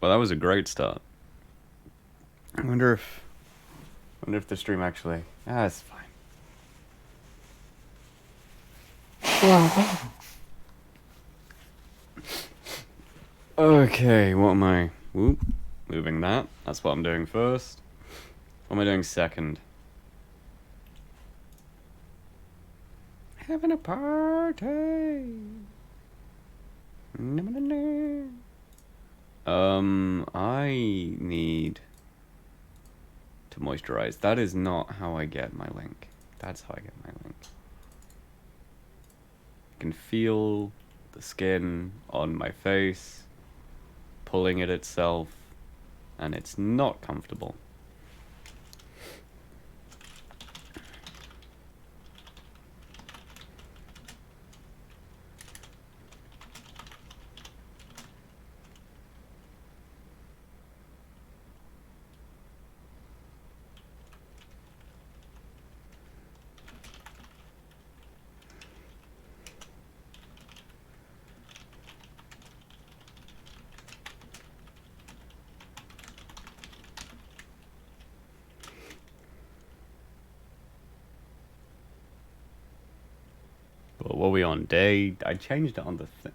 Well, that was a great start. I wonder if the stream actually. Ah, it's fine. Okay, what am I? Whoop, moving that. That's what I'm doing first. What am I doing second? Having a party. I need to moisturize. That is not how I get my link. That's how I get my link. I can feel the skin on my face pulling at itself, and it's not comfortable. But what are we on? Day? I changed it on the thing.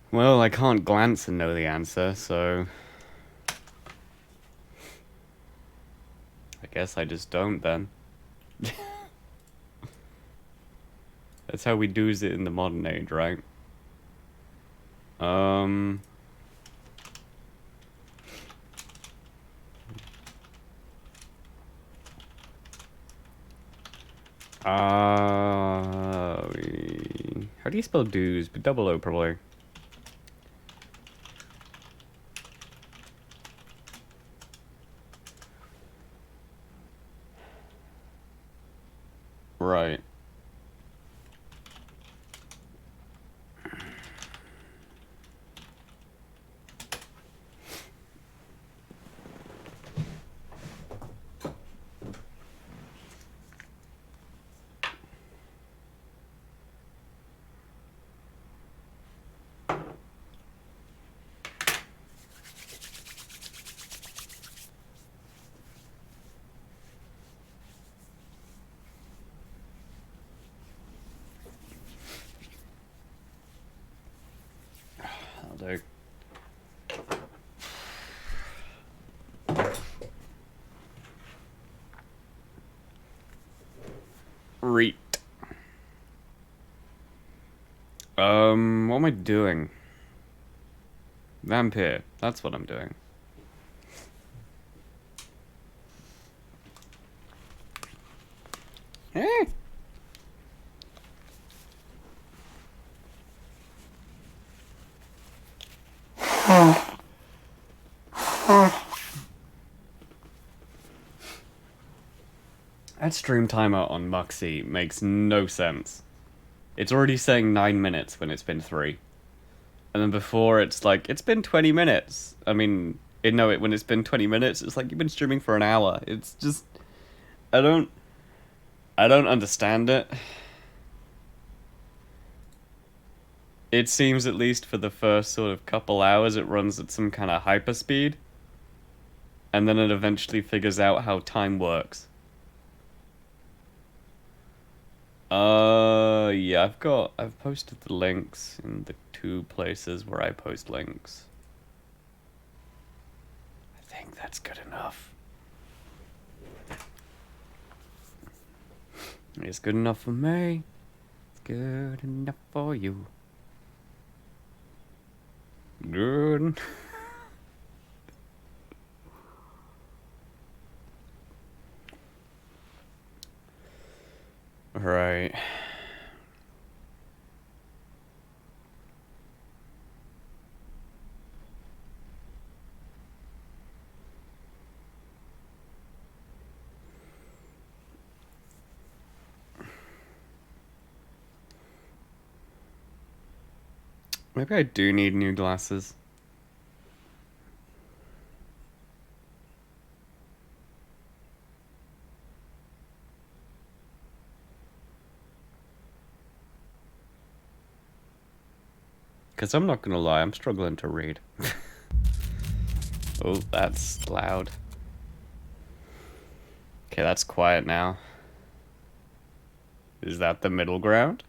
Well, I can't glance and know the answer, so I guess I just don't then. That's how we do's it in the modern age, right? Um. How do you spell do's? But double O probably. Right. I'll do. Reet. What am I doing? Vampyr. That's what I'm doing. Eh? That stream timer on Muxy makes no sense. It's already saying 9 minutes when it's been 3. And then before it's like, it's been 20 minutes. I mean, when it's been 20 minutes, it's like you've been streaming for an hour. It's just, I don't understand it. It seems, at least for the first sort of couple hours, it runs at some kind of hyperspeed. And then it eventually figures out how time works. Yeah, I've posted the links in the 2 places where I post links. I think that's good enough. It's good enough for me. It's good enough for you. Good. Right. Maybe I do need new glasses. Because I'm not gonna lie, I'm struggling to read. Oh, that's loud. Okay, that's quiet now. Is that the middle ground?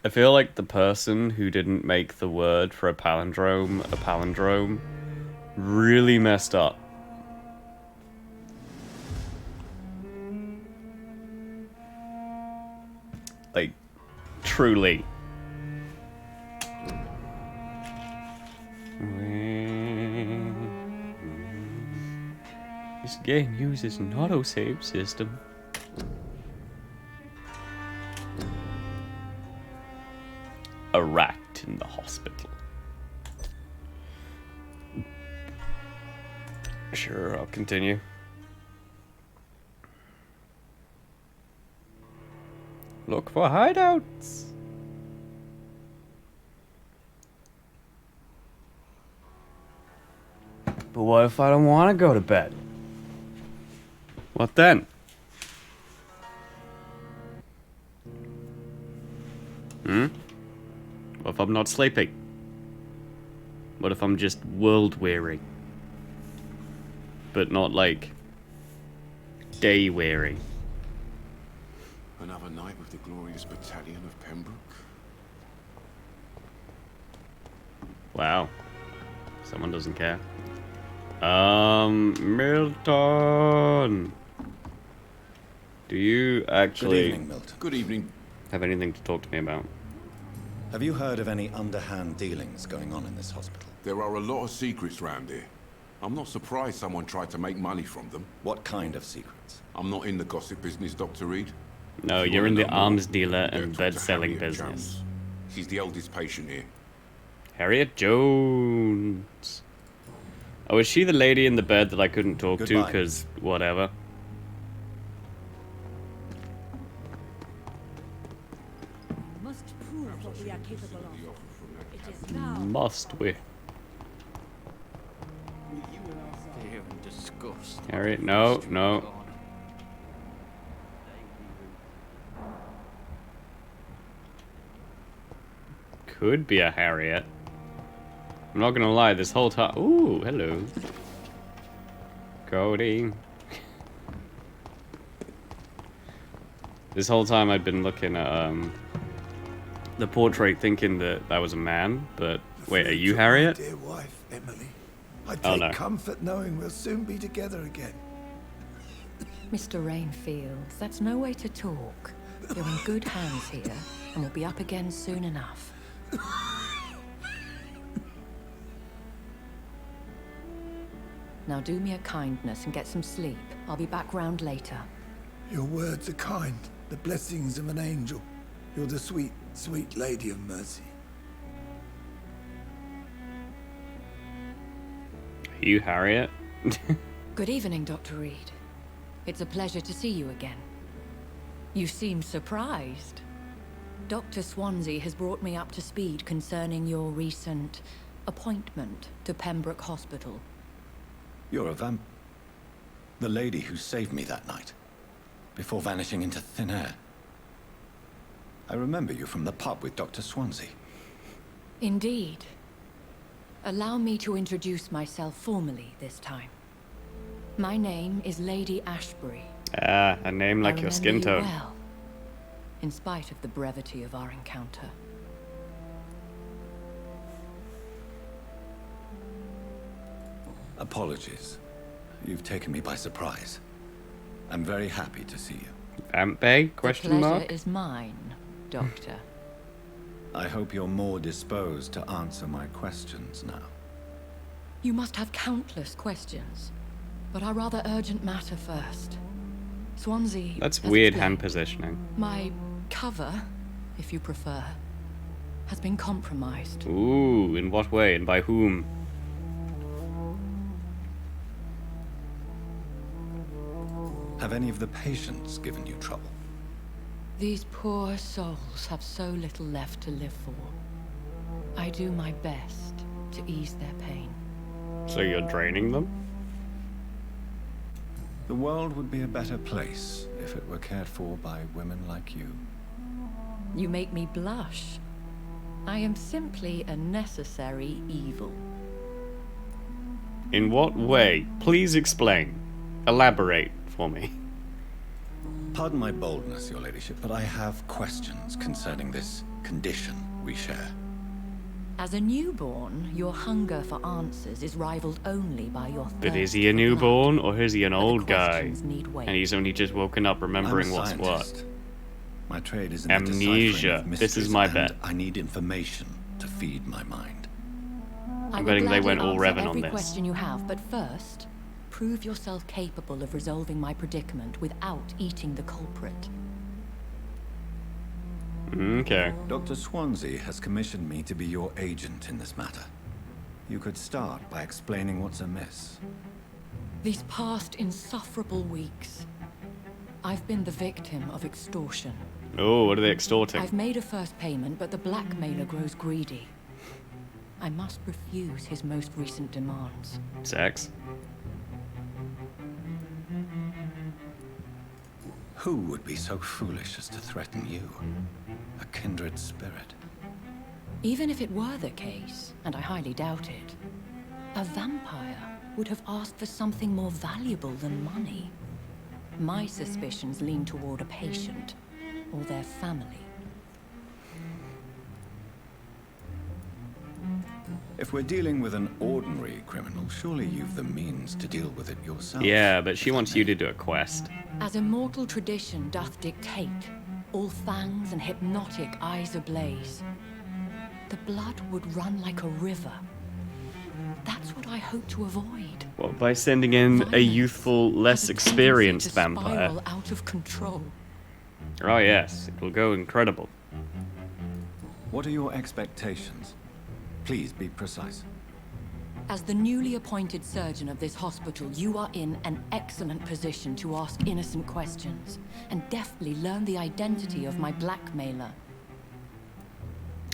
I feel like the person who didn't make the word for a palindrome really messed up. Like, truly. This game uses an autosave system. A rat in the hospital. Sure, I'll continue. Look for hideouts. But what if I don't want to go to bed? What then? What if I'm not sleeping? What if I'm just world weary? But not like day weary. Another night with the glorious battalion of Pembroke. Wow. Someone doesn't care. Milton. Do you actually... Good evening, Milton. Good evening. have anything to talk to me about? Have you heard of any underhand dealings going on in this hospital? There are a lot of secrets round here. I'm not surprised someone tried to make money from them. What kind of secrets? I'm not in the gossip business, Dr. Reed. No, If you you're in wanna the know more, arms dealer yeah, and talk to bed-selling Harriet business. Jones. She's the oldest patient here. Harriet Jones. Oh, is she the lady in the bed that I couldn't talk to Goodbye. because whatever? Must prove what we are capable of. It is now. Must we? Fear and disgust. Harriet, no, no. Could be a Harriet. I'm not gonna lie, this whole time. Ooh, hello. Cody. This whole time I'd been looking at the portrait thinking that that was a man, but wait, are you Harriet? Dear wife, Emily. I Oh, take no. comfort knowing we'll soon be together again. Mr. Rainfield, that's no way to talk. You're in good hands here, and we'll be up again soon enough. Now do me a kindness and get some sleep. I'll be back round later. Your words are kind, the blessings of an angel. You're the sweet, sweet lady of mercy. Are you Harriet? Good evening, Dr. Reed. It's a pleasure to see you again. You seem surprised. Dr. Swansea has brought me up to speed concerning your recent appointment to Pembroke Hospital. You're a the lady who saved me that night, before vanishing into thin air. I remember you from the pub with Dr. Swansea. Indeed. Allow me to introduce myself formally this time. My name is Lady Ashbury. Ah, a name like I your skin remember you tone. well, in spite of the brevity of our encounter. Apologies. You've taken me by surprise. I'm very happy to see you. Vampyr? The Question pleasure mark? is mine, Doctor. I hope you're more disposed to answer my questions now. You must have countless questions, but our rather urgent matter first. Swansea. That's has weird explained. hand positioning. My cover, if you prefer, has been compromised. Ooh, in what way and by whom? Have any of the patients given you trouble? These poor souls have so little left to live for. I do my best to ease their pain. So you're draining them? The world would be a better place if it were cared for by women like you. You make me blush. I am simply a necessary evil. In what way? Please explain. Elaborate for me. Pardon my boldness, your ladyship, but I have questions concerning this condition we share. As a newborn, your hunger for answers is rivaled only by your thirst But is he a for newborn, blood. or is he an But the old guy? questions need weight. And he's only just woken up remembering I'm a what's what. scientist. My trade is in Amnesia. the deciphering of This is mysteries, my and bet. I need information to feed my mind. I I'm will betting they gladly went all answer Revan on every this. question you have, but first, prove yourself capable of resolving my predicament without eating the culprit. Okay. Dr. Swansea has commissioned me to be your agent in this matter. You could start by explaining what's amiss. These past insufferable weeks, I've been the victim of extortion. Oh, what are they extorting? I've made a first payment, but the blackmailer grows greedy. I must refuse his most recent demands. Sex? Who would be so foolish as to threaten you? A kindred spirit. Even if it were the case, and I highly doubt it, a vampire would have asked for something more valuable than money. My suspicions lean toward a patient or their family. If we're dealing with an ordinary criminal, surely you've the means to deal with it yourself. Yeah, but she wants you to do a quest. As immortal tradition doth dictate, all fangs and hypnotic eyes ablaze, the blood would run like a river. That's what I hope to avoid. What, by sending in a Violence youthful, less has a tendency experienced to vampire? spiral out of control. Oh yes, it will go incredible. What are your expectations? Please be precise. As the newly appointed surgeon of this hospital, you are in an excellent position to ask innocent questions and deftly learn the identity of my blackmailer.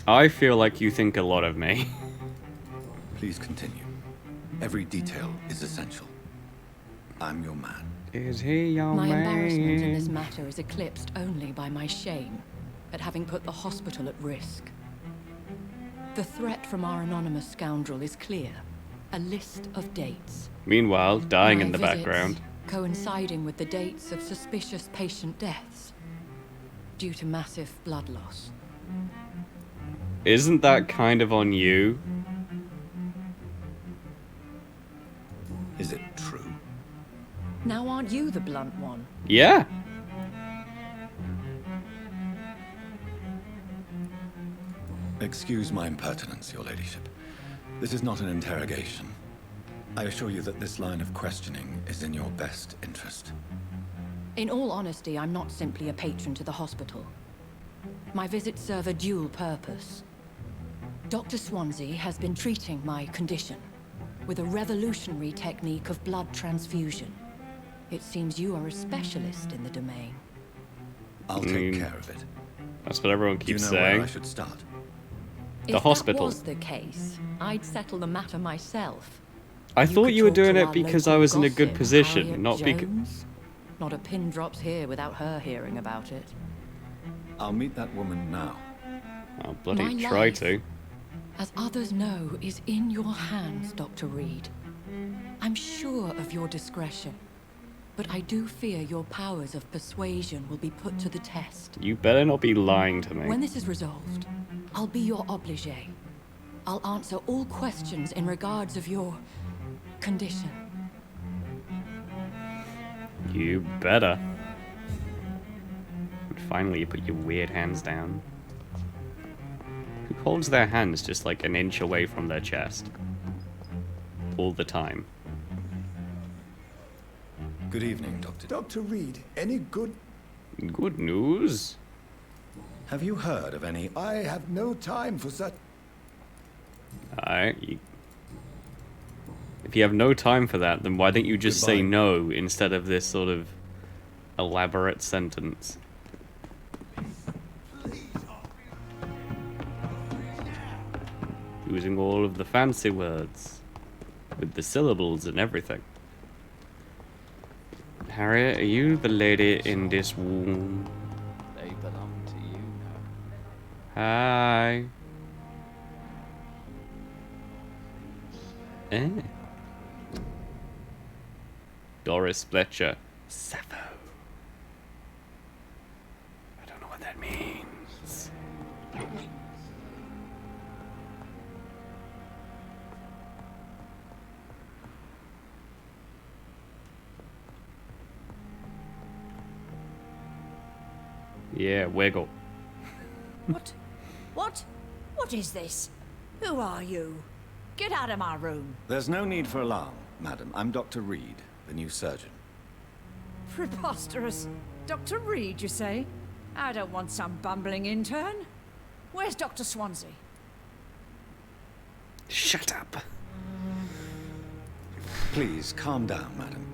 I feel like you think a lot of me. Please continue. Every detail is essential. I'm your man. Is he your My embarrassment in this man? matter is eclipsed only by my shame at having put the hospital at risk. The threat from our anonymous scoundrel is clear. A list of dates. Meanwhile, dying My in the visits background. coinciding with the dates of suspicious patient deaths due to massive blood loss. Isn't that kind of on you? Is it true? Now aren't you the blunt one? Yeah. Excuse my impertinence, your ladyship. This is not an interrogation. I assure you that this line of questioning is in your best interest. In all honesty, I'm not simply a patron to the hospital. My visits serve a dual purpose. Dr. Swansea has been treating my condition with a revolutionary technique of blood transfusion. It seems you are a specialist in the domain. I'll take care of it. That's what everyone Do you keeps know where saying. I should start? If hospital. that was the case, I'd settle the matter myself. I thought could you were talk to doing it our because local I was in a good gossip, position, Harriet not because. Jones. Not a pin drops here without her hearing about it. I'll meet that woman now. I'll bloody My try life. to. As others know, is in your hands, Dr. Reed. I'm sure of your discretion, but I do fear your powers of persuasion will be put to the test. You better not be lying to When me. this is resolved, I'll be your obligé. I'll answer all questions in regards of your condition. You better. And finally, you put your weird hands down. Who holds their hands just like an inch away from their chest? All the time. Good evening, Doctor. Dr. Reed, any good? Good news. Have you heard of any... I have no time for such. Alright. If you have no time for that, then why don't you just say Goodbye. no instead of this sort of elaborate sentence? Using all of the fancy words. With the syllables and everything. Harriet, are you the lady in this room? They belong to you now. Hi. Eh. Doris Fletcher. Sappho. I don't know what that means. Yeah, wiggle. What? What? What is this? Who are you? Get out of my room. There's no need for alarm, madam. I'm Dr. Reed, the new surgeon. Preposterous. Dr. Reed, you say? I don't want some bumbling intern. Where's Dr. Swansea? Shut up. Please, calm down, madam.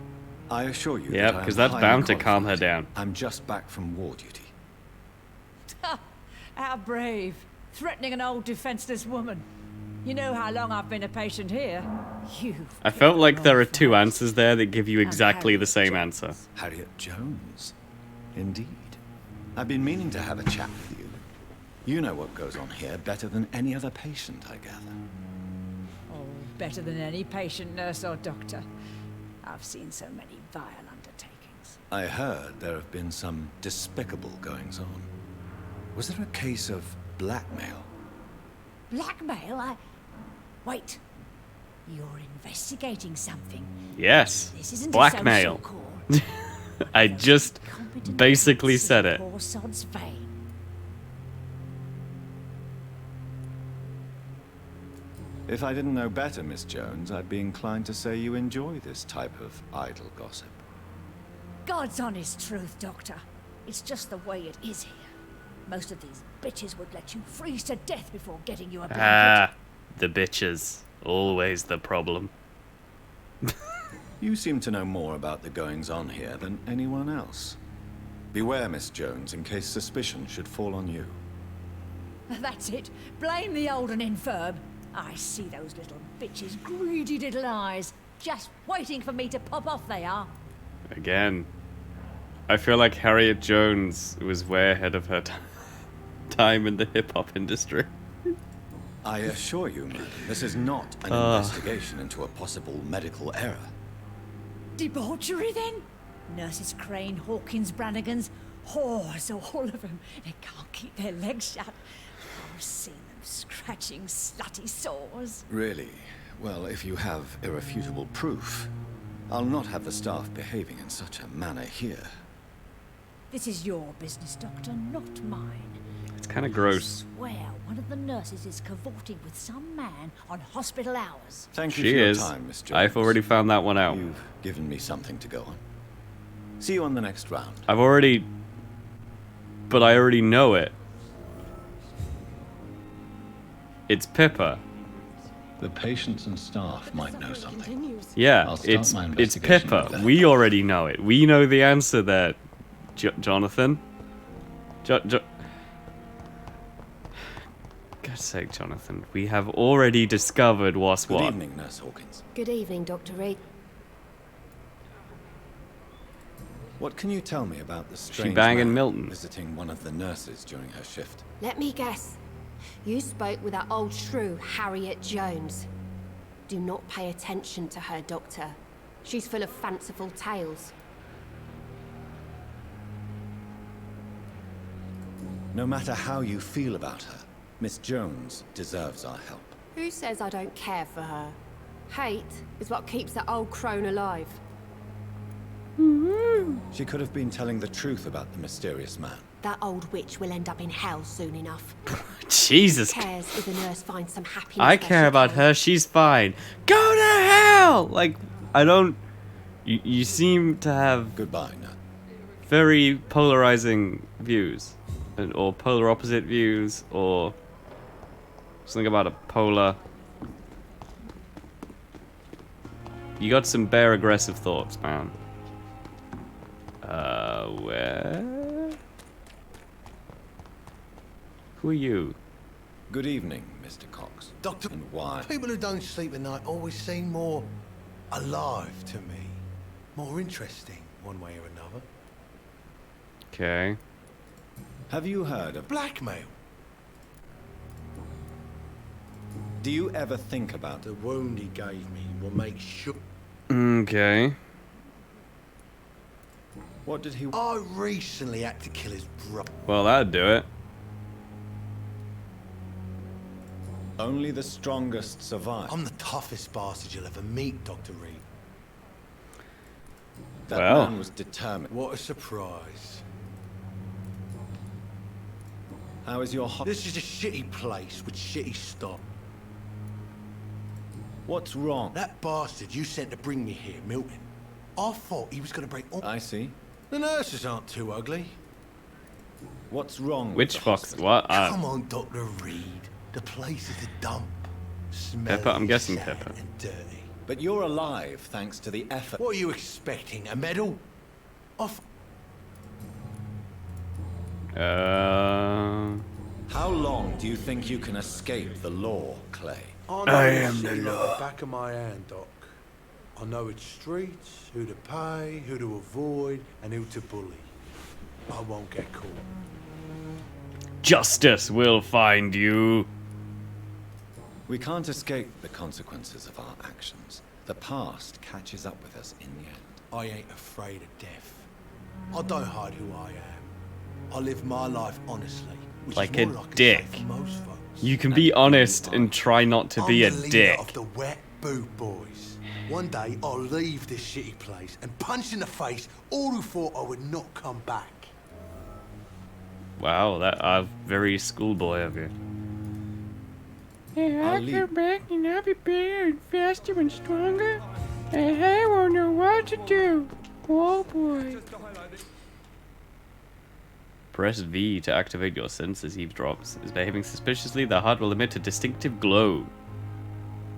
I assure you Yep, that I am 'cause that's highly bound to calm her qualified. down. I'm just back from war duty. How brave. Threatening an old defenseless woman. You know how long I've been a patient here? You've I felt given like there all are two fight. answers there that give you And exactly the Harriet same Jones. answer. Harriet Jones. Indeed. I've been meaning to have a chat with you. You know what goes on here better than any other patient, I gather. Oh, better than any patient, nurse, or doctor. I've seen so many vile undertakings. I heard there have been some despicable goings-on. Was there a case of blackmail? Blackmail? Wait. You're investigating something. Yes. This isn't Blackmail. a social call. I just Competent basically witnesses said in it. Poor sod's vein. If I didn't know better, Miss Jones, I'd be inclined to say you enjoy this type of idle gossip. God's honest truth, Doctor. It's just the way it is here. Most of these bitches would let you freeze to death before getting you a blanket. Ah, the bitches. Always the problem. You seem to know more about the goings-on here than anyone else. Beware, Miss Jones, in case suspicion should fall on you. That's it. Blame the old and infirm. I see those little bitches' greedy little eyes. Just waiting for me to pop off they are. Again. I feel like Harriet Jones was way ahead of her time in the hip-hop industry. I assure you, madam, this is not an investigation into a possible medical error. Debauchery, then? Nurses Crane, Hawkins, Brannigans, whores, all of them. They can't keep their legs shut. I've seen them scratching slutty sores. Really? Well, if you have irrefutable proof, I'll not have the staff behaving in such a manner here. This is your business, Doctor, not mine. It's kind of gross. I swear one of the nurses is cavorting with some man on hospital hours. Thank you She for your is. time, Miss Jones. I've already found that one out. You've given me something to go on. See you on the next round. I've already... But I already know it. It's Pippa. The patients and staff might know something. Yeah, I'll start it's my it's investigation Pippa. with that. We already know it. We know the answer there, Jonathan. God's sake, Jonathan. We have already discovered what's Good what. evening, Nurse Hawkins. Good evening, Dr. Reed. What can you tell me about the strange banging man Milton? visiting one of the nurses during her shift? Let me guess. You spoke with that old shrew, Harriet Jones. Do not pay attention to her, Doctor. She's full of fanciful tales. No matter how you feel about her, Miss Jones deserves our help. Who says I don't care for her? Hate is what keeps that old crone alive. She could have been telling the truth about the mysterious man. That old witch will end up in hell soon enough. Jesus. Who cares if the nurse finds some happiness I where care she about can? her. She's fine. Go to hell! Like, I don't... You seem to have Goodbye, nurse. very polarizing views. Or polar opposite views, or something about a polar... You got some bare aggressive thoughts, man. Where? Who are you? Good evening, Mr. Cox. Doctor, And why? people who don't sleep at night always seem more alive to me. more interesting, one way or another. Okay. Have you heard of... Blackmail. Do you ever think about... The wound he gave me will make sure... Okay. What did he... I recently had to kill his brother. Well, that'd do it. Only the strongest survive. I'm the toughest bastard you'll ever meet, Dr. Reed. That Well. man was determined. What a surprise. How is your... This is a shitty place with shitty stock. What's wrong? That bastard you sent to bring me here, Milton. I thought he was going to break all... I see. The nurses aren't too ugly. What's wrong with Which the fox? hospital? What? Come on, Dr. Reed. The place is a dump. Smelly, Pepper? I'm guessing sad Pepper. and dirty. But you're alive thanks to the effort. What are you expecting? A medal? Off. How long do you think you can escape the law, Clay? I am the law. Like the back of my hand, Doc. I know its streets, who to pay, who to avoid, and who to bully. I won't get caught. Justice will find you. We can't escape the consequences of our actions. The past catches up with us in the end. I ain't afraid of death. I don't hide who I am. I live my life honestly, which Like is a more I can dick. say for most folks. You can be honest and try not to be a I'm the leader dick. of the Wet Boot Boys. One day I'll leave this shitty place and punch in the face all who thought I would not come back. Wow, that very schoolboy of you. I'll leave. back and I'll be better and faster and stronger. And I won't know what to do. Oh boy. Press V to activate your senses. Eavesdrops. Is behaving suspiciously, the heart will emit a distinctive glow.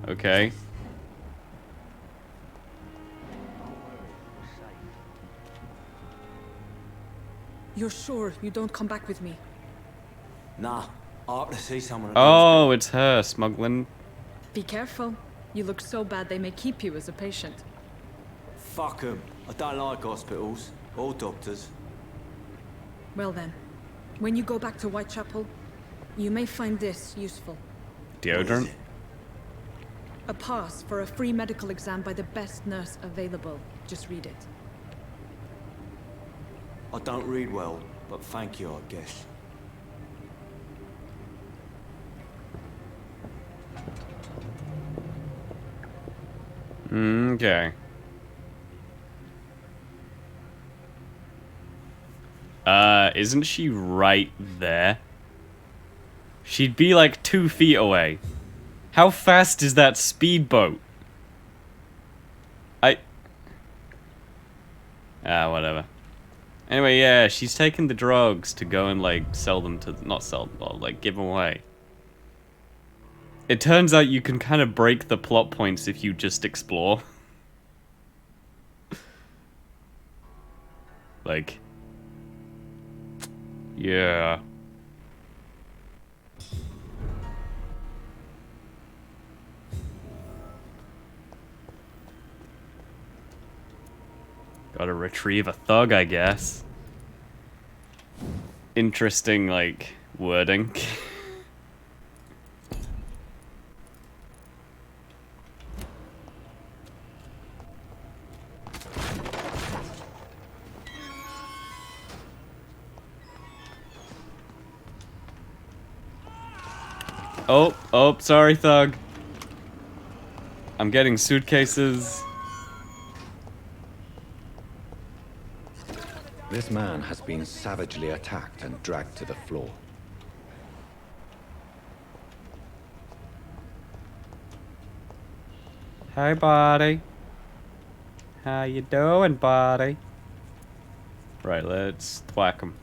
Okay. You're sure you don't come back with me? Nah, I ought to see someone. Oh, it's her, smuggling. Be careful. You look so bad they may keep you as a patient. Fuck 'em. I don't like hospitals or doctors. Well then, when you go back to Whitechapel, you may find this useful. Deodorant? A pass for a free medical exam by the best nurse available. Just read it. I don't read well, but thank you, I guess. Okay. Isn't she right there? She'd be like 2 feet away. How fast is that speedboat? Whatever. Anyway, yeah, she's taking the drugs to go and, like, sell them to... Not sell them, or, like, give them away. It turns out you can kind of break the plot points if you just explore. Like... Yeah. Gotta retrieve a thug, I guess. Interesting, like, wording. Oh, sorry, thug. I'm getting suitcases. This man has been savagely attacked and dragged to the floor. Hey, buddy. How you doing, buddy? Right, let's thwack him.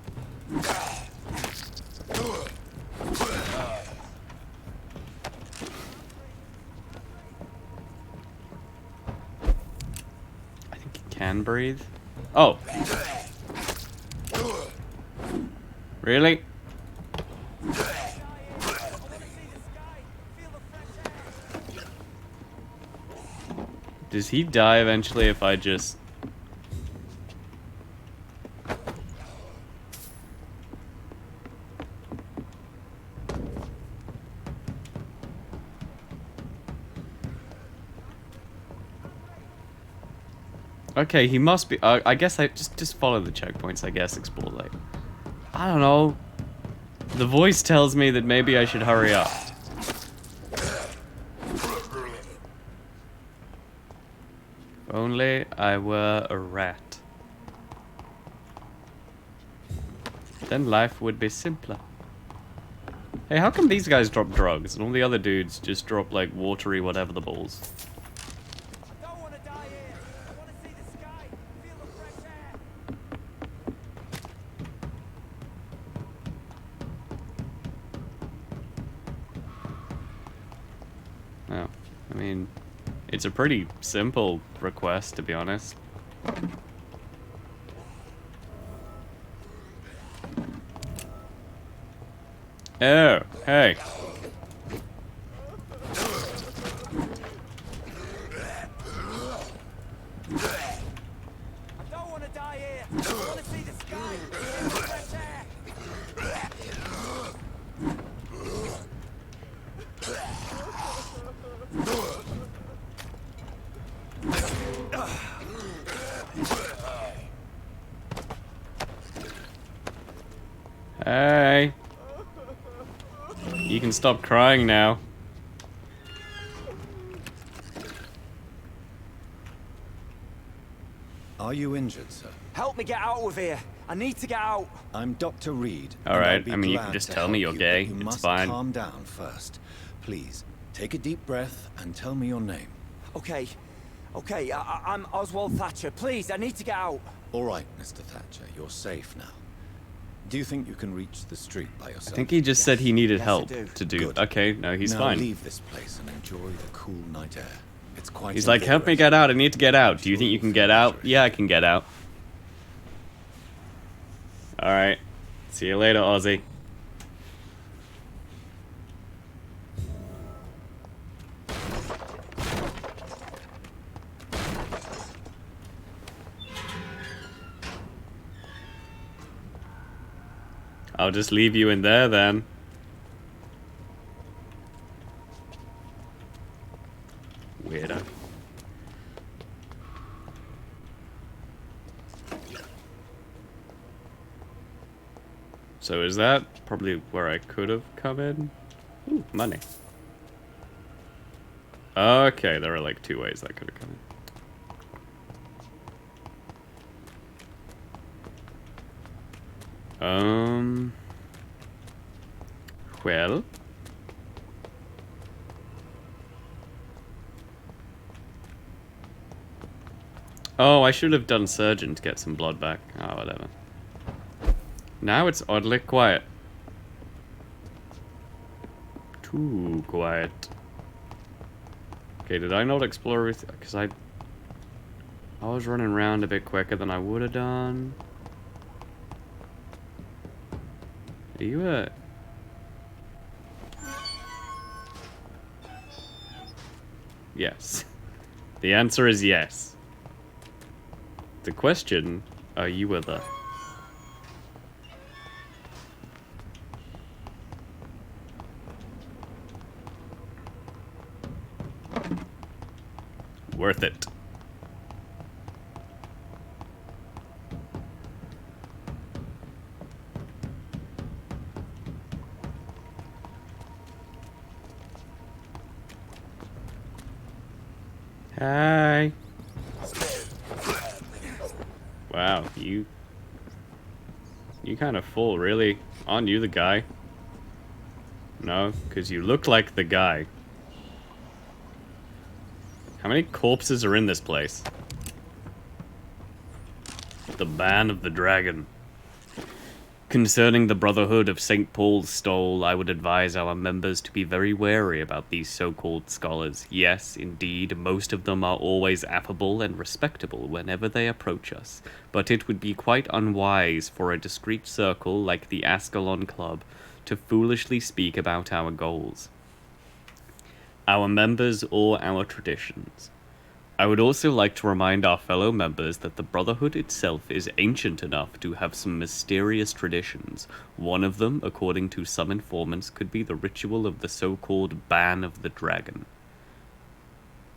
I think he can breathe. Oh. Really? Does he die eventually if I just Okay, he must be. I guess I just follow the checkpoints. I guess explore later. I don't know. The voice tells me that maybe I should hurry up. If only I were a rat. Then life would be simpler. Hey, how come these guys drop drugs and all the other dudes just drop like watery whatever the balls? Oh, I mean, it's a pretty simple request, to be honest. Oh, hey. Hey. You can stop crying now. Are you injured, sir? Help me get out of here. I need to get out. I'm Dr. Reed. Alright, I mean, you can just tell me you're gay. You It's must fine. calm down first. Please, take a deep breath and tell me your name. Okay. Okay, I'm Oswald Thatcher. Please, I need to get out. All right, Mr. Thatcher, you're safe now. Do you think you can reach the street by yourself? I think he just said he needed help do. to do. Good. Okay, no, he's now fine. leave this place and enjoy the cool night air. It's quite He's like, help me get out. I need to get out. Do you think you can get out? Yeah, I can get out. Alright. See you later, Ozzy. I'll just leave you in there then. Weirdo. So is that probably where I could have come in? Ooh, money. Okay, there are like 2 ways I could have come in. Well. Oh, I should have done surgeon to get some blood back. Oh, whatever. Now it's oddly quiet. Too quiet. Okay, did I not explore with... Because I was running around a bit quicker than I would have done. Are you a... Yes. The answer is yes. The question, are you a the... Worth it. Hi. Wow, you kind of full, really. Aren't you the guy? No, because you look like the guy. How many corpses are in this place? The Ban of the Dragon. Concerning the Brotherhood of St. Paul's Stole, I would advise our members to be very wary about these so-called scholars. Yes, indeed, most of them are always affable and respectable whenever they approach us, but it would be quite unwise for a discreet circle like the Ascalon Club to foolishly speak about our goals, our members, or our traditions. I would also like to remind our fellow members that the Brotherhood itself is ancient enough to have some mysterious traditions. One of them, according to some informants, could be the ritual of the so-called Ban of the Dragon.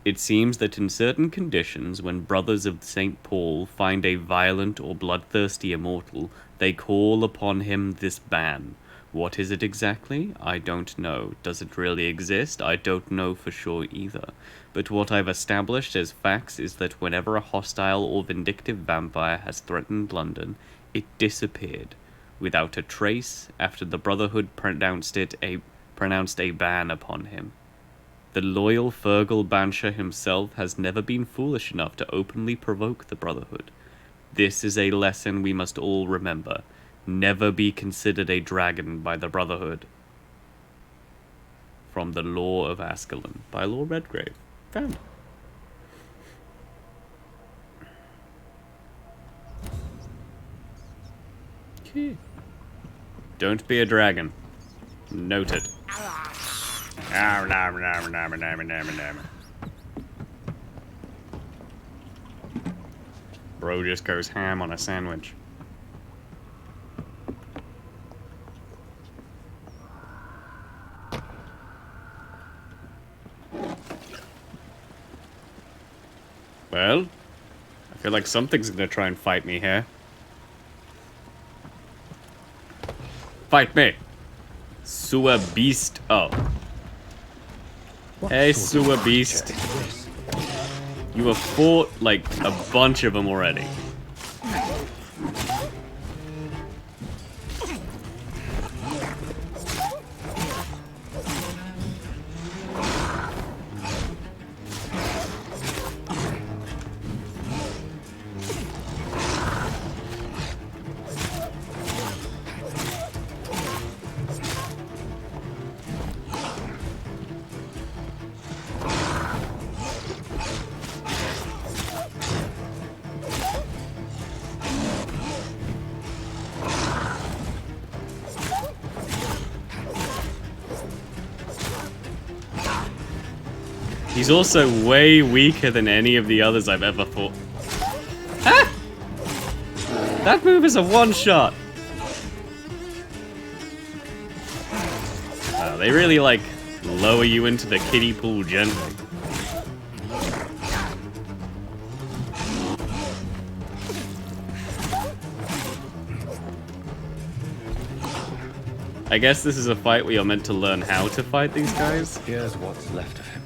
It seems that in certain conditions, when brothers of St. Paul find a violent or bloodthirsty immortal, they call upon him this ban. What is it exactly? I don't know. Does it really exist? I don't know for sure either. But what I've established as facts is that whenever a hostile or vindictive vampire has threatened London, it disappeared, without a trace, after the Brotherhood pronounced a ban upon him. The loyal Fergal Bansher himself has never been foolish enough to openly provoke the Brotherhood. This is a lesson we must all remember. Never be considered a dragon by the Brotherhood. From the Law of Ascalon, by Lord Redgrave. Found. Okay. Don't be a dragon. Noted. Bro just goes ham on a sandwich. Well, I feel like something's gonna try and fight me here. Fight me! Sewer beast. Oh. Hey, sewer beast. You have fought, like, a bunch of them already. He's also way weaker than any of the others I've ever fought. Ah! That move is a one-shot! Wow, they really, like, lower you into the kiddie pool gently. I guess this is a fight where you're meant to learn how to fight these guys. Here's what's left of him.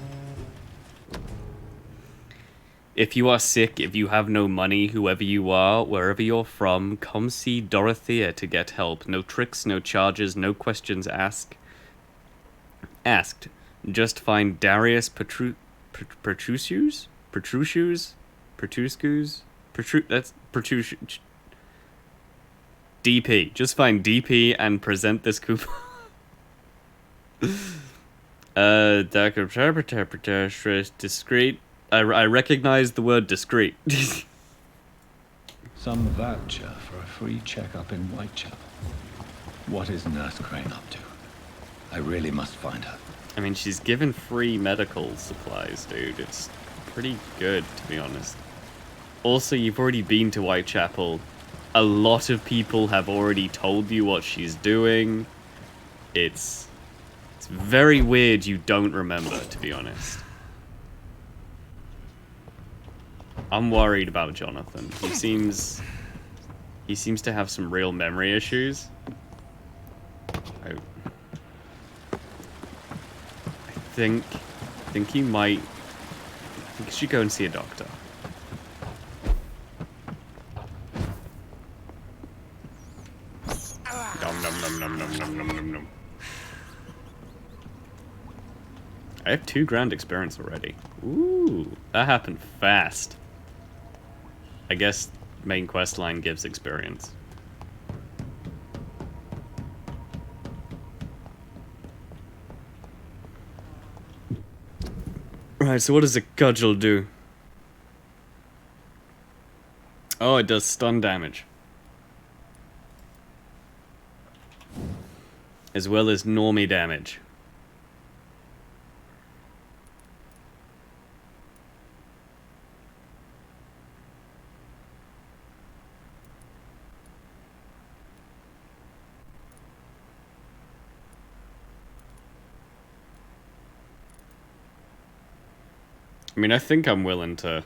If you are sick, if you have no money, whoever you are, wherever you're from, come see Dorothea to get help. No tricks, no charges, no questions asked. Just find Darius Petrusius? That's Petrusius. DP. Just find DP and present this coupon. Discreet. I recognize the word discreet. Some voucher for a free checkup in Whitechapel. What is Nurse Crane up to? I really must find her. I mean, she's given free medical supplies, dude. It's pretty good, to be honest. Also, you've already been to Whitechapel. A lot of people have already told you what she's doing. It's very weird you don't remember, to be honest. I'm worried about Jonathan. He seems to have some real memory issues. I think he might. I think he should go and see a doctor. Nom nom nom nom nom nom nom nom nom. I have 2 grand experience already. Ooh, that happened fast. I guess main quest line gives experience. Right, so what does a cudgel do? Oh, it does stun damage. As well as normie damage. I mean, I think I'm willing to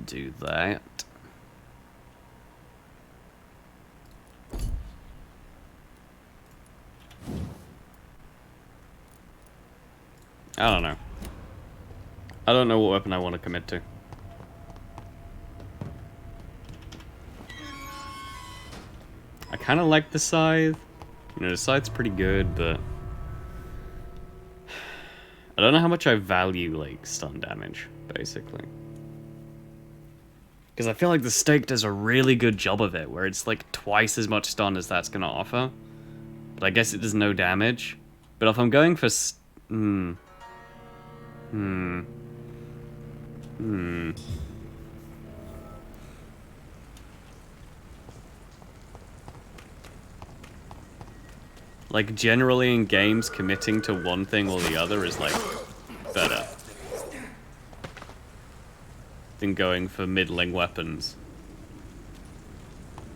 do that. I don't know. I don't know what weapon I want to commit to. I kind of like the scythe. You know, the scythe's pretty good, but I don't know how much I value, like, stun damage, basically. Because I feel like the stake does a really good job of it, where it's, like, twice as much stun as that's gonna offer. But I guess it does no damage. But if I'm going for... Like, generally in games, committing to one thing or the other is, like, better than going for middling weapons.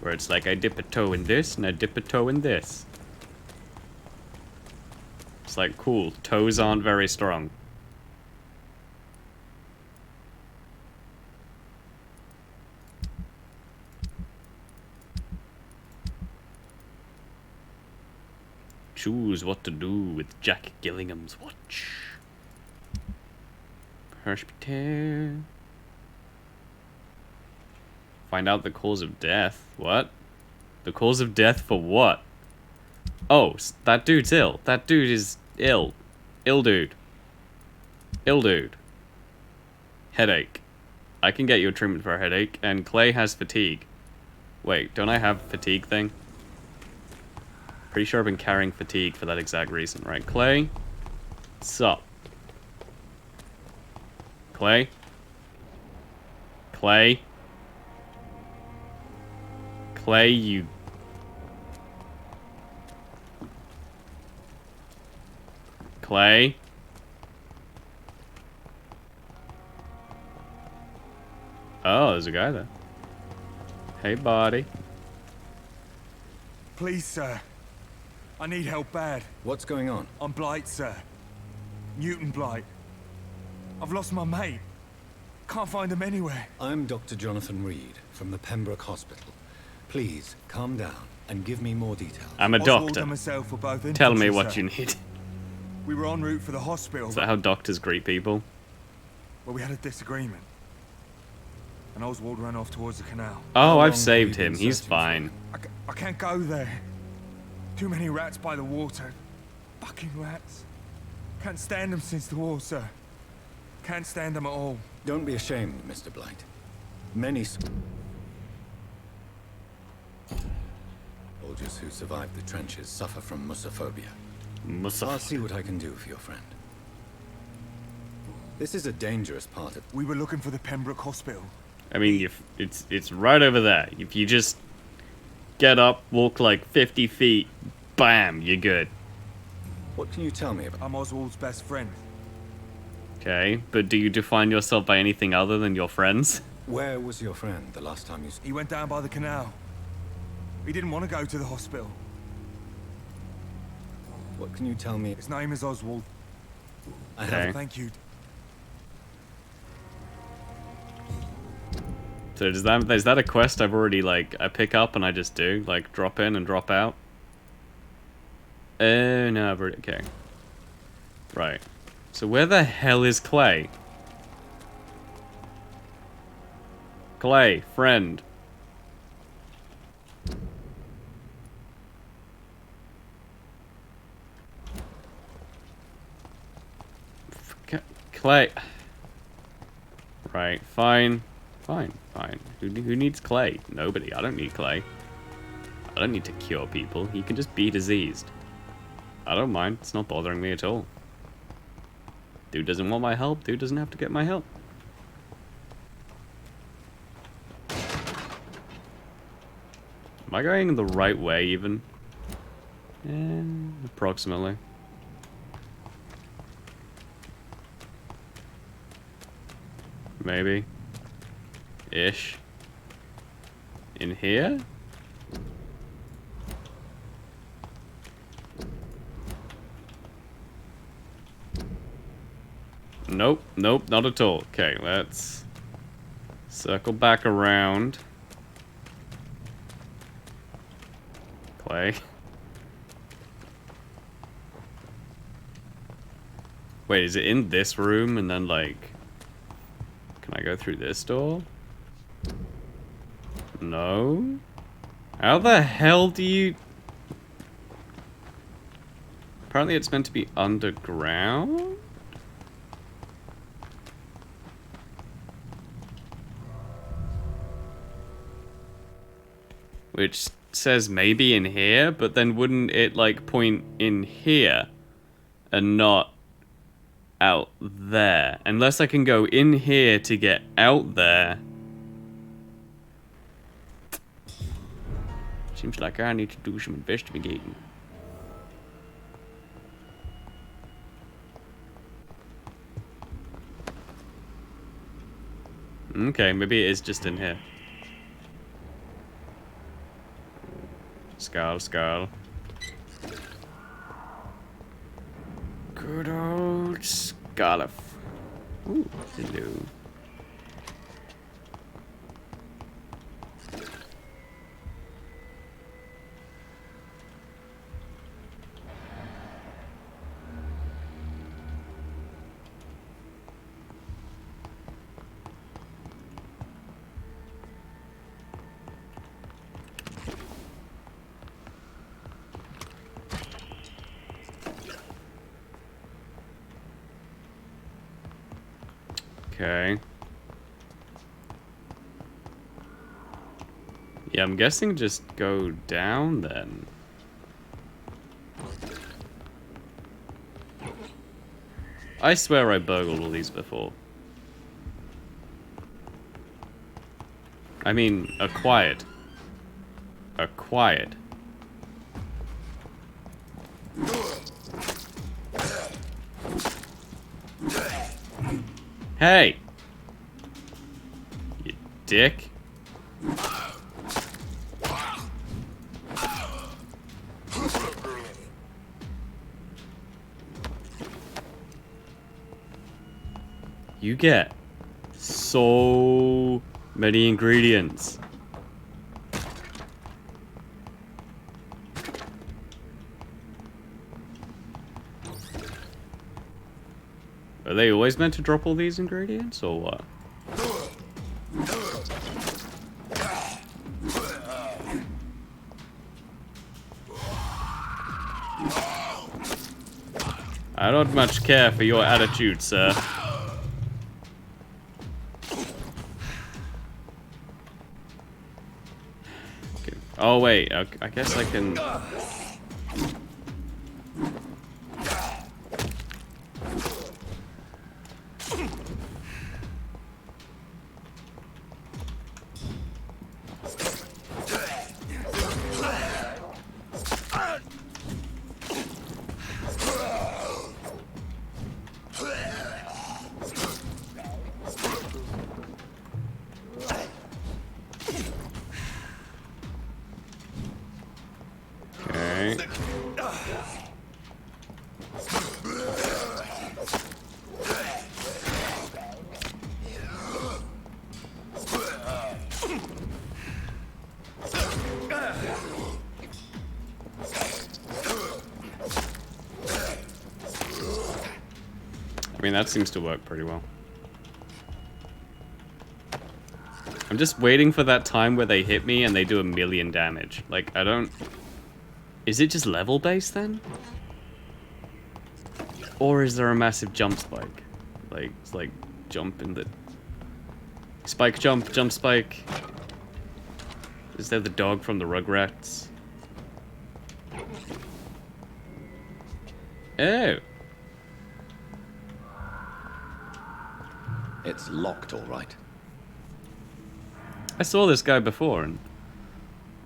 Where it's like, I dip a toe in this, and I dip a toe in this. It's like, cool, toes aren't very strong. Choose what to do with Jack Gillingham's watch. Presbyter. Find out the cause of death. What? The cause of death for what? Oh, that dude's ill. That dude is ill. Ill dude. Ill dude. Headache. I can get you a treatment for a headache, and Clay has fatigue. Wait, don't I have fatigue thing? Pretty sure I've been carrying fatigue for that exact reason, right? Clay? Sup? Clay? Clay? Clay, you... Clay? Oh, there's a guy there. Hey, buddy. Please, sir. I need help bad. What's going on? I'm Blight, sir. Newton Blight. I've lost my mate. Can't find him anywhere. I'm Dr. Jonathan Reed from the Pembroke Hospital. Please, calm down and give me more details. I'm a Oswald doctor. and myself were both Tell me infantry, what sir. you need. We were en route for the hospital. Is that how doctors greet people? Well, we had a disagreement. And Oswald ran off towards the canal. Oh, I've saved him. He's fine. I can't go there. Too many rats by the water. Fucking rats. Can't stand them since the war, sir. Can't stand them at all. Don't be ashamed, Mr. Blight. Many soldiers who survived the trenches suffer from musophobia. I'll see what I can do for your friend. This is a dangerous part of... We were looking for the Pembroke Hospital. I mean, it's right over there. If you just get up, walk like 50 feet, bam, you're good. What can you tell me about... I'm Oswald's best friend. Okay, but do you define yourself by anything other than your friends? Where was your friend the last time you... He went down by the canal. He didn't want to go to the hospital. What can you tell me? His name is Oswald. Okay. Thank you. So is that a quest I've already, like, I pick up and I just do? Like, drop in and drop out? No, I've already... Okay. Right. So where the hell is Clay? Clay, friend. Clay. Right, fine. Fine. Who needs Clay? Nobody. I don't need Clay. I don't need to cure people. He can just be diseased. I don't mind. It's not bothering me at all. Dude doesn't want my help. Dude doesn't have to get my help. Am I going the right way, even? Approximately. Maybe. Ish. In here? Nope, nope, not at all. Okay, let's circle back around. Clay. Wait, is it in this room and then, like... Can I go through this door? No? How the hell do you... Apparently it's meant to be underground? Which says maybe in here, but then wouldn't it, like, point in here and not out there? Unless I can go in here to get out there. Seems like I need to do some investigating. Okay, maybe it is just in here. Skull, skull. Good old Scarlet. Ooh, hello. Okay. Yeah, I'm guessing just go down then. I swear I burgled all these before. I mean, acquired. Acquired. Hey! You dick. You get so many ingredients. Are they always meant to drop all these ingredients, or what? I don't much care for your attitude, sir. Okay. Oh wait, I guess I can... I mean, that seems to work pretty well. I'm just waiting for that time where they hit me and they do 1,000,000 damage. Like, I don't... Is it just level based then? Or is there a massive jump spike? Like, it's like jump in the... Spike jump, jump spike. Is there the dog from the Rugrats? Oh. It's locked, all right. I saw this guy before and...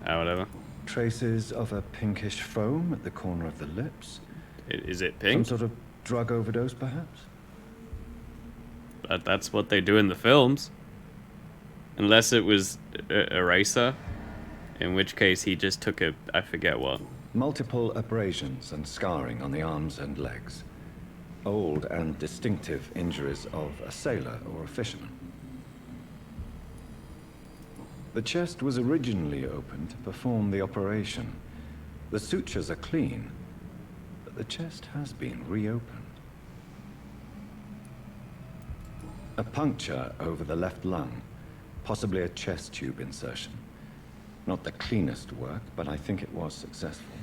Oh, whatever. Traces of a pinkish foam at the corner of the lips. Is it pink? Some sort of drug overdose, perhaps? That's what they do in the films. Unless it was eraser. In which case he just took I forget what. Multiple abrasions and scarring on the arms and legs. old and distinctive injuries of a sailor or a fisherman. The chest was originally opened to perform the operation. The sutures are clean, but the chest has been reopened. A puncture over the left lung, possibly a chest tube insertion. Not the cleanest work, but I think it was successful.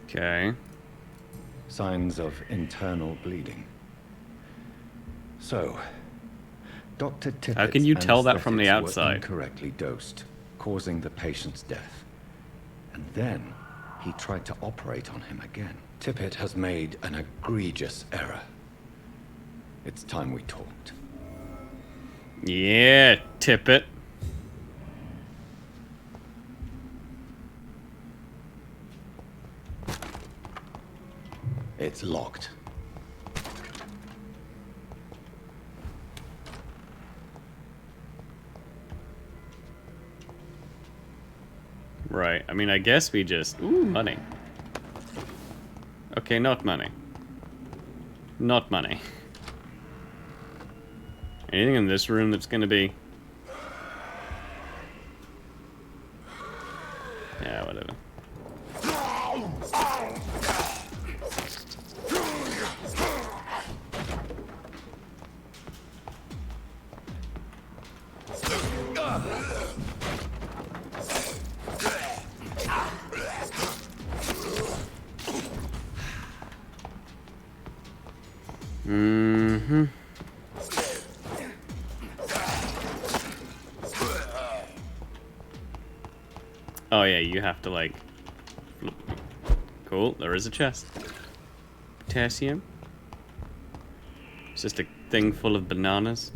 Okay. Signs of internal bleeding. So, Dr. Tippett's How can you tell that from the anesthetics were outside? incorrectly dosed, causing the patient's death. And then, he tried to operate on him again. Tippett has made an egregious error. It's time we talked. Yeah, Tippett. It's locked. Right, I mean, I guess we just... Ooh, money. Okay, not money. Not money. Anything in this room that's gonna be... Yeah, whatever. Mm-hmm. Oh yeah, you have to like... flip. Cool, there is a chest. Potassium. It's just a thing full of bananas.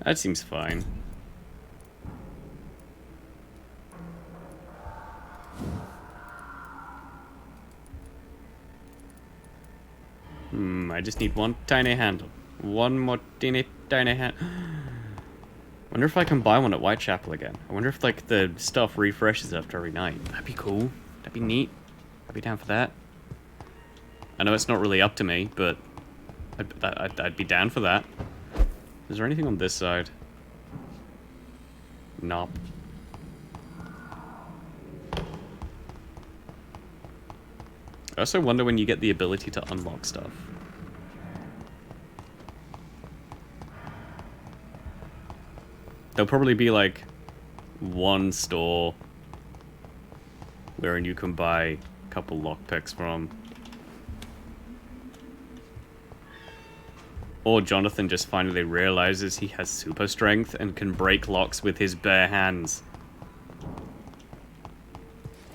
That seems fine. I just need one tiny handle. One more tiny hand. Wonder if I can buy one at Whitechapel again. I wonder if like the stuff refreshes after every night. That'd be cool. That'd be neat. I'd be down for that. I know it's not really up to me, but I'd be down for that. Is there anything on this side? Nope. I also wonder when you get the ability to unlock stuff. There'll probably be like one store wherein you can buy a couple lockpicks from. Or Jonathan just finally realizes he has super strength and can break locks with his bare hands.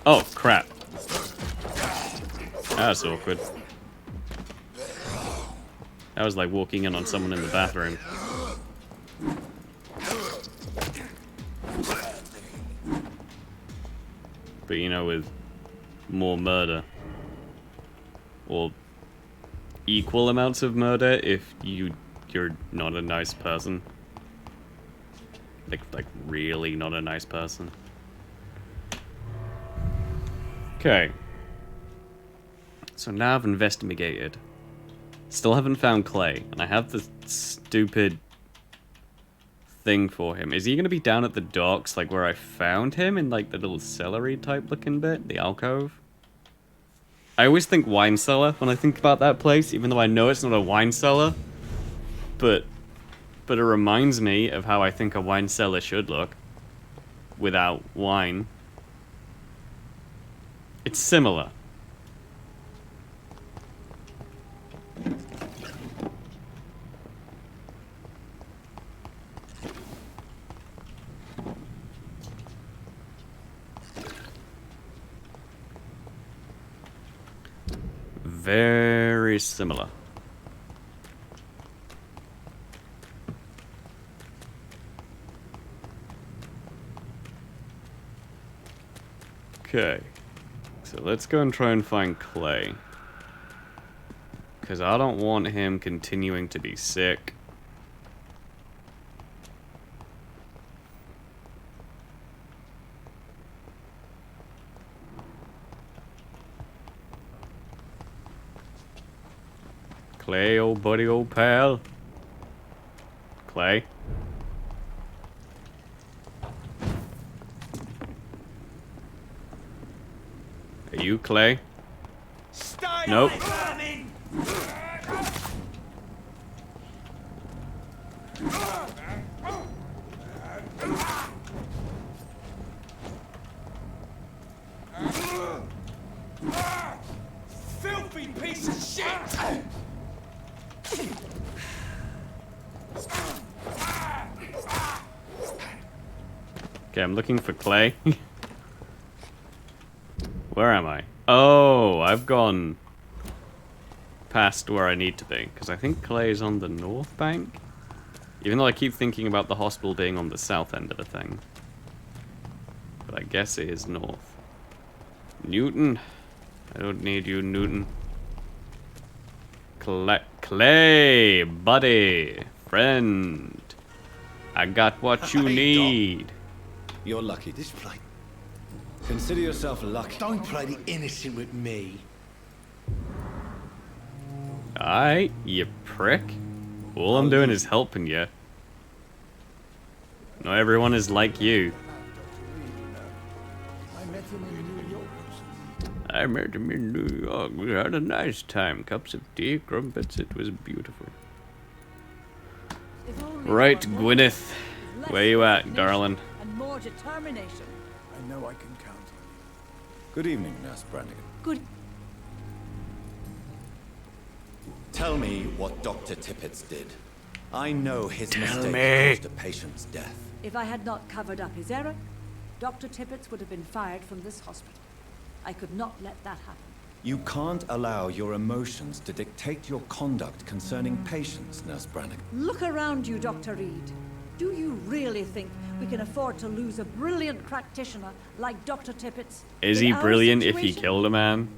Oh, crap. That's awkward. That was like walking in on someone in the bathroom. But you know, with more murder. Or equal amounts of murder if you're not a nice person. Like really not a nice person. Okay. So now I've investigated. Still haven't found Clay, and I have the stupid thing for him. Is he gonna be down at the docks, like where I found him, in like the little celery type looking bit, the alcove? I always think wine cellar when I think about that place, even though I know it's not a wine cellar. But it reminds me of how I think a wine cellar should look without wine. It's similar. Very similar. Okay. So let's go and try and find Clay. Because I don't want him continuing to be sick. Clay, old buddy, old pal. Clay. Are you Clay? Stay Nope. Filthy piece of shit! Okay, I'm looking for Clay. Where am I? Oh, I've gone past where I need to be. Because I think Clay is on the north bank. Even though I keep thinking about the hospital being on the south end of the thing. But I guess it is north. Newton. I don't need you, Newton. Clay, buddy, friend. I got what you Hey, need. Doc. You're lucky. This play. Consider yourself lucky. Don't play the innocent with me. Alright, you prick. All I'm doing is helping you. Not everyone is like you. I met him in New York. I met him in New York. We had a nice time. Cups of tea, crumpets. It was beautiful. Right, Gwyneth. Where you at, darling? And more determination. I know I can count on you. Good evening, Nurse Brannigan. Good. Tell me what Dr. Tippett did. I know his Tell mistake me. caused a patient's death. If I had not covered up his error, Dr. Tippett would have been fired from this hospital. I could not let that happen. You can't allow your emotions to dictate your conduct concerning patients, Nurse Brannigan. Look around you, Dr. Reed. Do you really think we can afford to lose a brilliant practitioner like Dr. Tippett? Is in he our brilliant if he situation? killed a man?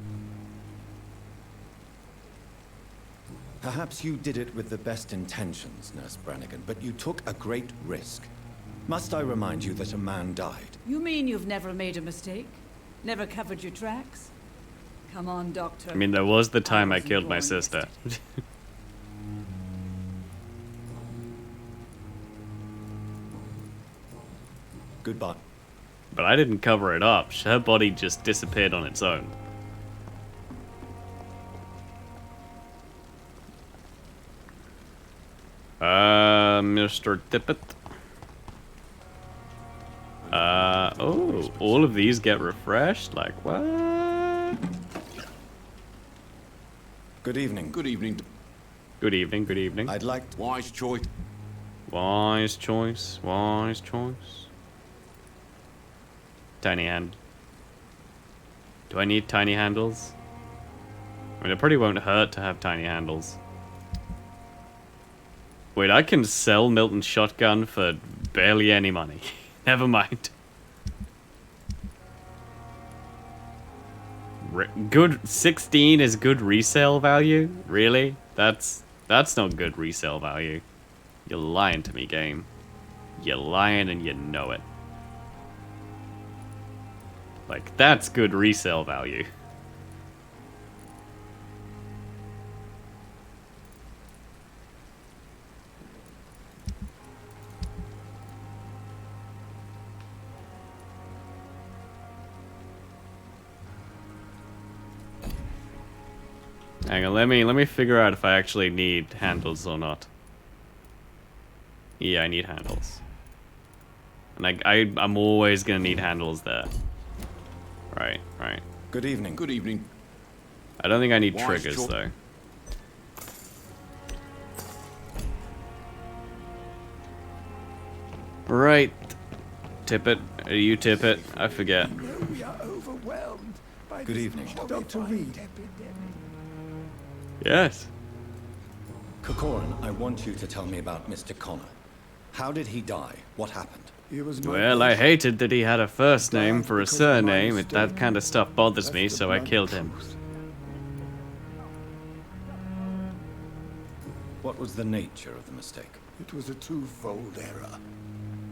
Perhaps you did it with the best intentions, Nurse Brannigan, but you took a great risk. Must I remind you that a man died? You mean you've never made a mistake? Never covered your tracks? Come on, Doctor. I mean, there was the time I wasn't killed my born sister. Goodbye. But I didn't cover it up. Her body just disappeared on its own. Mr. Tippett. Oh, all of these get refreshed? Like, what? Good evening. Good evening. Good evening, good evening. I'd like Wise choice. Wise choice, wise choice. Tiny hand. Do I need tiny handles? I mean, it probably won't hurt to have tiny handles. Wait, I can sell Milton's shotgun for barely any money. Never mind. Good 16 is good resale value? Really? That's not good resale value. You're lying to me, game. You're lying and you know it. Like, that's good resale value. Hang on, let me figure out if I actually need handles or not. Yeah, I need handles. And I'm always gonna need handles there. Right, right. Good evening. Good evening. I don't think I need Wise triggers choice. though. Right. Tippett. Are you Tippett? I forget. We are overwhelmed by Good this evening. Dr. Reed. Yes. Corcoran, I want you to tell me about Mr. Connor. How did he die? What happened? He was my Well, I patient. hated that he had a first name for a because of my surname. That mistake. kind of stuff bothers That's me, the so I blunt killed him. truth. What was the nature of the mistake? It was a twofold error.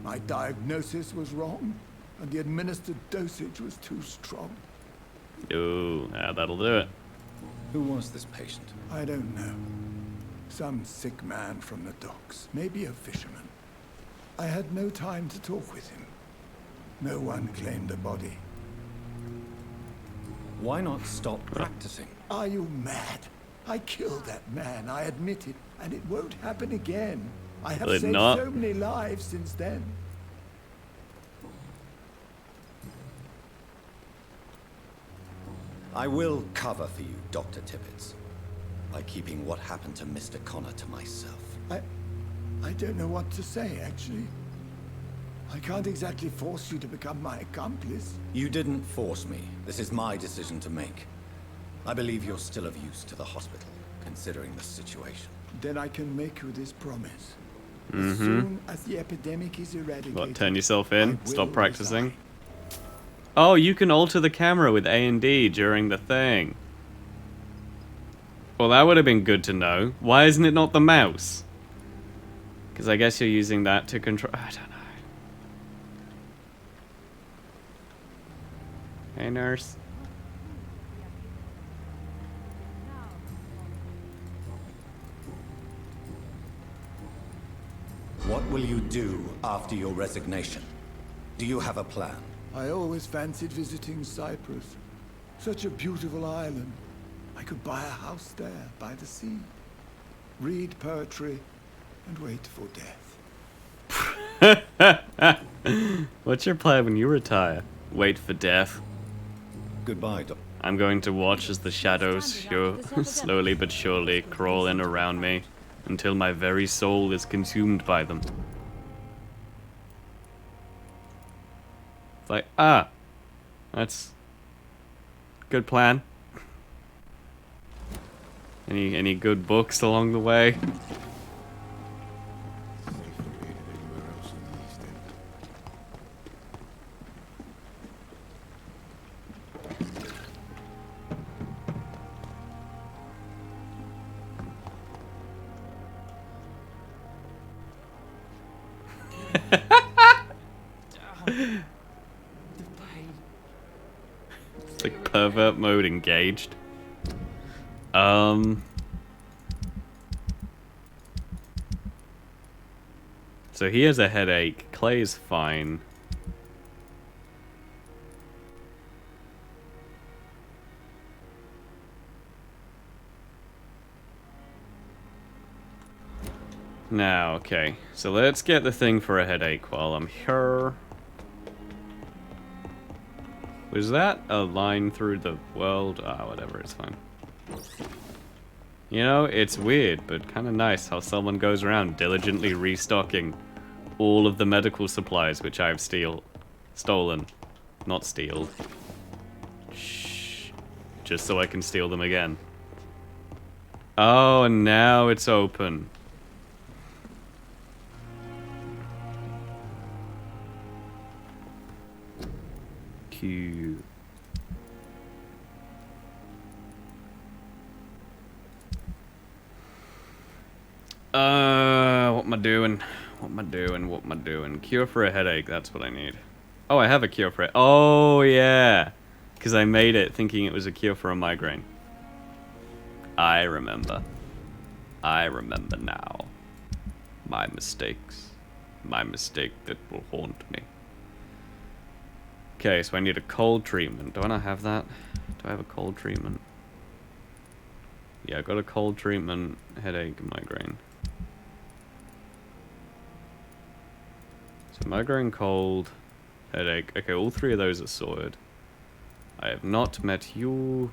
My diagnosis was wrong, and the administered dosage was too strong. Ooh, yeah, that'll do it. Who was this patient? I don't know. Some sick man from the docks, maybe a fisherman. I had no time to talk with him. No one claimed the body. Why not stop practicing? Are you mad? I killed that man, I admit it, and it won't happen again. I have Will it saved not? so many lives since then. I will cover for you, Dr. Tippett, by keeping what happened to Mr. Connor to myself. I don't know what to say, actually. I can't exactly force you to become my accomplice. You didn't force me. This is my decision to make. I believe you're still of use to the hospital, considering the situation. Then I can make you this promise. As soon as the epidemic is eradicated... What, turn yourself I in? will Stop practicing? resign. Oh, you can alter the camera with A and D during the thing. Well, that would have been good to know. Why isn't it not the mouse? Because I guess you're using that to control... I don't know. Hey, nurse. What will you do after your resignation? Do you have a plan? I always fancied visiting Cyprus. Such a beautiful island. I could buy a house there, by the sea. Read poetry and wait for death. What's your plan when you retire? Wait for death. Goodbye, Doc. I'm going to watch as the shadows slowly but surely crawl in around me until my very soul is consumed by them. It's like, that's good plan. Any good books along the way? It's like pervert mode engaged. So he has a headache. Clay's fine. Now, okay. So let's get the thing for a headache while I'm here. Was that a line through the world? Whatever, it's fine. You know, it's weird, but kind of nice how someone goes around diligently restocking all of the medical supplies which I've stolen. Not stealed. Shh. Just so I can steal them again. Oh, and now it's open. Q. What am I doing? What am I doing? What am I doing? Cure for a headache, that's what I need. Oh, I have a cure for it. Oh, yeah. Because I made it thinking it was a cure for a migraine. I remember. I remember now. My mistakes. My mistake that will haunt me. Okay, so I need a cold treatment. Do I not have that? Do I have a cold treatment? Yeah, I got a cold treatment, headache, migraine. So migraine, cold, headache. Okay, all three of those are sorted. I have not met you.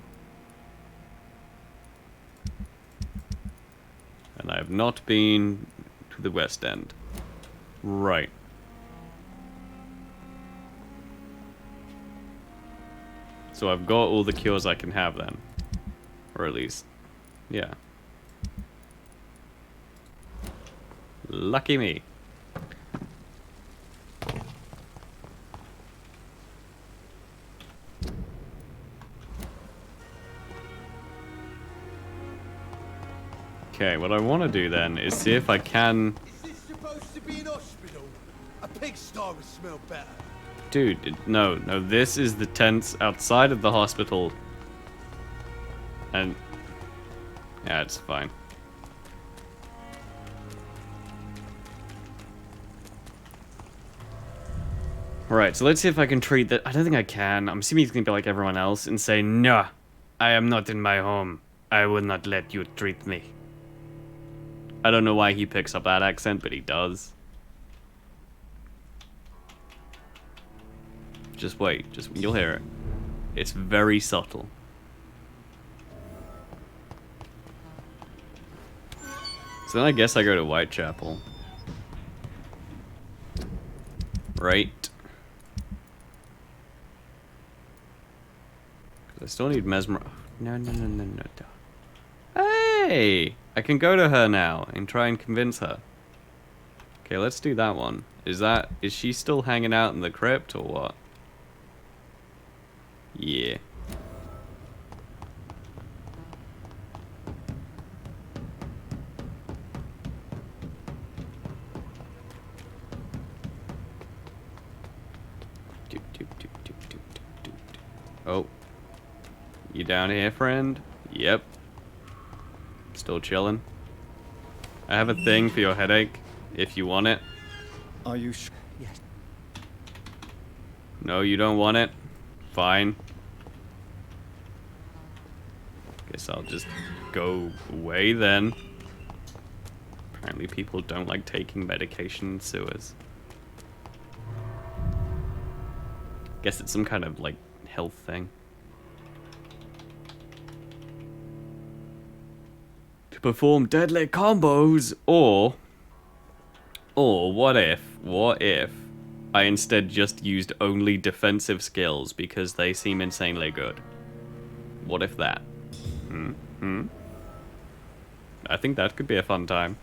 And I have not been to the West End. Right. So I've got all the cures I can have then. Or at least, yeah. Lucky me. Okay, what I want to do then is see if I can... Is this supposed to be an hospital? A pigsty would smell better. Dude, no, this is the tents outside of the hospital. And... yeah, it's fine. Right, so let's see if I can treat that. I don't think I can. I'm assuming he's gonna be like everyone else and say, "No, I am not in my home. I will not let you treat me." I don't know why he picks up that accent, but he does. Just wait, you'll hear it. It's very subtle. So then I guess I go to Whitechapel. Right. I still need Mesmer. No. Hey! I can go to her now and try and convince her. Okay, let's do that one. Is she still hanging out in the crypt or what? Yeah. Oh. You down here, friend? Yep. Still chilling. I have a thing for your headache, if you want it. Are you sure? Yes. No, you don't want it? Fine. Guess I'll just go away then. Apparently people don't like taking medication in sewers. Guess it's some kind of, like, health thing. To perform deadly combos, or what if I instead just used only defensive skills because they seem insanely good? What if that? I think that could be a fun time.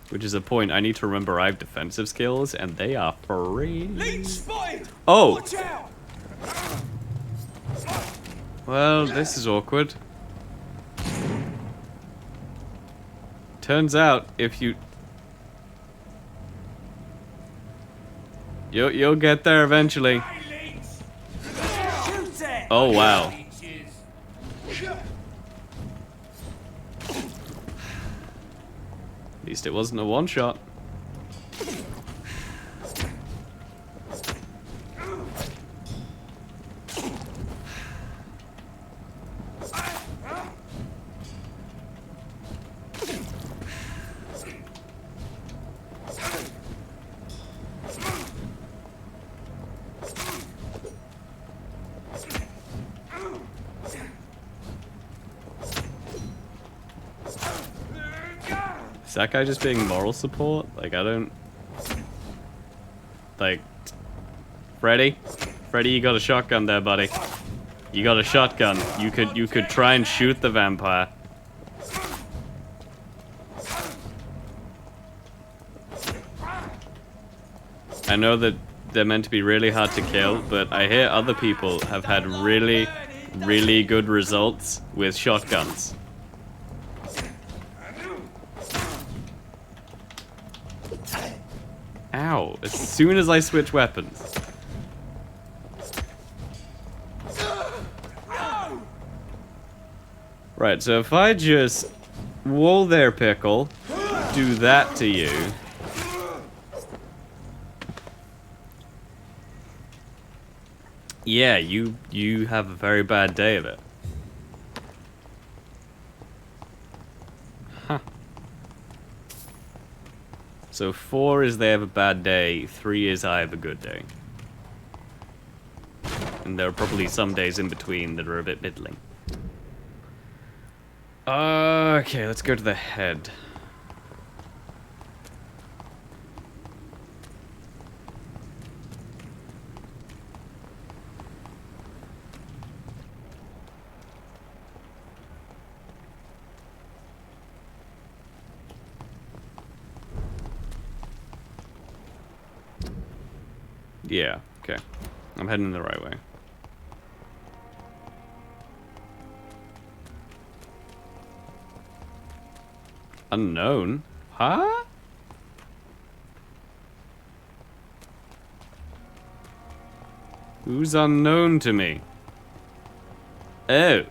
Which is a point I need to remember I have defensive skills, and they are free. Leech spotted! Oh! Watch out! Well, this is awkward. Turns out, if you... You'll get there eventually. Oh, wow. At least it wasn't a one-shot. Is that guy just being moral support? Like, I don't... Like... Freddy? Freddy, you got a shotgun there, buddy. You got a shotgun. You could try and shoot the vampire. I know that they're meant to be really hard to kill, but I hear other people have had really, really good results with shotguns. Ow, as soon as I switch weapons. Right, so if I just... Whoa there, Pickle. Do that to you. Yeah, you have a very bad day of it. Huh. So 4 is they have a bad day, 3 is I have a good day. And there are probably some days in between that are a bit middling. Okay, let's go to the head. Yeah, okay. I'm heading the right way. Unknown? Huh? Who's unknown to me? Oh.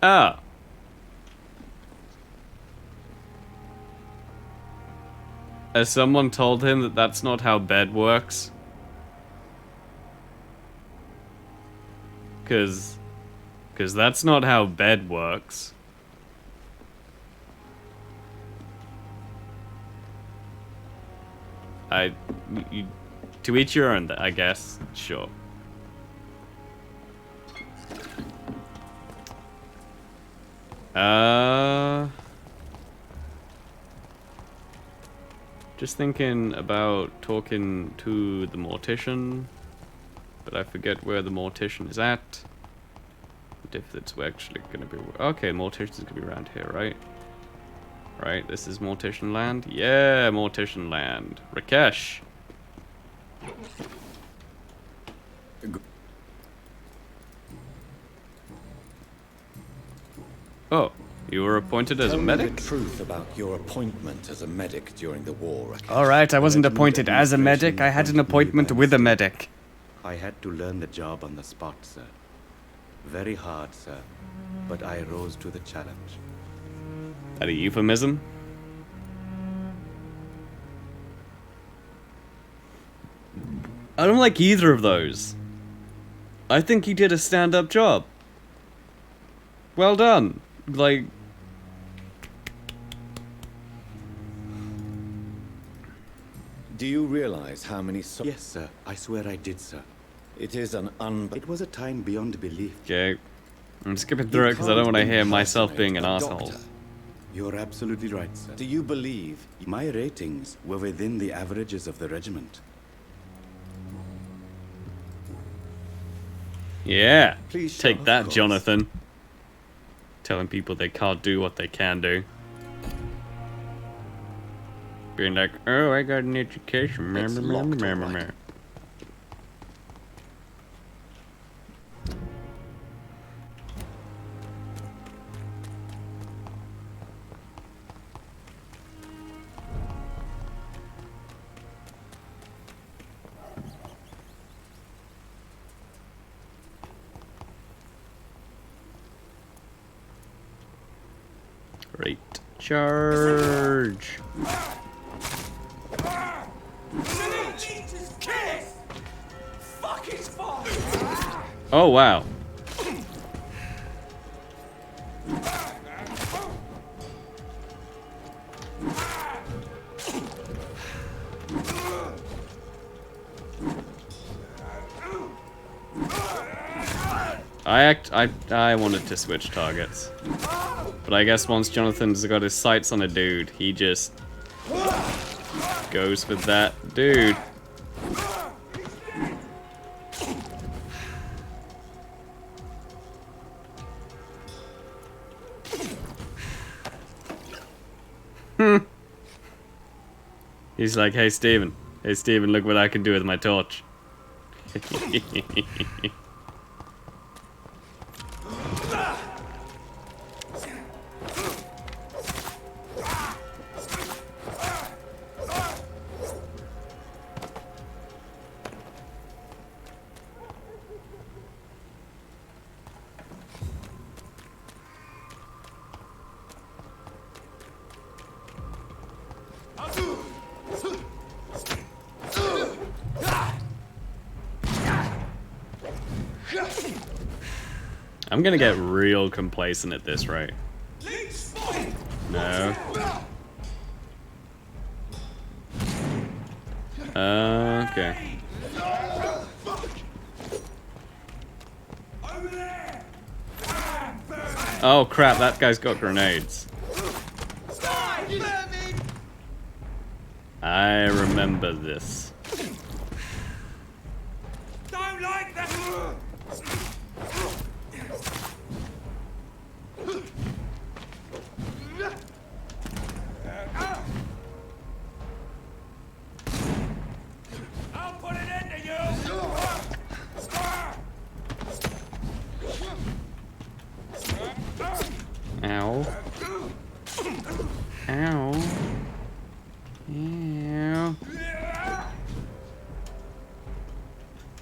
Ah. Has someone told him that that's not how bed works? Cause that's not how bed works. To each your own, I guess. Sure. Just thinking about talking to the mortician, but I forget where the mortician is at. And if it's actually gonna be... Okay, mortician's gonna be around here, right? Right, this is Mortician Land? Yeah, Mortician Land. Rakesh! Oh, you were appointed as a medic? Tell me the truth about your appointment as a medic during the war. Alright, I wasn't appointed as a medic, I had an appointment with a medic. I had to learn the job on the spot, sir. Very hard, sir, but I rose to the challenge. That a euphemism? I don't like either of those. I think he did a stand-up job. Well done. Like... Do you realize how many... Yes, sir. I swear I did, sir. It is an It was a time beyond belief. Okay. I'm skipping through it because I don't want to hear myself being an asshole. You're absolutely right, sir. Do you believe... My ratings were within the averages of the regiment. Yeah. Please Take show, that, of Jonathan. Telling people they can't do what they can do. Being like, oh, I got an education. It's locked, all right. Great. Charge. Oh, wow. I wanted to switch targets. But I guess once Jonathan's got his sights on a dude, he just goes for that dude. He's like, hey Steven, look what I can do with my torch. I'm gonna get real complacent at this rate. No. Okay. Oh crap, that guy's got grenades. I remember this. Don't like that.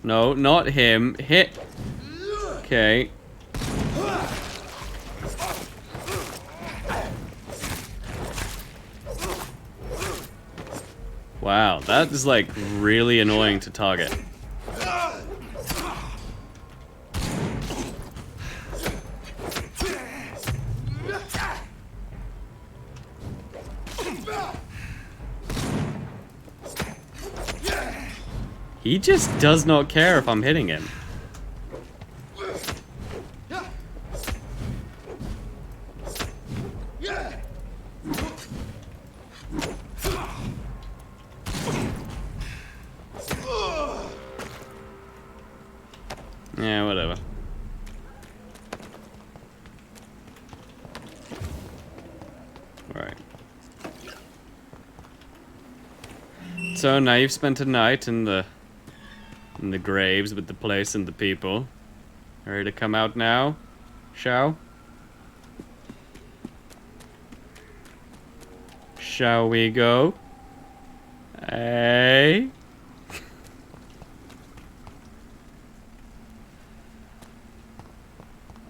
No, not him. Hit. Okay. Wow, that is like really annoying to target. He just does not care if I'm hitting him. Yeah, whatever. Right. So now you've spent a night in the graves with the place and the people. Ready to come out now? Shall we go? Hey?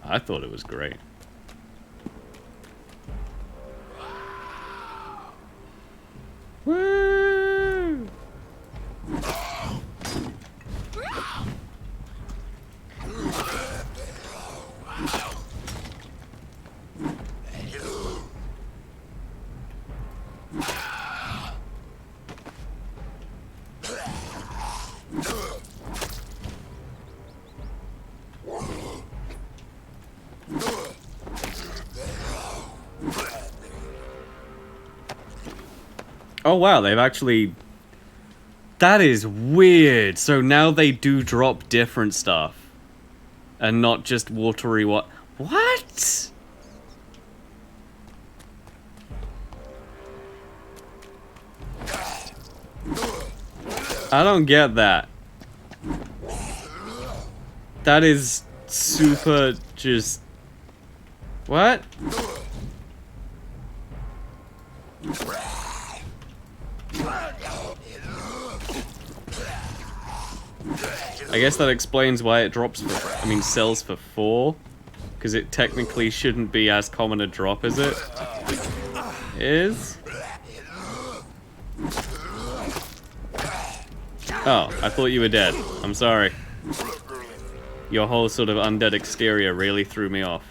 I thought it was great. Woo! Oh wow, they've actually... That is weird. So now they do drop different stuff. And not just watery what? What? I don't get that. That is super just... What? I guess that explains why it drops for, I mean, sells for 4. Because it technically shouldn't be as common a drop as it is. Oh, I thought you were dead. I'm sorry. Your whole sort of undead exterior really threw me off.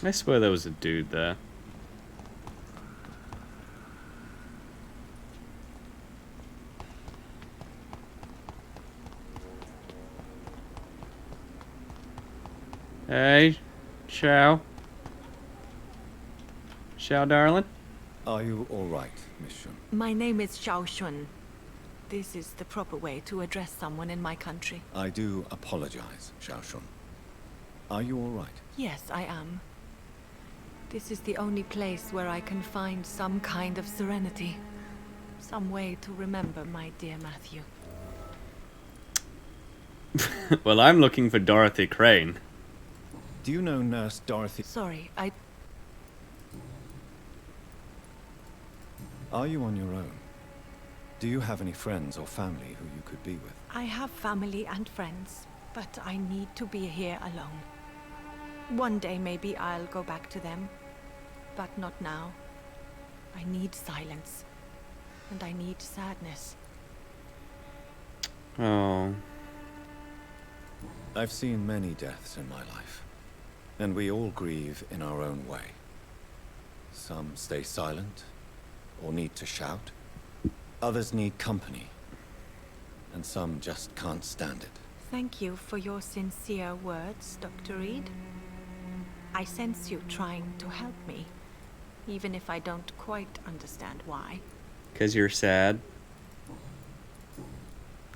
I swear there was a dude there. Hey, Chow. Chow, darling? Are you all right, Miss Shun? My name is Xiao Shun. This is the proper way to address someone in my country. I do apologize, Xiao Shun. Are you all right? Yes, I am. This is the only place where I can find some kind of serenity. Some way to remember my dear Matthew. Well, I'm looking for Dorothy Crane. Do you know Nurse Dorothy? Sorry, Are you on your own? Do you have any friends or family who you could be with? I have family and friends, but I need to be here alone. One day maybe I'll go back to them, but not now. I need silence, and I need sadness. Oh. I've seen many deaths in my life, and we all grieve in our own way. Some stay silent, or need to shout. Others need company, and some just can't stand it. Thank you for your sincere words, Dr. Reed. I sense you trying to help me, even if I don't quite understand why. 'Cause you're sad.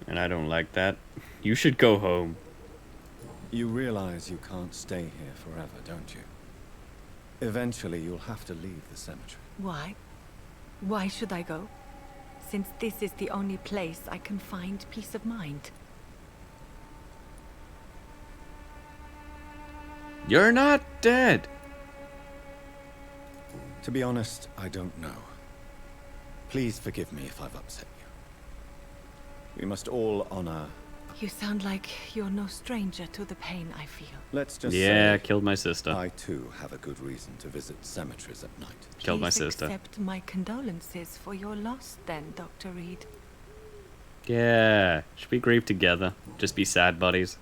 And I don't like that. You should go home. You realize you can't stay here forever, don't you? Eventually, you'll have to leave the cemetery. Why? Why should I go? Since this is the only place I can find peace of mind. You're not dead. To be honest, I don't know. Please forgive me if I've upset you. We must all honor... You sound like you're no stranger to the pain I feel. Let's just Yeah, say killed my sister. I too have a good reason to visit cemeteries at night. Killed my sister. Accept my condolences for your loss then, Dr. Reed. Yeah, should we grieve together? Just be sad buddies.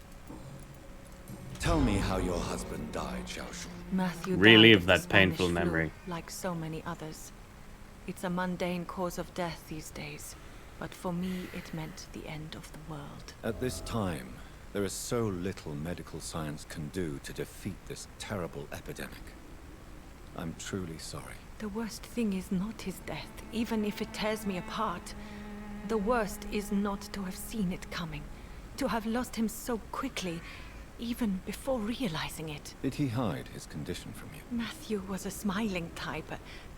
Tell me how your husband died, Xiaoshu. Matthew Relive died of that the painful Spanish flu, memory. like so many others. It's a mundane cause of death these days, but for me it meant the end of the world. At this time, there is so little medical science can do to defeat this terrible epidemic. I'm truly sorry. The worst thing is not his death, even if it tears me apart. The worst is not to have seen it coming, to have lost him so quickly, even before realizing it. Did he hide his condition from you? Matthew was a smiling type,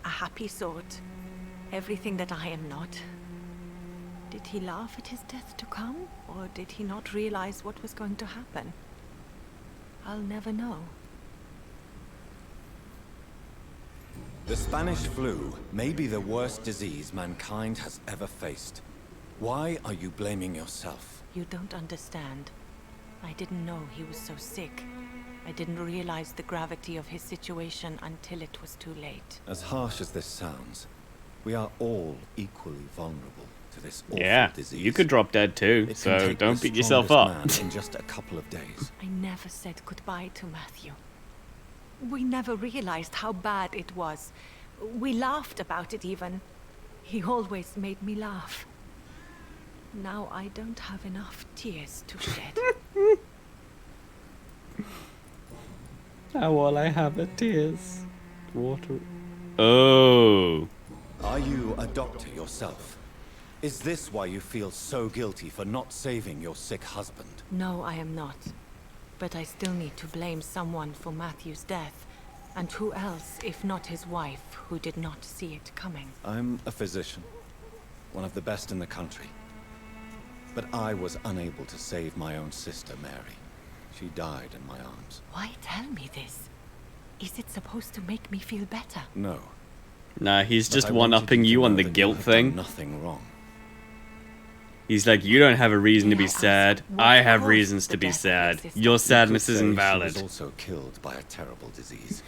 a happy sort. Everything that I am not. Did he laugh at his death to come, or did he not realize what was going to happen? I'll never know. The Spanish flu may be the worst disease mankind has ever faced. Why are you blaming yourself? You don't understand. I didn't know he was so sick. I didn't realize the gravity of his situation until it was too late. As harsh as this sounds, we are all equally vulnerable to this awful disease. You could drop dead too, so don't beat yourself up. In just a couple of days. I never said goodbye to Matthew. We never realized how bad it was. We laughed about it even. He always made me laugh. Now I don't have enough tears to shed. Now all I have are tears. Water. Oh. Are you a doctor yourself? Is this why you feel so guilty for not saving your sick husband? No, I am not. But I still need to blame someone for Matthew's death. And who else, if not his wife, who did not see it coming? I'm a physician. One of the best in the country. But I was unable to save my own sister, Mary. She died in my arms. Why tell me this? Is it supposed to make me feel better? No. Nah, he's But just I wanted one-upping to you on know the that you guilt have thing. done nothing wrong. He's like, you don't have a reason to be sad. what I have caused reasons the to be death of sad. your sister? Your You sadness could is say She invalid. was also killed by a terrible disease.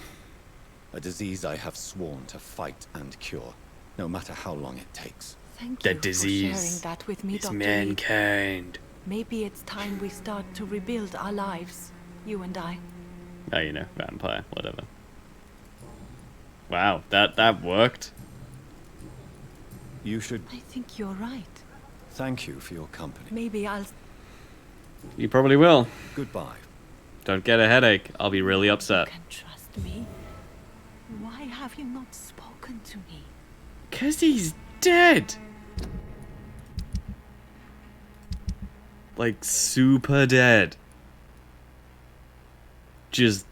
A disease I have sworn to fight and cure, no matter how long it takes. Thank The you for disease sharing that with me, is Dr. Reed. mankind. Maybe it's time we start to rebuild our lives, you and I. Oh, you know, vampire, whatever. Wow, that worked. You should I think you're right. thank you for your company. Maybe I'll... You probably will. Goodbye. Don't get a headache. I'll be really upset. Trust me. Why have you not spoken to me? 'Cause he's dead. Like, super dead. Just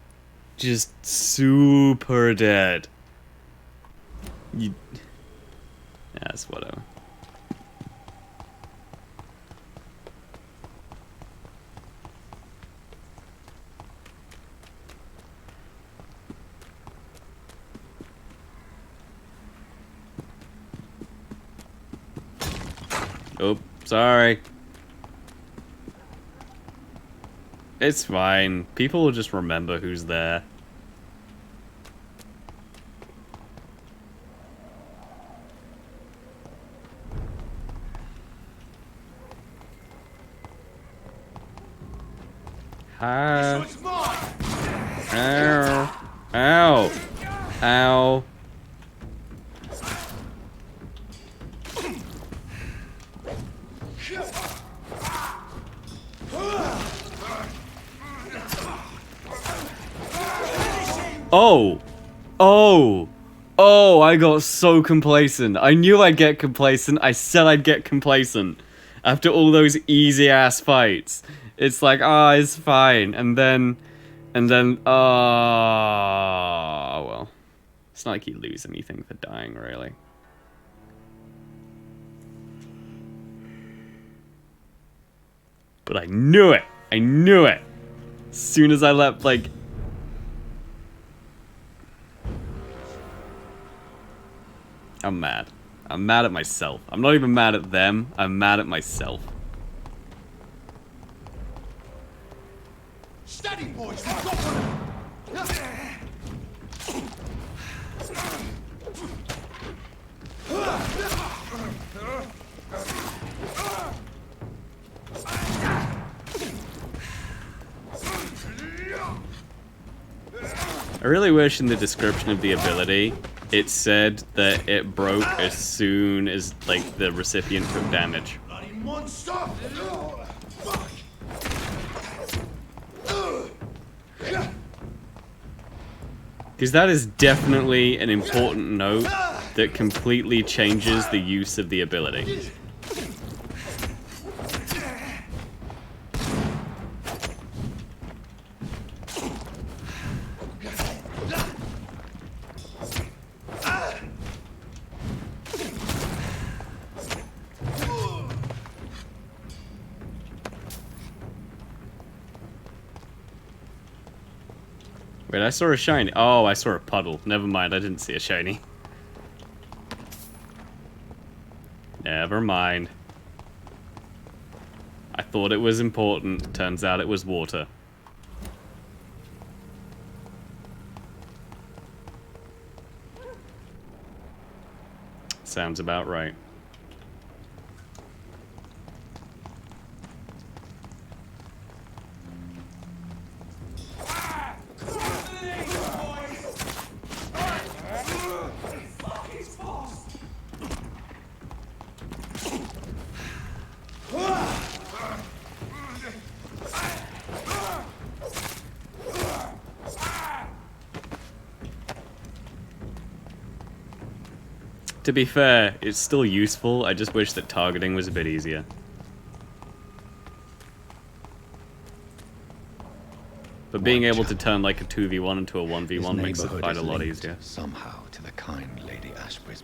super dead. You... Yes, whatever. Oh, sorry. It's fine. People will just remember who's there. Hi. Ow. Ow. Ow. Oh. Oh. Oh, I got so complacent. I knew I'd get complacent. I said I'd get complacent. After all those easy-ass fights. It's like, ah, it's fine. And then, well. It's not like you lose anything for dying, really. But I knew it. I knew it. As soon as I let, like, I'm mad. I'm mad at myself. I'm not even mad at them. I'm mad at myself. Steady, boys. We've got one. I really wish in the description of the ability it said that it broke as soon as, like, the recipient took damage. Bloody monster! Because that is definitely an important note that completely changes the use of the ability. Wait, I saw a shiny. Oh, I saw a puddle. Never mind, I didn't see a shiny. Never mind. I thought it was important. Turns out it was water. Sounds about right. To be fair, it's still useful, I just wish that targeting was a bit easier. But being able to turn like a 2v1 into a 1v1 makes the fight a lot easier. Somehow to the kind Lady Ashbury's.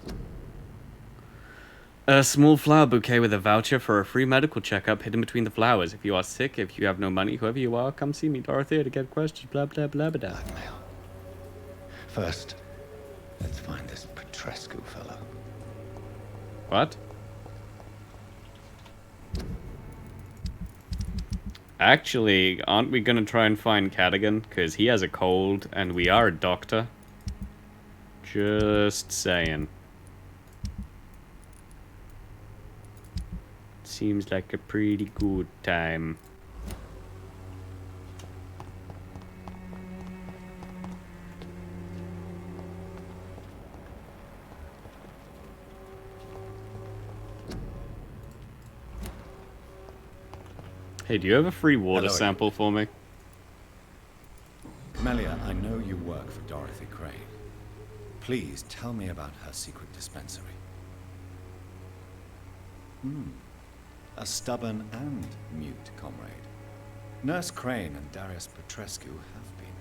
A small flower bouquet with a voucher for a free medical checkup hidden between the flowers. If you are sick, if you have no money, whoever you are, come see me, Dorothy, to get questions, blah blah blah blah. Blackmail. First, let's find this Petrescu fellow. What? Actually, aren't we gonna try and find Cadigan? Because he has a cold, and we are a doctor. Just saying. Seems like a pretty good time. Hey, do you have a free water sample for me? Melia, I know you work for Dorothy Crane. Please tell me about her secret dispensary. A stubborn and mute comrade. Nurse Crane and Darius Petrescu have been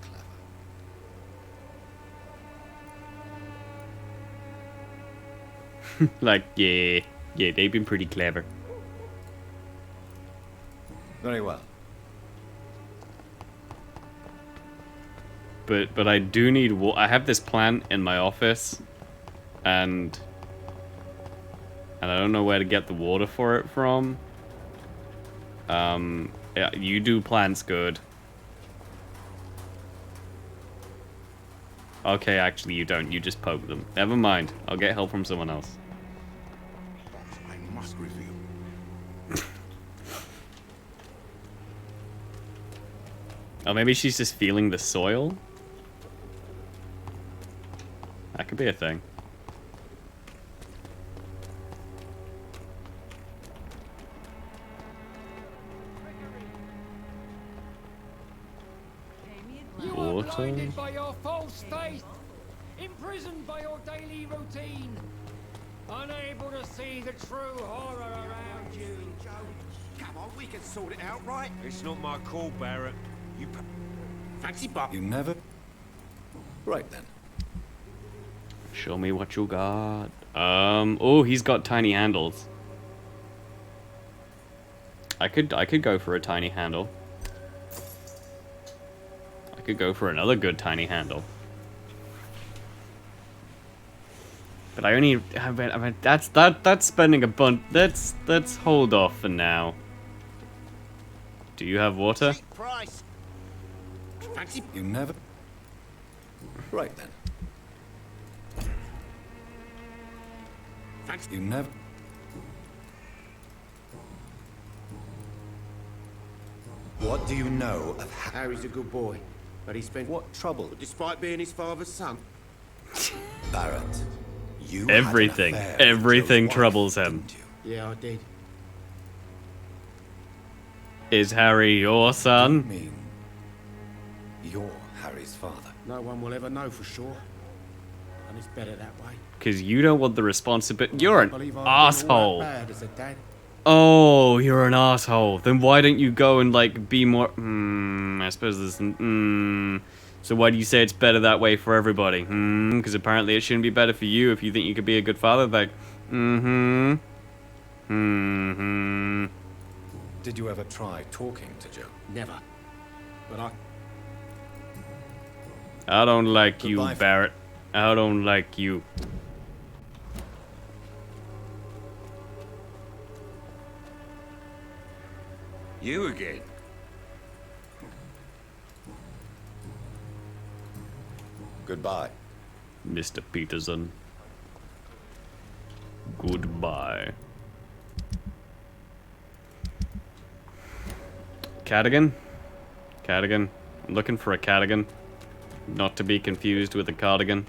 clever. Like, yeah, they've been pretty clever. Very well. But I do need I have this plant in my office, and I don't know where to get the water for it from. Yeah, you do plants good. Okay, actually you don't. You just poke them. Never mind. I'll get help from someone else. I must reveal. Oh, maybe she's just feeling the soil? That could be a thing. You are blinded by your false faith, imprisoned by your daily routine, unable to see the true horror around you. Come on, we can sort it out, right? It's not my call, Barrett. You fancy butt. You never... Right then. Show me what you got. Oh, he's got tiny handles. I could go for a tiny handle. I could go for another good tiny handle. But I only. I mean, that's spending a bunch. Let's hold off for now. Do you have water? Price. Fancy you never. Right then. Fancy you never. What do you know of Harry's a good boy, but he spent what trouble? despite being his father's son. Barrett, you Everything. had an affair with Everything Joe's troubles wife, him. didn't you? Yeah, I did. Is Harry your son? I mean, you're Harry's father. No one will ever know for sure, and it's better that way. Because you don't want the responsibility. You're I an believe I've been all asshole. that bad as a dad. Oh, you're an asshole. Then why don't you go and like be more? I suppose there's. So why do you say it's better that way for everybody? Because apparently it shouldn't be better for you if you think you could be a good father. Like, Did you ever try talking to Joe? Never. But I don't like you, Goodbye. Barrett. I don't like you. You again? Goodbye. Mr. Peterson. Goodbye. Cadigan? Cadigan. I'm looking for a Cadigan. Not to be confused with a cardigan.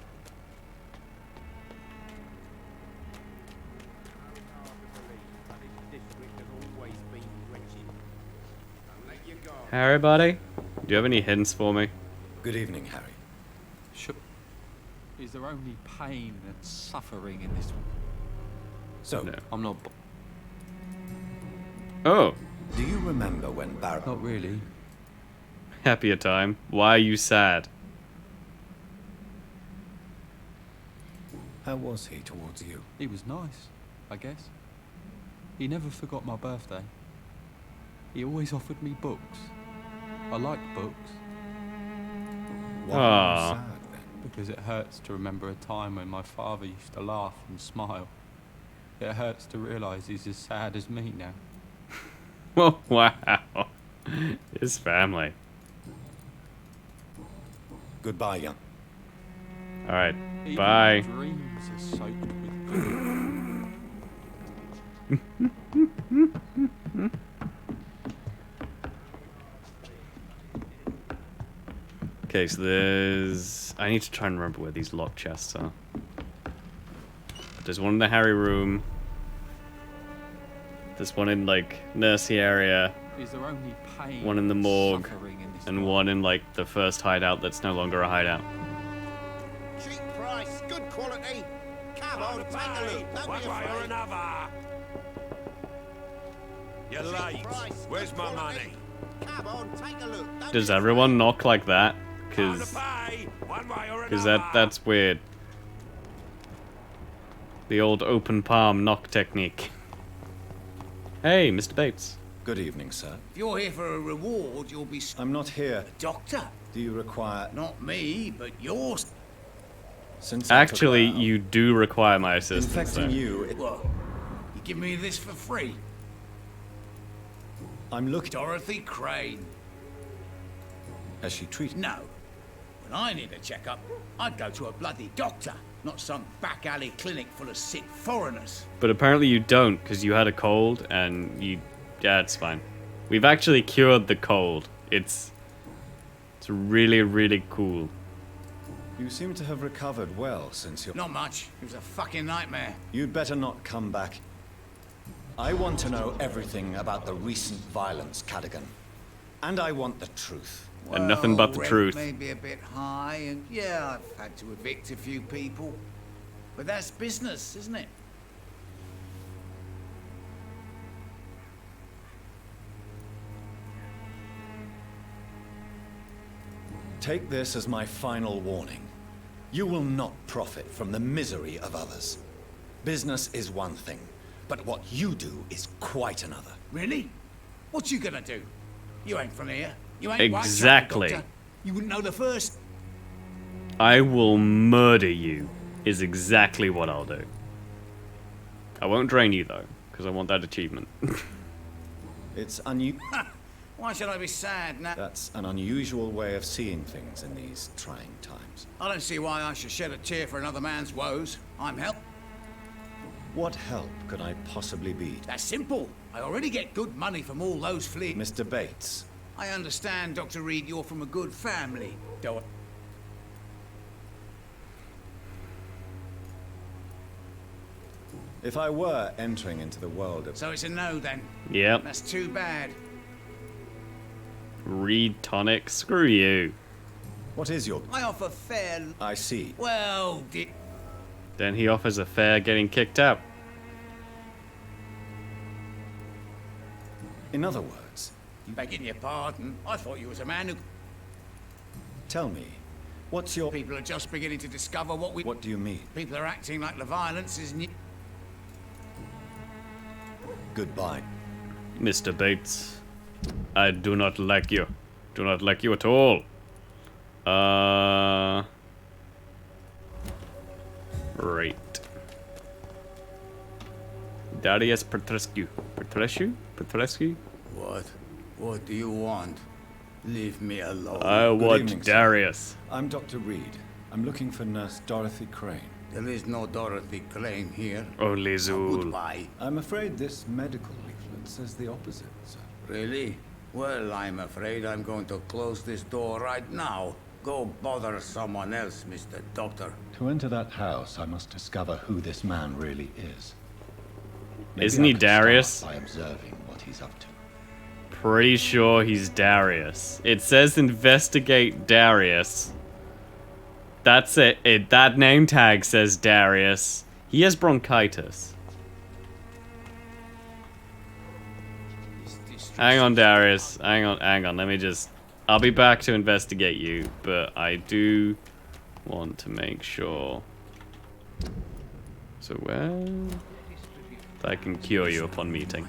Harry, buddy? Do you have any hints for me? Good evening, Harry. Sure. Is there only pain and suffering in this one? So, No. I'm not. Oh, do you remember when Barrett... Not really. happier time. Why are you sad? How was he towards you? He was nice, I guess. He never forgot my birthday. He always offered me books. I like books. Why are you sad, then? Because it hurts to remember a time when my father used to laugh and smile. It hurts to realise he's as sad as me now. Oh, wow. His family. Goodbye, young. Alright, Even bye. my dreams are soaked with Okay, so there's... I need to try and remember where these lock chests are. There's one in the Harry room. There's one in, like, nursery area. Is there only pain One in the and morgue. suffering in this And world? one in, like, the first hideout that's no longer a hideout. Cheap price, good quality. Come on, take a look. Don't One be way or afraid. another. You're late. Price, Where's good my quality. money? Come on, take a look. Don't Does be everyone knock like that? Time to Because pay. One way or another. that's weird. The old open palm knock technique. Hey, Mr. Bates. Good evening, sir. If you're here for a reward, you'll be... I'm not here. Doctor? Do you require... Not me, but yours. Since I took Actually, a vow, you do require my assistance. infecting though. you... What? You give me this for free? I'm looking... Dorothy Crane. Has she treated... No. When I need a checkup, I'd go to a bloody doctor, not some back alley clinic full of sick foreigners. But apparently you don't, because you had a cold, and you... Yeah, it's fine. We've actually cured the cold. It's really, really cool. You seem to have recovered well since your... Not much. It was a fucking nightmare. You'd better not come back. I want to know everything about the recent violence, Cadigan. And I want the truth. And nothing but the rent truth. may be a bit high, and yeah, I've had to evict a few people. But that's business, isn't it? Take this as my final warning. You will not profit from the misery of others. Business is one thing, but what you do is quite another. Really? What you gonna do? You ain't from here. You ain't Exactly. Whitechapel, Doctor. You wouldn't know the first. I will murder you. is exactly what I'll do. I won't drain you though, because I want that achievement. It's unusual. Why should I be sad now? That's an unusual way of seeing things in these trying times. I don't see why I should shed a tear for another man's woes. I'm help. What help could I possibly be? That's simple. I already get good money from all those fleas. Mr. Bates. I understand, Dr. Reed, you're from a good family. Don't... If I were entering into the world of... So it's a no, then? Yep. That's too bad. Reed tonic, screw you. What is your... I offer fair... I see. Well, Then he offers a fair getting kicked out. In other words... Begging your pardon, I thought you was a man who... Tell me, what's your... People are just beginning to discover what we... What do you mean? People are acting like the violence is new... Goodbye. Mr. Bates, I do not like you. Do not like you at all. Right. Darius Petrescu. Petrescu? What? What do you want? Leave me alone. I Good want evening, sir. Darius. I'm Dr. Reed. I'm looking for Nurse Dorothy Crane. There is no Dorothy Crane here. Only Zool. Goodbye. I'm afraid this medical leaflet says the opposite, sir. Really? Well, I'm afraid I'm going to close this door right now. Go bother someone else, Mr. Doctor. To enter that house, I must discover who this man really is. Maybe Isn't he I could Darius? start by observing what he's up to. Pretty sure he's Darius. It says investigate Darius. That's it. That name tag says Darius. He has bronchitis. Hang on, Darius. Hang on. Let me just... I'll be back to investigate you, but I do want to make sure. So, well... I can cure you upon meeting.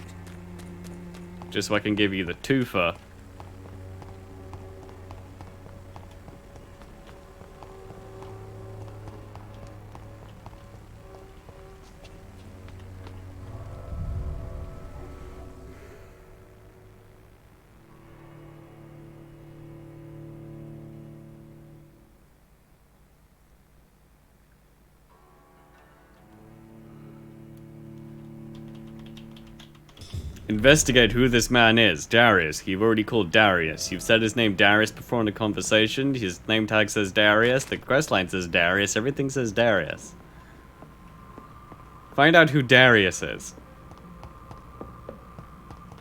Just so I can give you the twofer. Investigate who this man is. Darius. You've already called Darius. You've said his name Darius before in the conversation. His name tag says Darius. The questline says Darius. Everything says Darius. Find out who Darius is.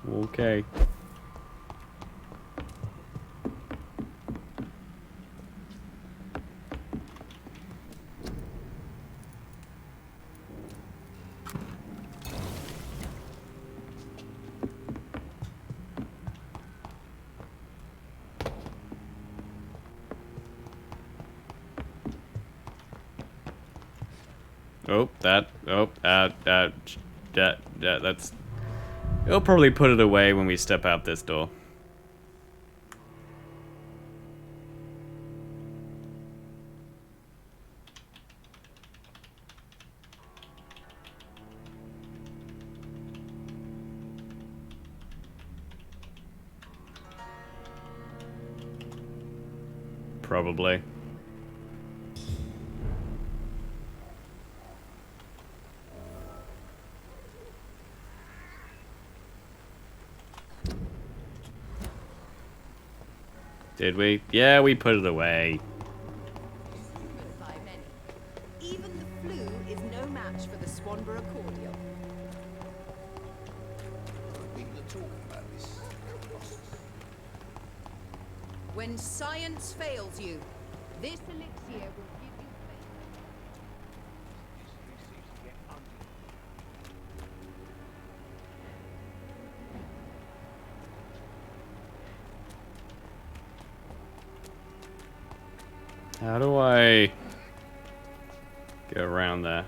Okay. That's... He'll probably put it away when we step out this door. Probably. Did we? Yeah, we put it away. Even the flu is no match for the Swanborough cordial. People are talking about this. When science fails you, this elixir will give you faith. How do I get around there?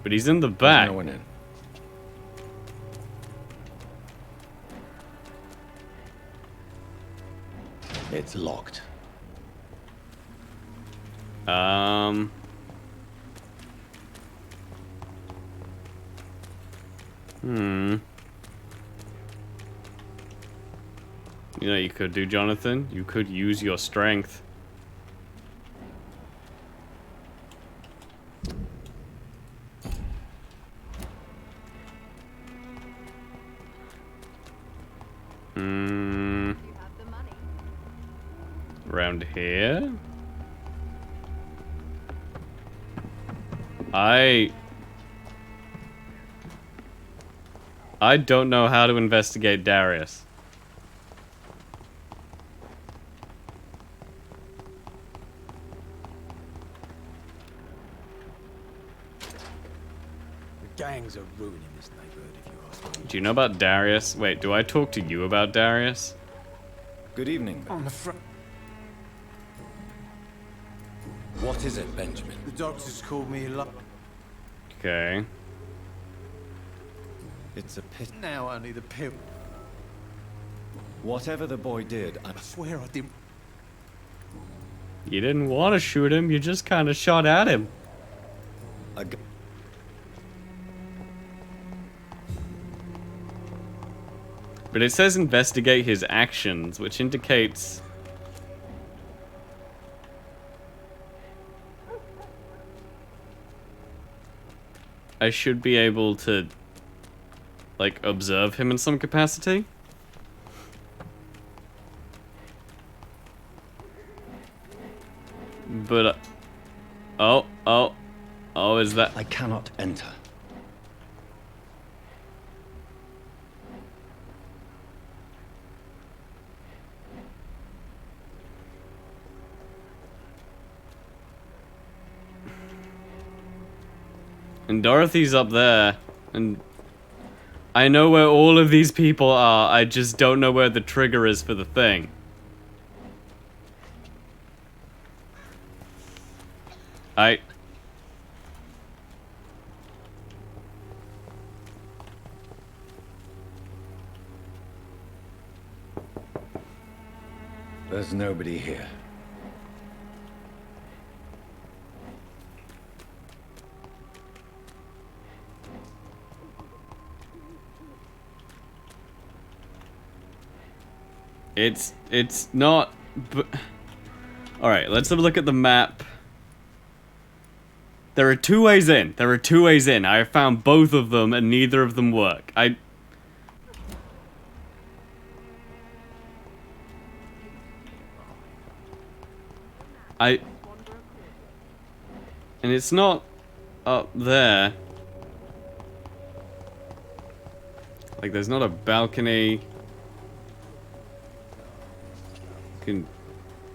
But he's in the back. No one in. It's locked. You know what you could do, Jonathan? You could use your strength. Around here? I don't know how to investigate Darius. The gangs are ruining this neighborhood, if you ask me. Do you know about Darius? Wait, do I talk to you about Darius? Good evening. On the front. What is it, Benjamin? The doctor's called me a lot. Okay. It's a pit. Now only the pill. Whatever the boy did, I swear I didn't. You didn't want to shoot him, you just kind of shot at him. But it says investigate his actions, which indicates... I should be able to, like, observe him in some capacity. But, oh, is that... I cannot enter. And Dorothy's up there, and I know where all of these people are, I just don't know where the trigger is for the thing. There's nobody here. It's not... Alright, let's have a look at the map. There are two ways in. I have found both of them and neither of them work. And it's not up there. Like, there's not a balcony.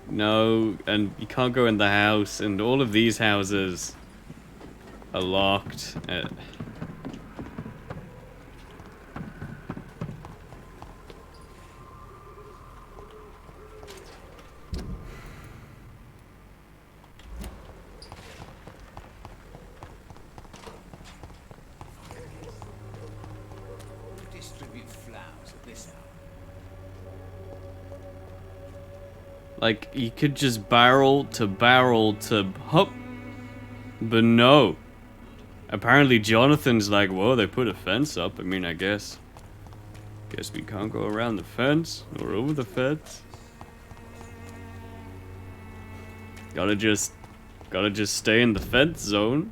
No, and you can't go in the house, and all of these houses are locked. Distribute flowers at this hour. Like, you could just barrel to hop. But no. Apparently Jonathan's like, whoa, they put a fence up. I mean, I guess we can't go around the fence or over the fence. Gotta just stay in the fence zone.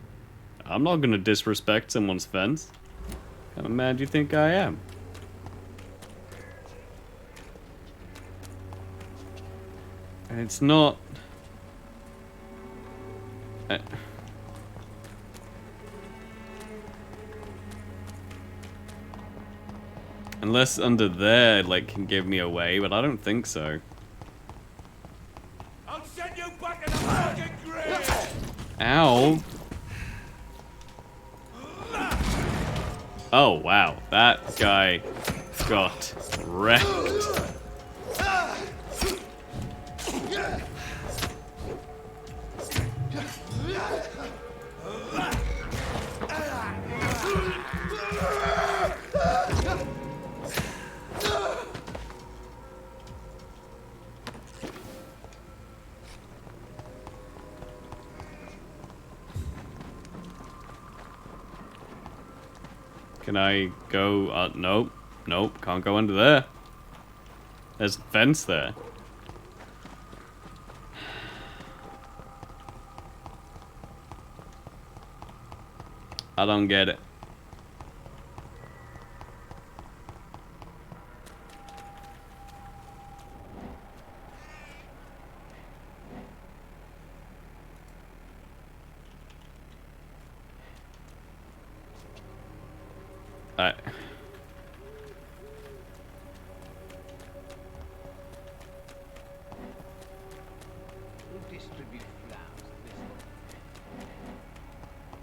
I'm not gonna disrespect someone's fence. What kind of man do you think I am? And it's not... Unless under there, like, can give me away, but I don't think so. I'll send you back in the fucking grave! Ow. Oh, wow. That guy got wrecked. Can I go? Nope. Nope. Can't go under there. There's a fence there. I don't get it.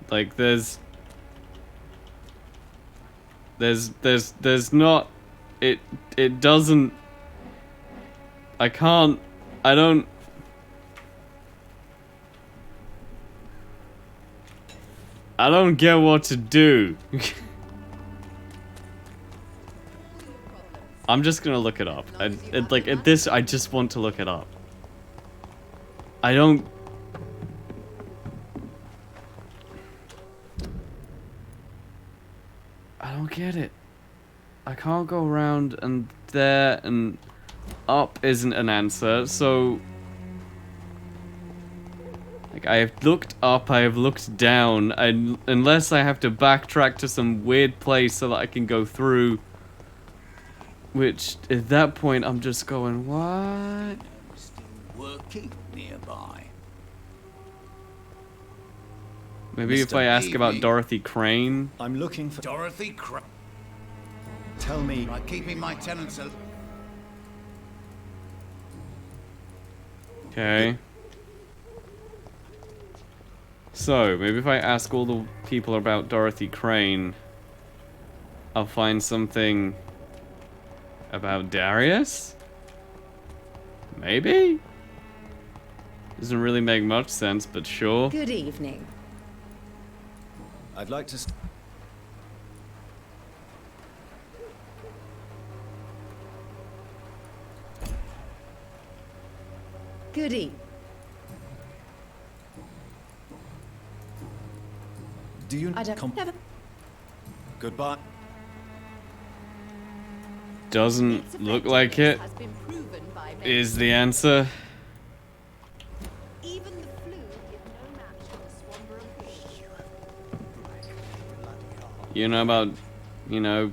Like, there's not, it doesn't, I can't, I don't, I don't get what to do. I'm just gonna look it up. Like, at this, I just want to look it up. I don't get it. I can't go around and there and up isn't an answer, so like I have looked up, I have looked down, and unless I have to backtrack to some weird place so that I can go through, which at that point I'm just going, what? Working nearby. Maybe if I ask about Dorothy Crane. I'm looking for Dorothy Crane. Tell me. By keeping my tenants alive. Okay. So, maybe if I ask all the people about Dorothy Crane, I'll find something about Darius? Maybe? Doesn't really make much sense, but sure. Good evening. I'd like to... Good evening. Do you... I don't... Never. Goodbye. Doesn't look like it is the answer. Even the flu is no match for the Swanborough. You know about,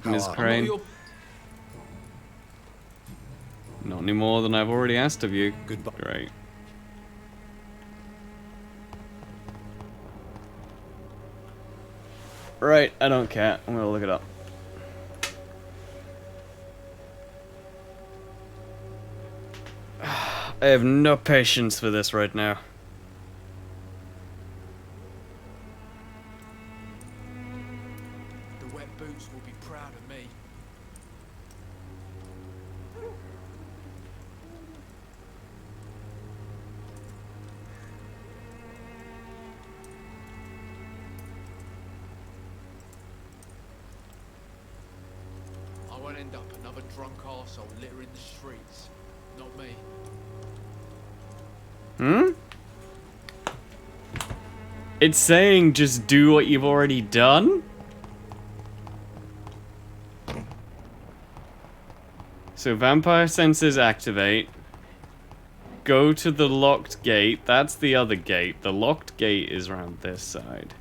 Miss Crane? Not any more than I've already asked of you. Goodbye. Great. Right, I don't care. I'm gonna look it up. I have no patience for this right now. The wet boots will be proud of me. I won't end up another drunk arsehole littering the streets. Not me. Hmm? It's saying just do what you've already done? So vampire senses activate. Go to the locked gate. That's the other gate. The locked gate is around this side.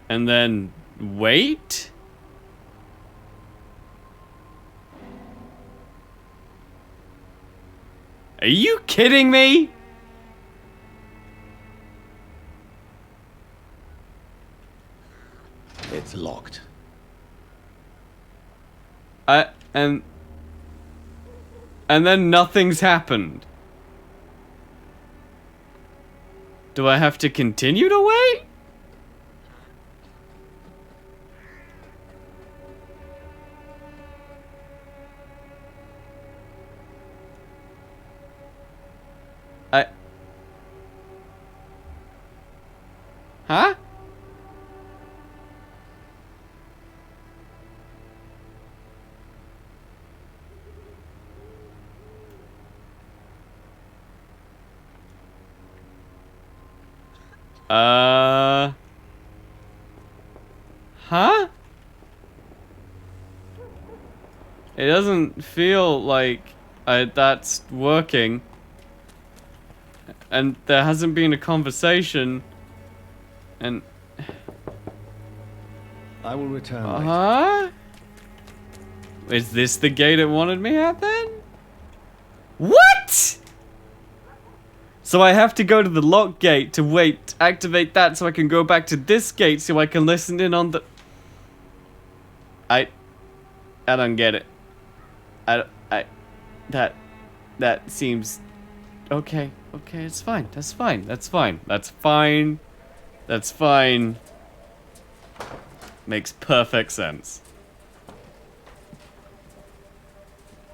And then wait? Are you kidding me? It's locked. And then nothing's happened. Do I have to continue to wait? Huh? Huh? It doesn't feel like that's working. And there hasn't been a conversation. And... I will return later. Is this the gate it wanted me at then? What? So I have to go to the lock gate to activate that so I can go back to this gate so I can listen in on the... I don't get it. That seems... Okay, it's fine. That's fine. Makes perfect sense.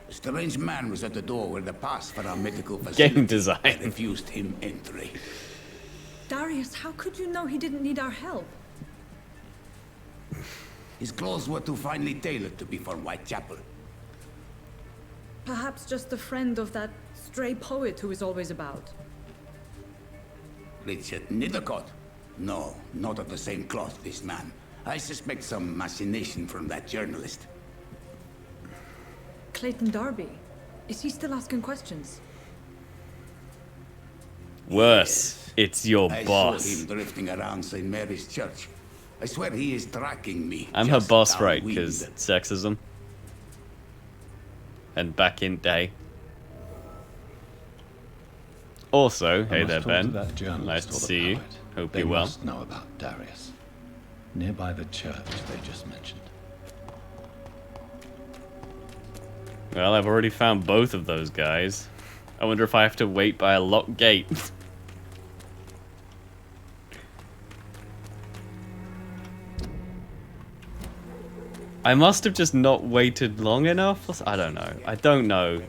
A strange man was at the door with a pass for our medical facility. Game design. I refused him entry. Darius, how could you know he didn't need our help? His clothes were too finely tailored to be for Whitechapel. Perhaps just a friend of that stray poet who is always about. Richard Nethercott? No, not of the same cloth, this man. I suspect some machination from that journalist. Clayton Darby. Is he still asking questions? Worse, it's your boss. I saw him drifting around St. Mary's Church. I swear he is tracking me. I'm her boss, right? Because sexism. And back in day. Also, hey there, Ben. Nice to see you. Hope you're well. They must know about Darius. Nearby the church they just mentioned. Well, I've already found both of those guys. I wonder if I have to wait by a locked gate. I must have just not waited long enough. I don't know. I don't know.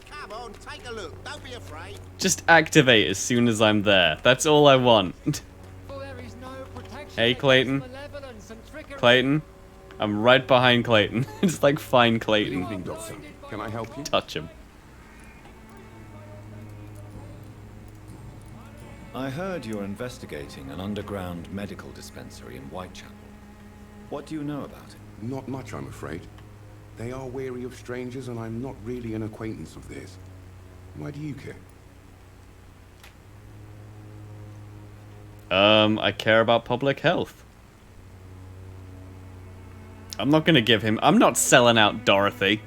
Come on, take a look. Don't be afraid. Just activate as soon as I'm there. That's all I want. Hey, Clayton. Clayton. I'm right behind Clayton. It's like find Clayton. Doctor, can I help you? Touch him. I heard you're investigating an underground medical dispensary in Whitechapel. What do you know about it? Not much, I'm afraid. They are wary of strangers, and I'm not really an acquaintance of theirs. Why do you care? I care about public health. I'm not gonna give him... I'm not selling out Dorothy.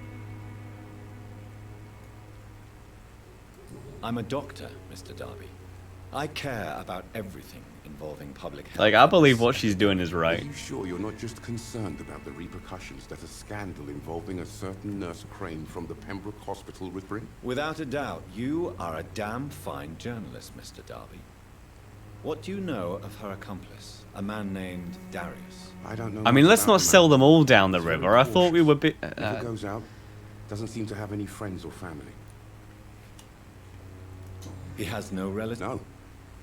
I'm a doctor, Mr. Darby. I care about everything involving public health. Like, I believe what she's doing is right. Are you sure you're not just concerned about the repercussions that a scandal involving a certain Nurse Crane from the Pembroke Hospital would bring? Without a doubt, you are a damn fine journalist, Mr. Darby. What do you know of her accomplice, a man named Darius? I don't know. I mean, let's not sell them all down the river. I thought we would be... Never goes out. Doesn't seem to have any friends or family. He has no relatives? No.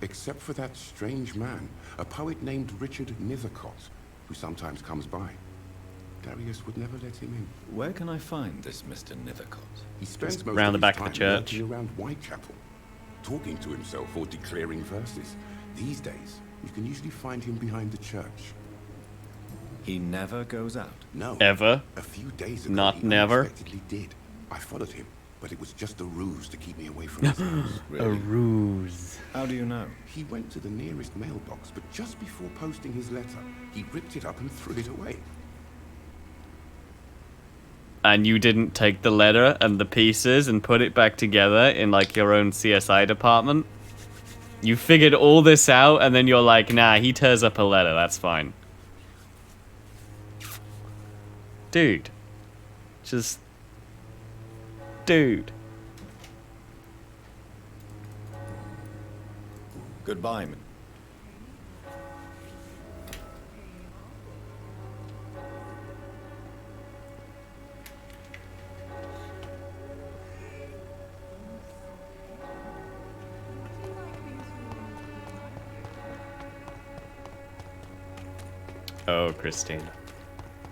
Except for that strange man, a poet named Richard Nethercott, who sometimes comes by. Darius would never let him in. Where can I find this Mr. Nethercott? He spends most around the of back his of the time church. lurking around Whitechapel, talking to himself or declaring verses. These days, you can usually find him behind the church. He never goes out? No. Ever? A few days ago, Not he never? unexpectedly did. I followed him, but it was just a ruse to keep me away from his house. Really? A ruse. How do you know? He went to the nearest mailbox, but just before posting his letter, he ripped it up and threw it away. And you didn't take the letter and the pieces and put it back together in, like, your own CSI department? You figured all this out, and then you're like, nah, he tears up a letter, that's fine. Dude. Just... Dude. Goodbye, man. Oh, Christine.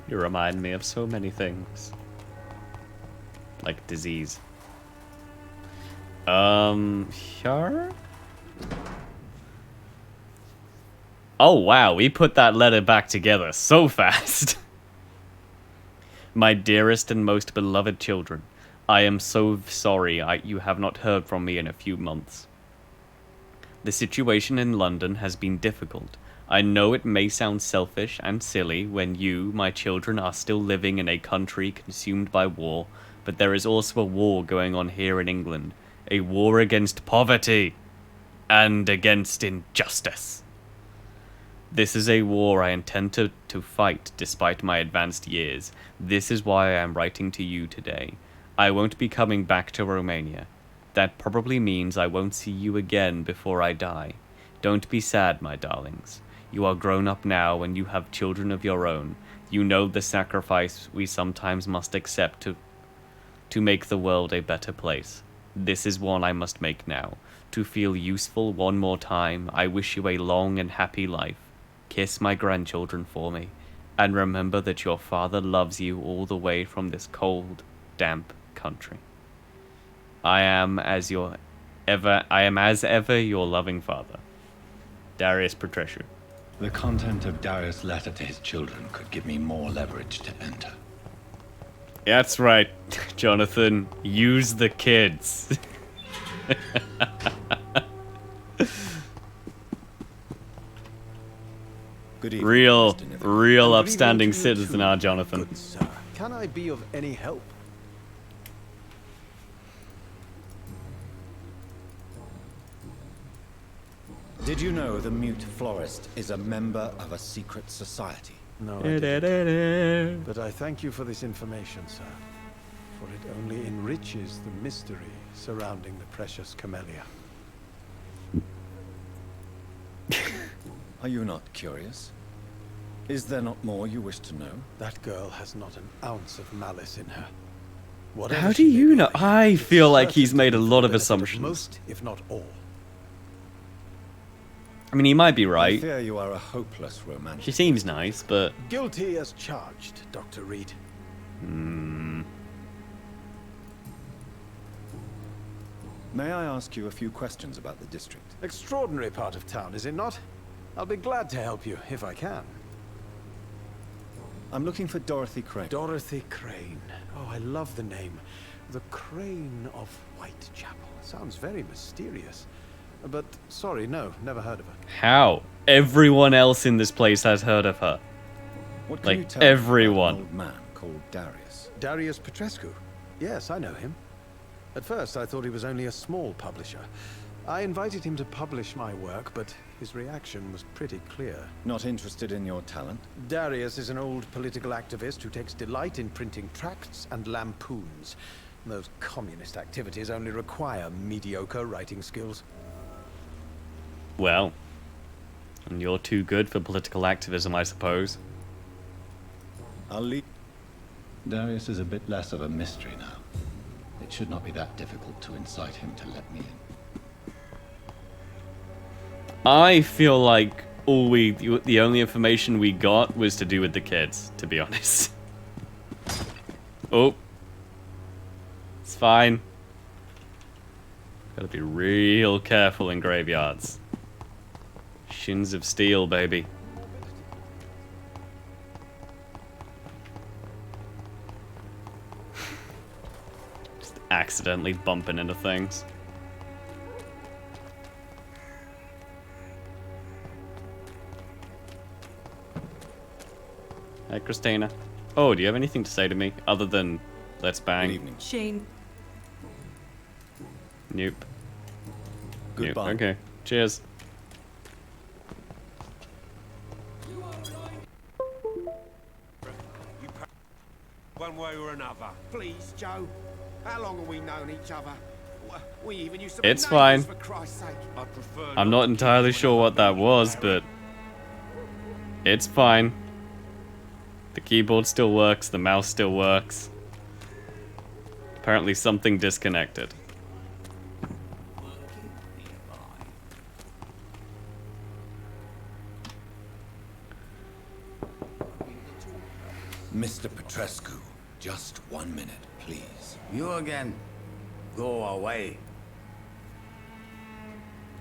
You remind me of so many things. Like disease. Sure? Oh wow, we put that letter back together so fast. My dearest and most beloved children, I am so sorry you have not heard from me in a few months. The situation in London has been difficult. I know it may sound selfish and silly when you, my children, are still living in a country consumed by war, but there is also a war going on here in England. A war against poverty and against injustice. This is a war I intend to fight despite my advanced years. This is why I am writing to you today. I won't be coming back to Romania. That probably means I won't see you again before I die. Don't be sad, my darlings. You are grown up now and you have children of your own. You know the sacrifice we sometimes must accept to make the world a better place. This is one I must make now. To feel useful one more time, I wish you a long and happy life. Kiss my grandchildren for me, and remember that your father loves you all the way from this cold, damp country. I am as ever your loving father, Darius Petrescu. The content of Darius' letter to his children could give me more leverage to enter. That's right, Jonathan. Use the kids. Good evening, real upstanding citizen, our Jonathan. Good sir. Can I be of any help? Did you know the mute florist is a member of a secret society? No, I didn't. But I thank you for this information, sir. For it only enriches the mystery surrounding the precious camellia. Are you not curious? Is there not more you wish to know? That girl has not an ounce of malice in her. How do you know? I feel like he's made a lot of assumptions. Most, if not all. I mean, he might be I right. fear you are a hopeless romantic. She seems nice, but... Guilty as charged, Dr. Reed. May I ask you a few questions about the district? Extraordinary part of town, is it not? I'll be glad to help you, if I can. I'm looking for Dorothy Crane. Dorothy Crane. Oh, I love the name. The Crane of Whitechapel. Sounds very mysterious. But, sorry, no, never heard of her. How? Everyone else in this place has heard of her. What can you Like, tell me about everyone. an old man called Darius? Darius Petrescu. Yes, I know him. At first, I thought he was only a small publisher. I invited him to publish my work, but his reaction was pretty clear. Not interested in your talent? Darius is an old political activist who takes delight in printing tracts and lampoons. Those communist activities only require mediocre writing skills. Well, and you're too good for political activism, I suppose. I'll leave. Darius is a bit less of a mystery now. It should not be that difficult to incite him to let me in. I feel like the only information we got was to do with the kids, to be honest. Oh. It's fine. Gotta be real careful in graveyards. Shins of steel, baby. Just accidentally bumping into things. Hi, Christina. Oh, do you have anything to say to me other than let's bang? Good evening. Shane. Nope. Goodbye. Nope. Okay. Cheers. One way or another. Please, Joe. How long have we known each other? We even used to be It's neighbours, fine. for Christ's sake. I prefer I'm not entirely sure what that was, but it's fine. The keyboard still works, the mouse still works. Apparently something disconnected. Mr. Petrescu, just 1 minute, please. You again? Go away.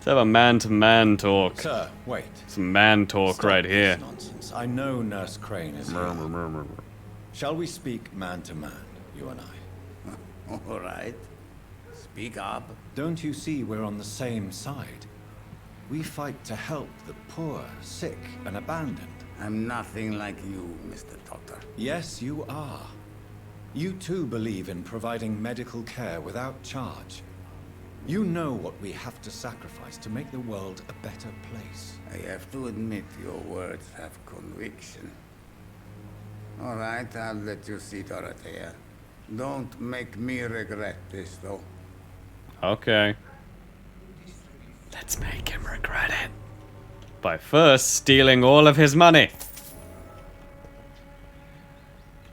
have a man-to-man talk. Sir, wait. Some man talk Stop right this here. nonsense. I know Nurse Crane is here. Shall we speak man to man, you and I? All right. Speak up. Don't you see we're on the same side? We fight to help the poor, sick, and abandoned. I'm nothing like you, Mr. Doctor. Yes, you are. You too believe in providing medical care without charge. You know what we have to sacrifice to make the world a better place. I have to admit your words have conviction. All right, I'll let you see Dorothea. Don't make me regret this, though. Okay. Let's make him regret it. By first stealing all of his money.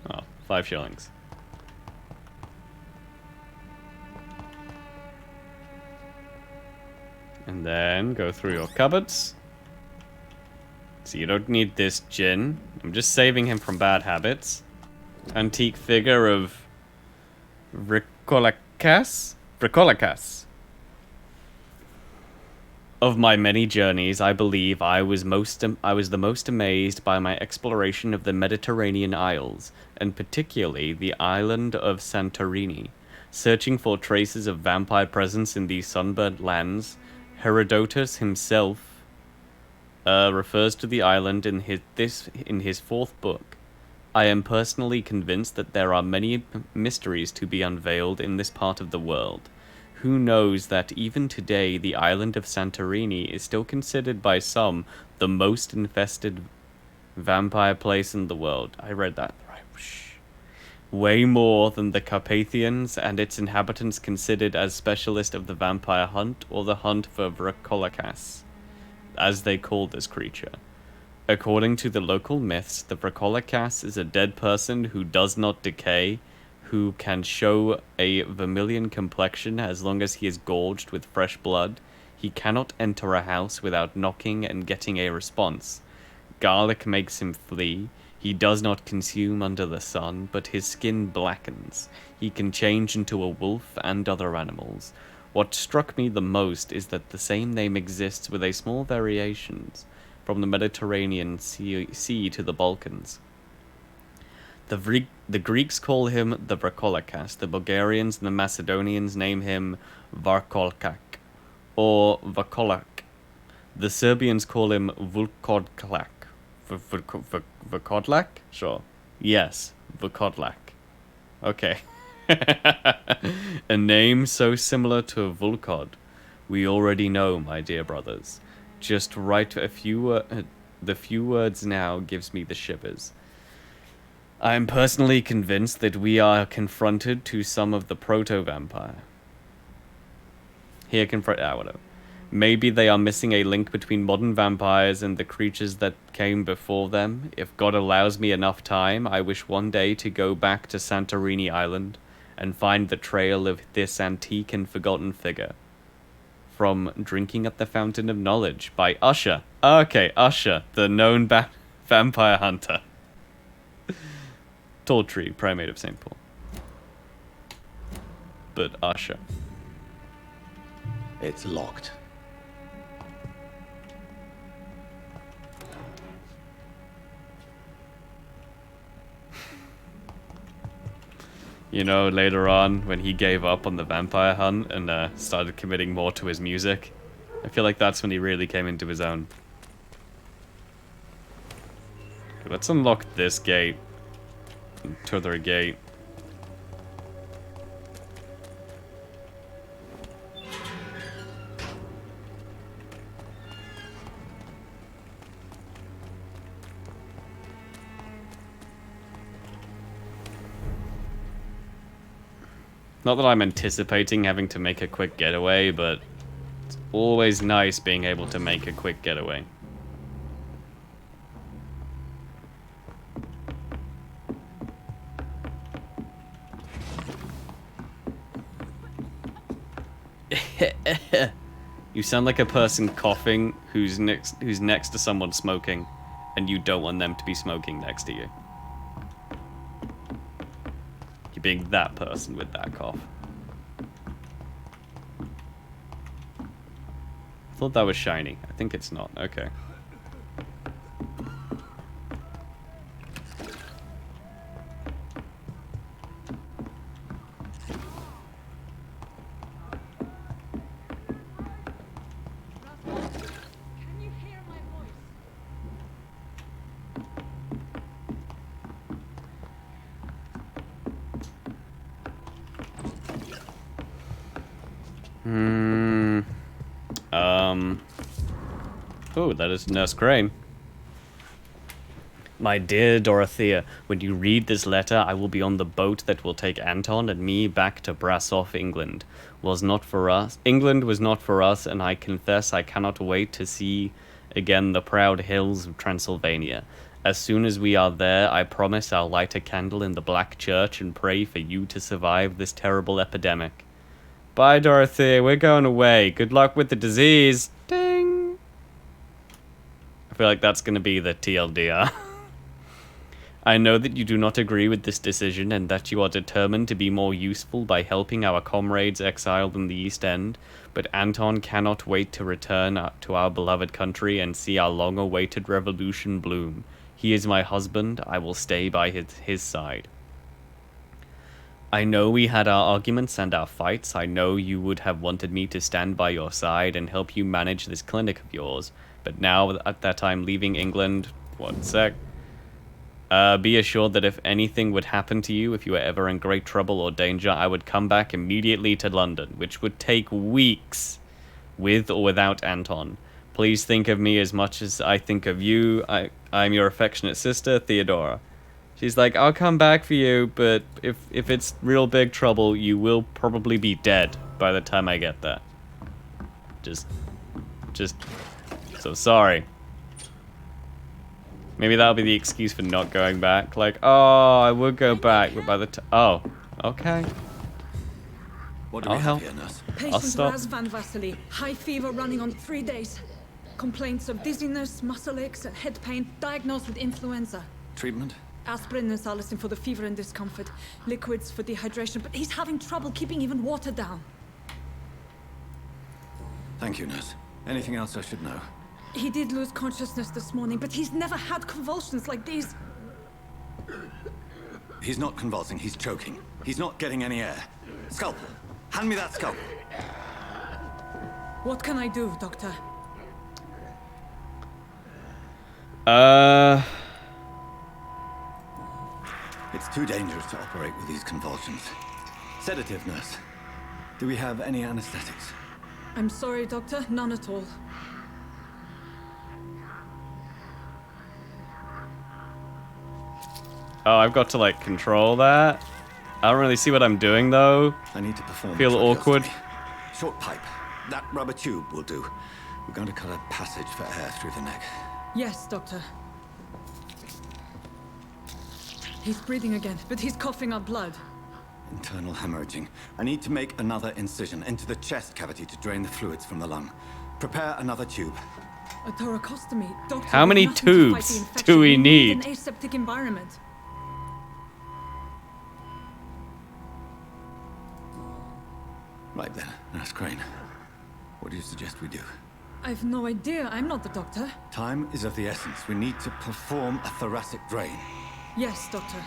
Oh, 5 shillings. And then go through your cupboards. So you don't need this gin. I'm just saving him from bad habits. Antique figure of Vrikolacas? Vrikolacas. Of my many journeys, I believe I was the most amazed by my exploration of the Mediterranean Isles, and particularly the island of Santorini. Searching for traces of vampire presence in these sunburnt lands, Herodotus himself refers to the island in his 4th book. I am personally convinced that there are many mysteries to be unveiled in this part of the world. Who knows that even today the island of Santorini is still considered by some the most infested vampire place in the world. I read that right. Way more than the Carpathians and its inhabitants considered as specialists of the vampire hunt or the hunt for Vrikolacas, as they called this creature. According to the local myths, the Vrikolacas is a dead person who does not decay, who can show a vermilion complexion as long as he is gorged with fresh blood. He cannot enter a house without knocking and getting a response. Garlic makes him flee. He does not consume under the sun, but his skin blackens. He can change into a wolf and other animals. What struck me the most is that the same name exists with a small variations from the Mediterranean Sea to the Balkans. The Greeks call him the Vrikolacas. The Bulgarians and the Macedonians name him Varkolkak or Vakolak. The Serbians call him Vukodlak. Vukodlak? Sure. Yes, Vukodlak. Okay. A name so similar to Vulkod. We already know, my dear brothers. Just write a few the few words now gives me the shivers. I am personally convinced that we are confronted to some of the proto-vampire. Whatever. Maybe they are missing a link between modern vampires and the creatures that came before them. If God allows me enough time, I wish one day to go back to Santorini Island and find the trail of this antique and forgotten figure. From Drinking at the Fountain of Knowledge by Usher. Okay, Usher, the known vampire hunter. Tall tree, primate of St. Paul. But Usher. It's locked. You know, later on, when he gave up on the vampire hunt and started committing more to his music, I feel like that's when he really came into his own. Okay, let's unlock this gate. To their gate. Not that I'm anticipating having to make a quick getaway, but it's always nice being able to make a quick getaway. You sound like a person coughing who's next to someone smoking, and you don't want them to be smoking next to you. You're being that person with that cough. thought that was shiny. I think it's not. Okay. Oh, that is Nurse Crane. My dear Dorothea, when you read this letter, I will be on the boat that will take Anton and me back to Brasov, England. England was not for us, and I confess I cannot wait to see again the proud hills of Transylvania. As soon as we are there, I promise I'll light a candle in the Black Church and pray for you to survive this terrible epidemic. Bye, Dorothea. We're going away. Good luck with the disease. Ding. I feel like that's going to be the TLDR. I know that you do not agree with this decision and that you are determined to be more useful by helping our comrades exiled in the East End, but Anton cannot wait to return to our beloved country and see our long-awaited revolution bloom. He is my husband. I will stay by his side. I know we had our arguments and our fights. I know you would have wanted me to stand by your side and help you manage this clinic of yours. But now that I'm leaving England... One sec. Be assured that if anything would happen to you, if you were ever in great trouble or danger, I would come back immediately to London, which would take weeks, with or without Anton. Please think of me as much as I think of you. I'm your affectionate sister, Theodora. She's like, I'll come back for you, but if it's real big trouble, you will probably be dead by the time I get there. Just so sorry. Maybe that'll be the excuse for not going back. Like, oh, I would go back, but by the time... Oh, okay. What do I'll we help. have here, nurse? I'll Patient stop. Raz Van Vasily. High fever running on 3 days. Complaints of dizziness, muscle aches, and head pain. Diagnosed with influenza. Treatment? Aspirin and salicin for the fever and discomfort. Liquids for dehydration, but he's having trouble keeping even water down. Thank you, nurse. Anything else I should know? He did lose consciousness this morning, but he's never had convulsions like these. He's not convulsing, he's choking. He's not getting any air. Scalpel! Hand me that scalpel! What can I do, Doctor? It's too dangerous to operate with these convulsions. Sedative, nurse. Do we have any anesthetics? I'm sorry, Doctor. None at all. Oh, I've got to, like, control that. I don't really see what I'm doing, though. I need to perform. Feel awkward. Short pipe. That rubber tube will do. We're going to cut a passage for air through the neck. Yes, Doctor. He's breathing again, but he's coughing up blood. Internal hemorrhaging. I need to make another incision into the chest cavity to drain the fluids from the lung. Prepare another tube. A thoracostomy, Doctor. How many nothing to fight the tubes infection. do we need? An aseptic environment. Right then, Nurse Crane. What do you suggest we do? I've no idea. I'm not the doctor. Time is of the essence. We need to perform a thoracic drain. Yes, Doctor.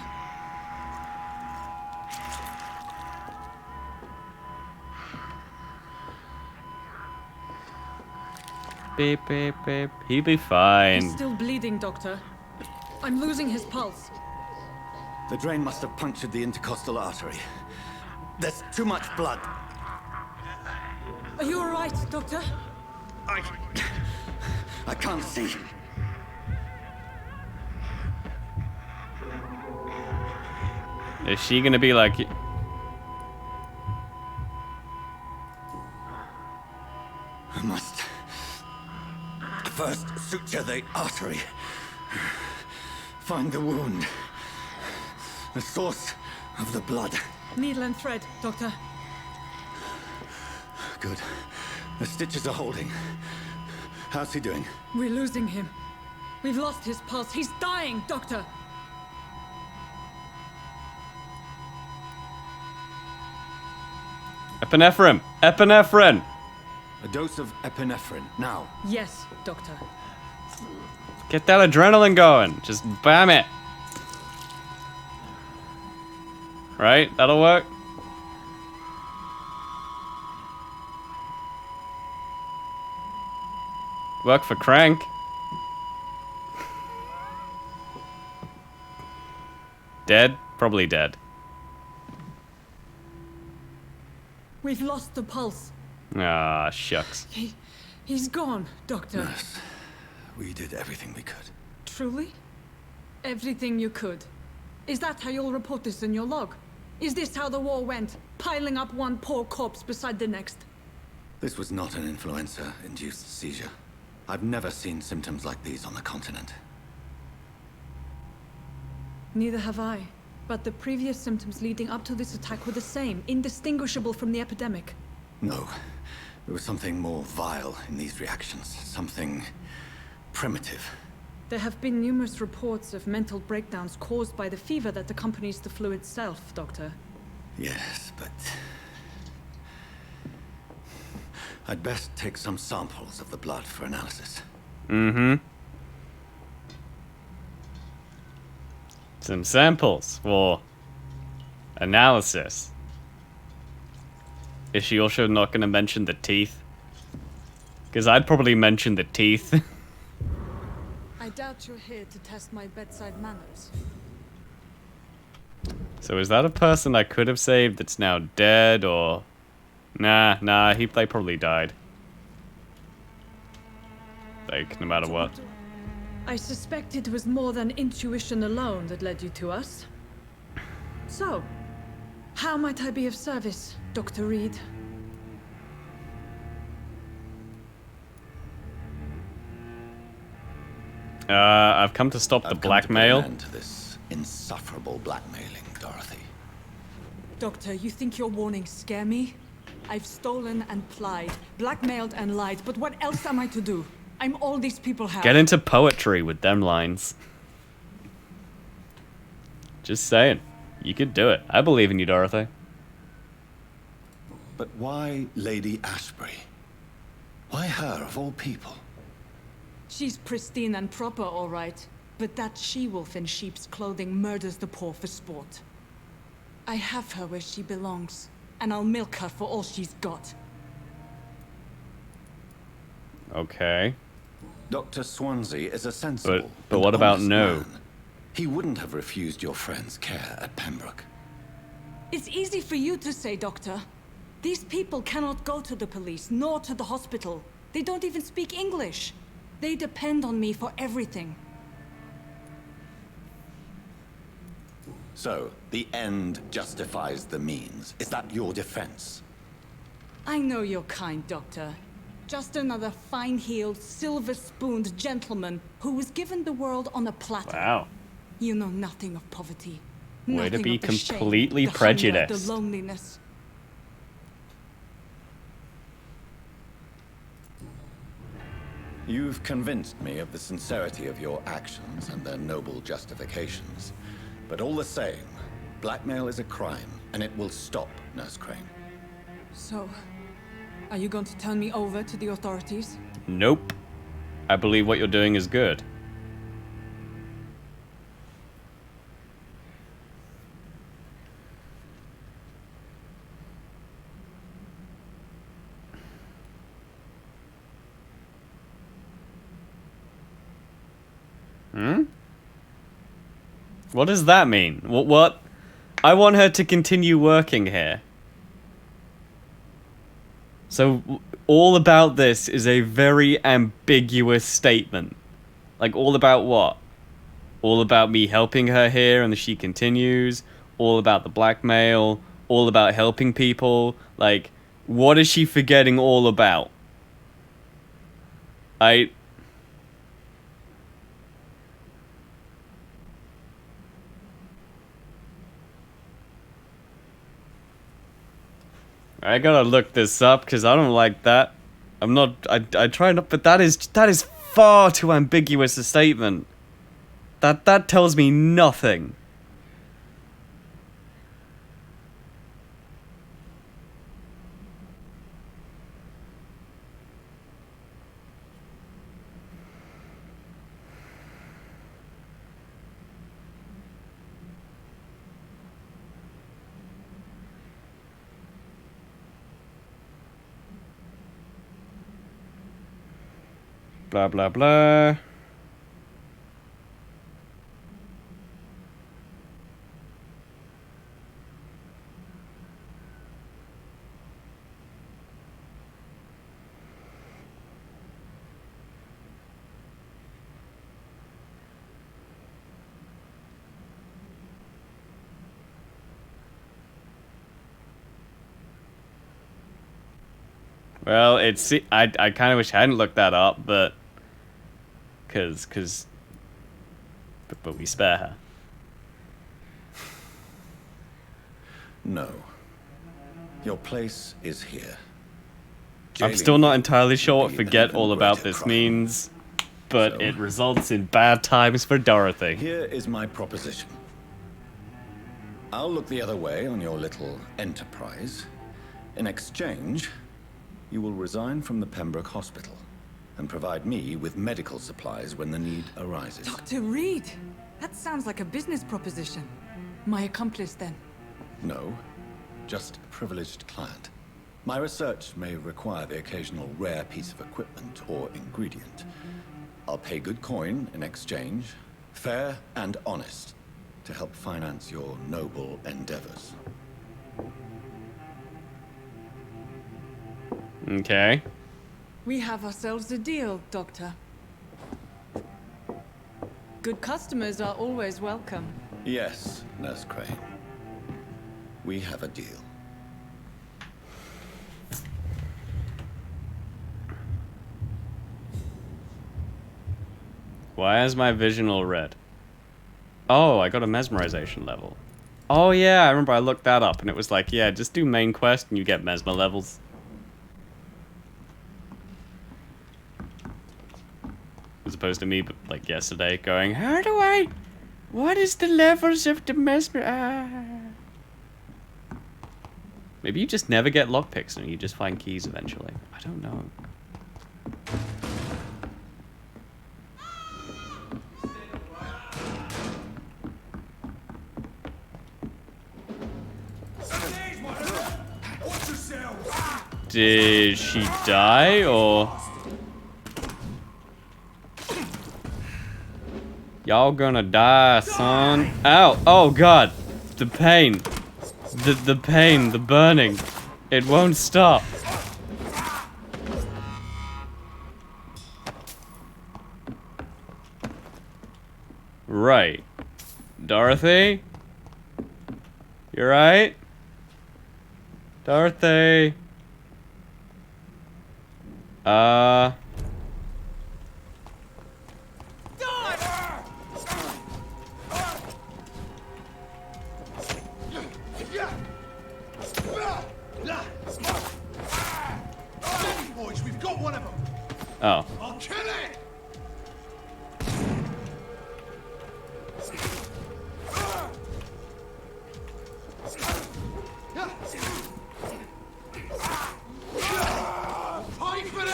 Beep, beep, beep. He'll be fine. He's still bleeding, Doctor. I'm losing his pulse. The drain must have punctured the intercostal artery. There's too much blood. Are you all right, Doctor? I can't see. Is she gonna be like... I must first suture the artery. Find the wound. The source of the blood. Needle and thread, Doctor. Good. The stitches are holding. How's he doing? We're losing him. We've lost his pulse. He's dying, Doctor. Epinephrine! Epinephrine! A dose of epinephrine, now. Yes, Doctor. Get that adrenaline going. Just bam it. Right? That'll work. Work for Crank. Dead? Probably dead. We've lost the pulse. Ah, shucks. He's gone, Doctor. Nurse, we did everything we could. Truly? Everything you could. Is that how you'll report this in your log? Is this how the war went? Piling up one poor corpse beside the next? This was not an influenza-induced seizure. I've never seen symptoms like these on the continent. Neither have I. But the previous symptoms leading up to this attack were the same, indistinguishable from the epidemic. No. There was something more vile in these reactions. Something primitive. There have been numerous reports of mental breakdowns caused by the fever that accompanies the flu itself, Doctor. Yes, but... I'd best take some samples of the blood for analysis. Mm-hmm. Some samples for analysis. Is she also not going to mention the teeth? Because I'd probably mention the teeth. I doubt you're here to test my bedside manners. So is that a person I could have saved that's now dead, or... Nah, they probably died. Like, no matter what. I suspect it was more than intuition alone that led you to us. So, how might I be of service, Dr. Reed? I've come to stop the blackmail. I've come to put an end to this insufferable blackmailing, Dorothy. Doctor, you think your warnings scare me? I've stolen and plied, blackmailed and lied, but what else am I to do? I'm all these people have. Get into poetry with them lines. Just saying. You could do it. I believe in you, Dorothy. But why Lady Ashbury? Why her, of all people? She's pristine and proper, all right. But that she-wolf in sheep's clothing murders the poor for sport. I have her where she belongs, and I'll milk her for all she's got. Okay. Dr. Swansea is a sensible But and what about honest no? man. He wouldn't have refused your friend's care at Pembroke. It's easy for you to say, Doctor. These people cannot go to the police, nor to the hospital. They don't even speak English. They depend on me for everything. So, the end justifies the means. Is that your defense? I know you're kind, Doctor. Just another fine-heeled, silver-spooned gentleman who was given the world on a platter. Wow. You know nothing of poverty. Way to Nothing be of the shame, completely the hunger, prejudiced. the loneliness. You've convinced me of the sincerity of your actions and their noble justifications. But all the same, blackmail is a crime, and it will stop, Nurse Crane. So, are you going to turn me over to the authorities? Nope. I believe what you're doing is good. What does that mean? What? I want her to continue working here. So, all about this is a very ambiguous statement. Like, all about what? All about me helping her here and she continues? All about the blackmail? All about helping people? Like, what is she forgetting all about? I gotta look this up because I don't like that. I'm not. I try not, but that is far too ambiguous a statement. That tells me nothing. blah, blah, blah. Well, it's I kind of wish I hadn't looked that up, but but we spare her. No. Your place is here. I'm still not entirely sure what forget all about this means, but it results in bad times for Dorothy. Here is my proposition. I'll look the other way on your little enterprise. In exchange, you will resign from the Pembroke Hospital and provide me with medical supplies when the need arises. Dr. Reed! That sounds like a business proposition. My accomplice, then? No, just a privileged client. My research may require the occasional rare piece of equipment or ingredient. I'll pay good coin in exchange, fair and honest, to help finance your noble endeavors. Okay. We have ourselves a deal, Doctor. Good customers are always welcome. Yes, Nurse Crane. We have a deal. Why is my vision all red? Oh, I got a mesmerization level. Oh yeah, I remember I looked that up and it was like, yeah, just do main quest and you get mesmer levels. As opposed to me, like yesterday, going, how do I... What is the levels of the mesmer... Maybe you just never get lockpicks and you just find keys eventually. I don't know. Did she die, or... Y'all gonna die, son. Ow! Oh god! The pain. The pain, the burning. It won't stop. Right. Dorothy? You right? Dorothy? Boys, we've got one of them. Oh. I'll kill it. Fight for it.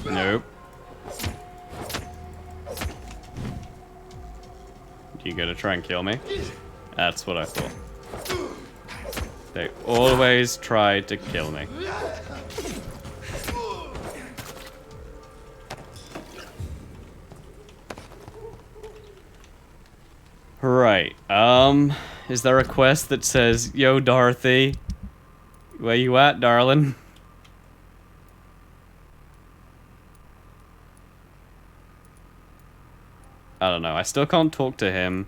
Nope. You gonna try and kill me? That's what I thought. They always try to kill me. Right, is there a quest that says, yo, Dorothy, where you at, darling? I don't know, I still can't talk to him.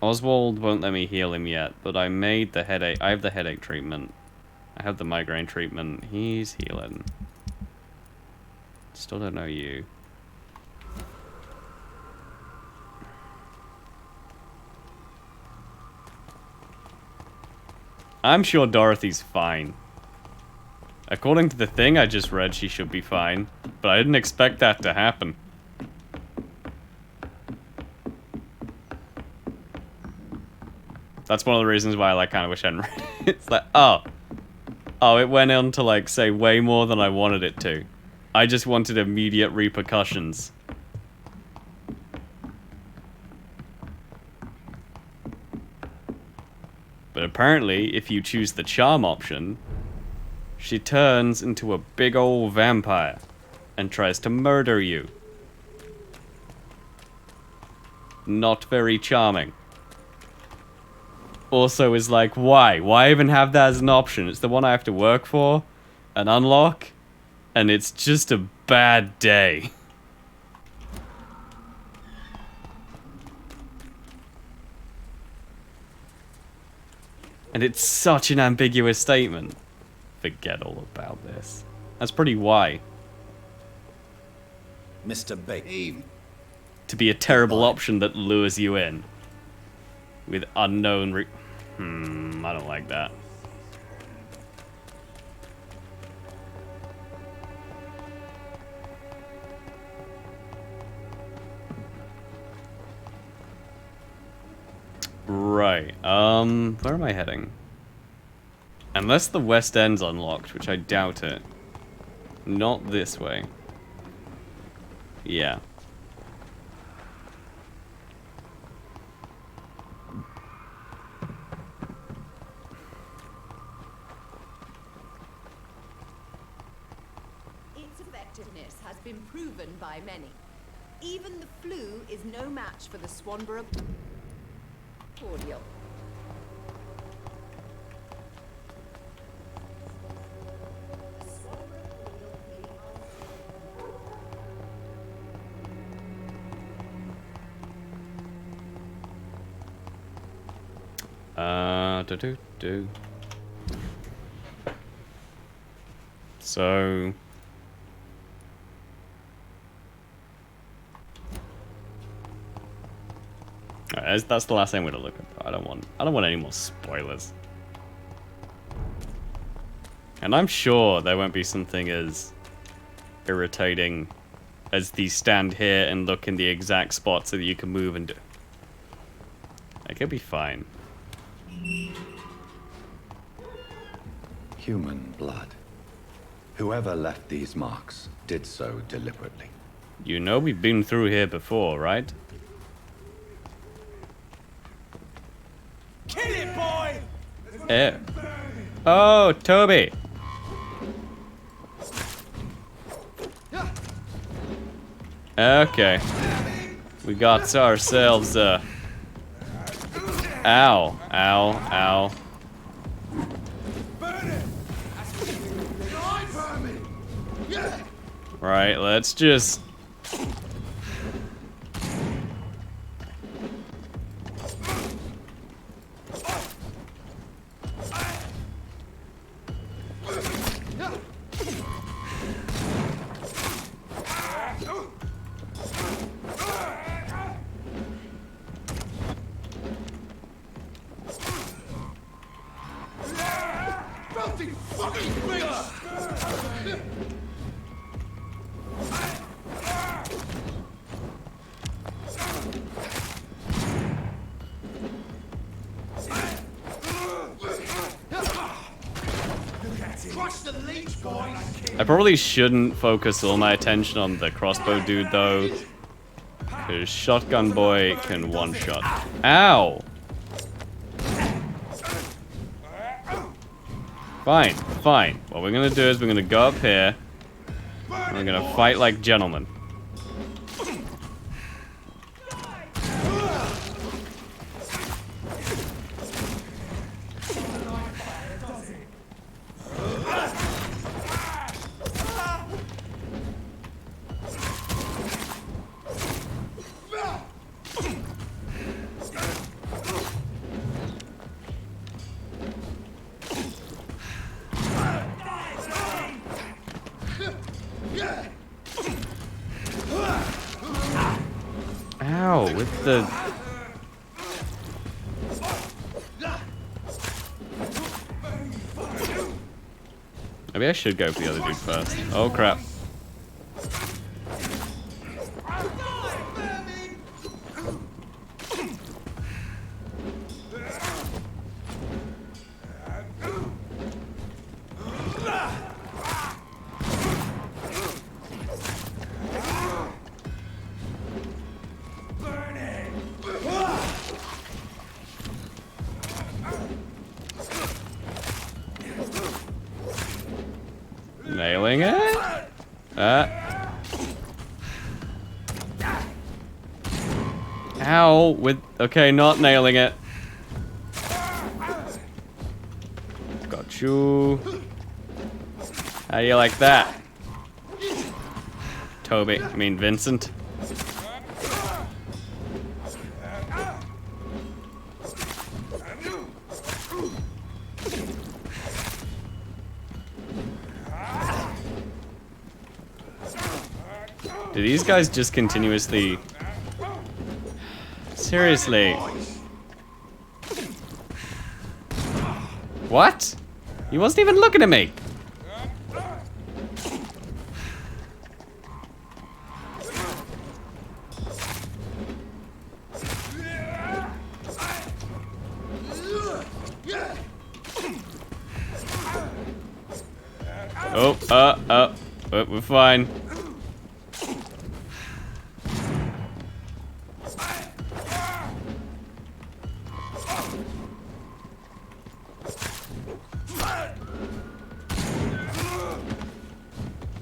Oswald won't let me heal him yet, but I made the headache, I have the headache treatment. I have the migraine treatment, he's healing. Still don't know you. I'm sure Dorothy's fine. According to the thing I just read, she should be fine. But I didn't expect that to happen. That's one of the reasons why I kind of wish I hadn't read it. It's like, oh. Oh, it went on to like say way more than I wanted it to. I just wanted immediate repercussions. But apparently, if you choose the charm option, she turns into a big old vampire and tries to murder you. Not very charming. Also is like, why? Why even have that as an option? It's the one I have to work for and unlock, and it's just a bad day. And it's such an ambiguous statement. Forget all about this. That's pretty why. Mr. Baker. To be a terrible option that lures you in. With unknown I don't like that. Right, where am I heading? Unless the West End's unlocked, which I doubt it. Not this way. Yeah. Its effectiveness has been proven by many. Even the flu is no match for the Swanborough cordial. So alright, that's the last thing I'm gonna look at. I don't want any more spoilers. And I'm sure there won't be something as irritating as the stand here and look in the exact spot so that you can move and do. Like, it'll be fine. Human blood. Whoever left these marks did so deliberately. You know we've been through here before, right? Kill it, boy! Eh. Oh, Toby! Okay. We got ourselves ow. Ow, ow. Right, let's just... I probably shouldn't focus all my attention on the crossbow dude, though. Because Shotgun Boy can one-shot. Ow! Fine, fine. What we're gonna do is we're gonna go up here. And we're gonna fight like gentlemen. Ow, with the... Maybe I should go for the other dude first. Oh crap. nailing it. Ow, with, okay, not nailing it. Got you. How do you like that? Toby, I mean Vincent. Do these guys just continuously... Seriously. What? He wasn't even looking at me. Oh, we're fine.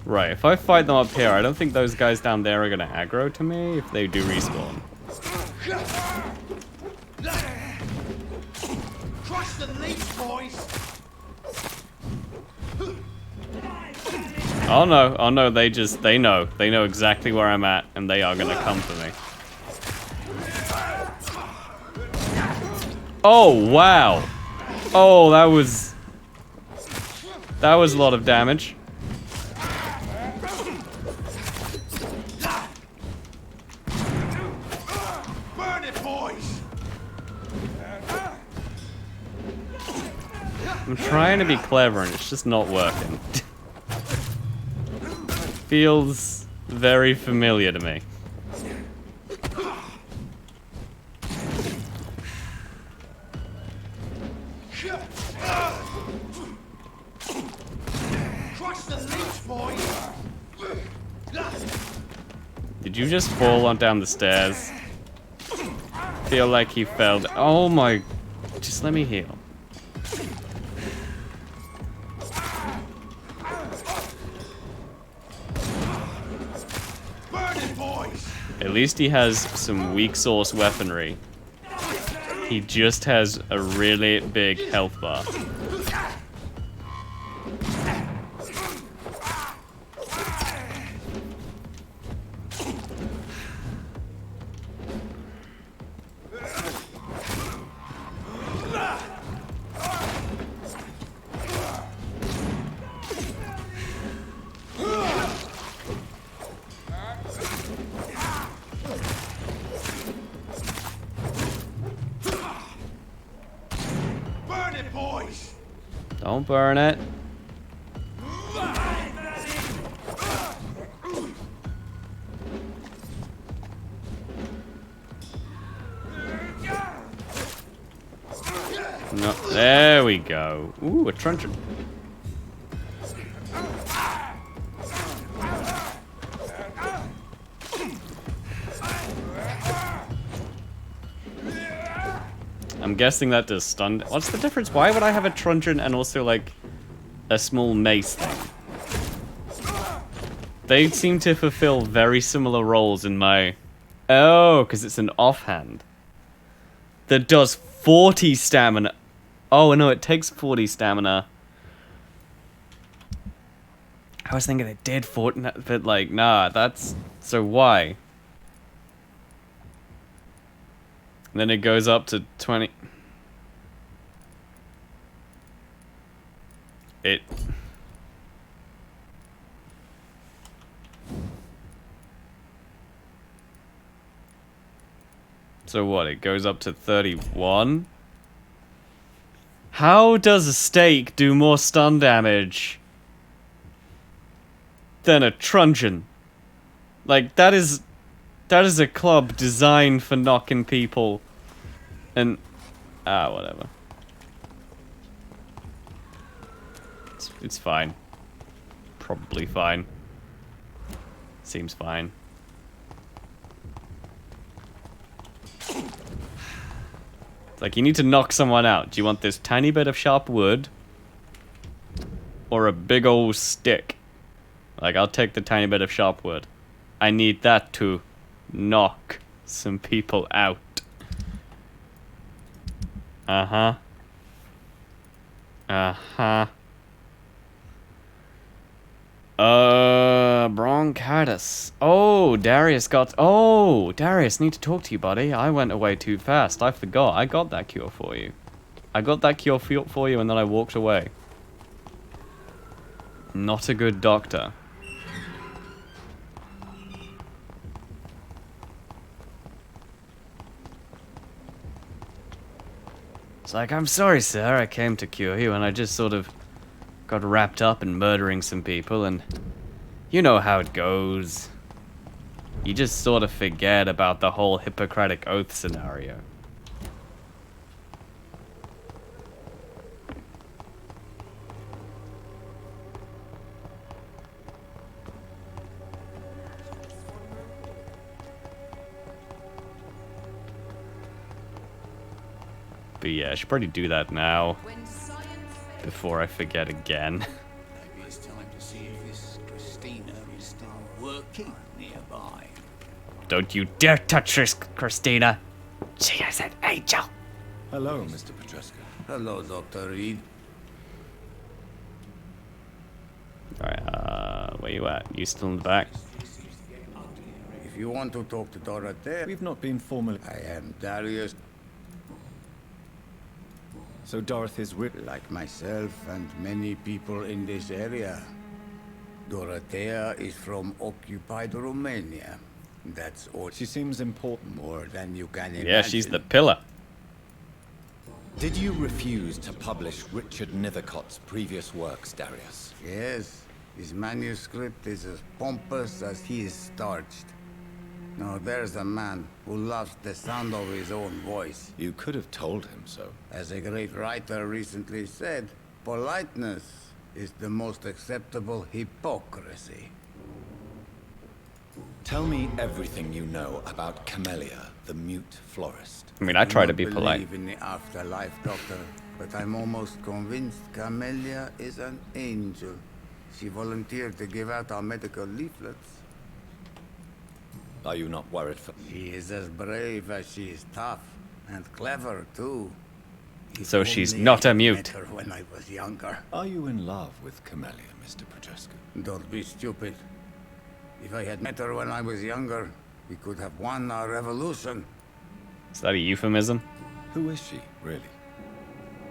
Right, if I fight them up here, I don't think those guys down there are gonna aggro to me if they do respawn. Crush the leech, boys! Oh no, they know exactly where I'm at, and they are gonna come for me. Oh, wow. Oh, that was a lot of damage. Burn it, boys! I'm trying to be clever and it's just not working. Feels very familiar to me. Crush the leech, boys! Did you just fall on down the stairs? Feel like he fell. Oh my. Just let me heal. At least he has some weak source weaponry. He just has a really big health bar. Burn it, boys! Don't burn it. No, there we go. Ooh, a truncheon. I'm guessing that does stun. What's the difference? Why would I have a truncheon and also like a small mace thing? They seem to fulfill very similar roles in my... Oh, because it's an offhand. That does 40 stamina. Oh, no, it takes 40 stamina. I was thinking it did 40, but like, nah, that's... So why? And then it goes up to 20. It... So what, it goes up to 31? How does a stake do more stun damage than a truncheon? Like, that is a club designed for knocking people and... whatever. It's fine. Probably fine. Seems fine. Like, you need to knock someone out. Do you want this tiny bit of sharp wood? Or a big old stick? Like, I'll take the tiny bit of sharp wood. I need that to knock some people out. Uh-huh. Uh-huh. Bronchitis. Oh, Darius got... Oh, Darius, need to talk to you, buddy. I went away too fast. I forgot. I got that cure for you. I got that cure for you and then I walked away. Not a good doctor. It's like, I'm sorry, sir. I came to cure you and I just sort of got wrapped up in murdering some people and... You know how it goes. You just sort of forget about the whole Hippocratic Oath scenario. But yeah, I should probably do that now. Before I forget again. Maybe it's time to see if this Christina is still working nearby. Don't you dare touch this, Christina. She is an angel. Hello, Mr. Petrescu. Hello, Dr. Reed. Alright, where you at? You still in the back? If you want to talk to Dorothea... We've not been formally... I am Darius. So Dorothy's like myself and many people in this area. Dorothea is from occupied Romania. That's all. She seems important. More than you can imagine. Yeah, she's the pillar. Did you refuse to publish Richard Nethercott's previous works, Darius? Yes. His manuscript is as pompous as he is starched. Now there's a man who loves the sound of his own voice. You could have told him so. As a great writer recently said, politeness is the most acceptable hypocrisy. Tell me everything you know about Camellia, the mute florist. I mean, I try to be polite. I believe in the afterlife, Doctor, but I'm almost convinced Camellia is an angel. She volunteered to give out our medical leaflets. Are you not worried for... She is as brave as she is tough, and clever, too. So she's not a mute. Met her when I was younger. Are you in love with Camellia, Mr. Petrescu? Don't be stupid. If I had met her when I was younger, we could have won our revolution. Is that a euphemism? Who is she, really?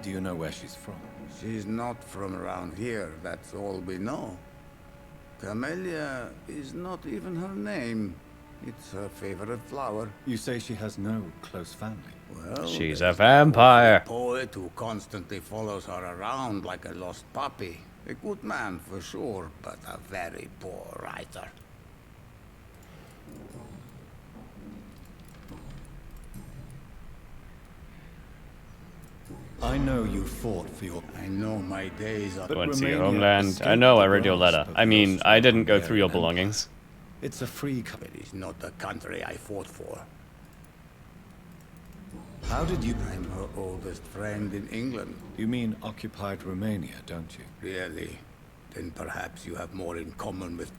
Do you know where she's from? She's not from around here, that's all we know. Camellia is not even her name. It's her favorite flower. You say she has no close family? Well, she's a vampire. A poet who constantly follows her around like a lost puppy. A good man for sure, but a very poor writer. I know you fought for your... I know my days are... Went to your homeland. I know, I read your letter. I mean, I didn't go through your belongings. It's a free country. It is not the country I fought for. How did you... I'm her oldest friend in England. You mean occupied Romania, don't you? Really? Then perhaps you have more in common with...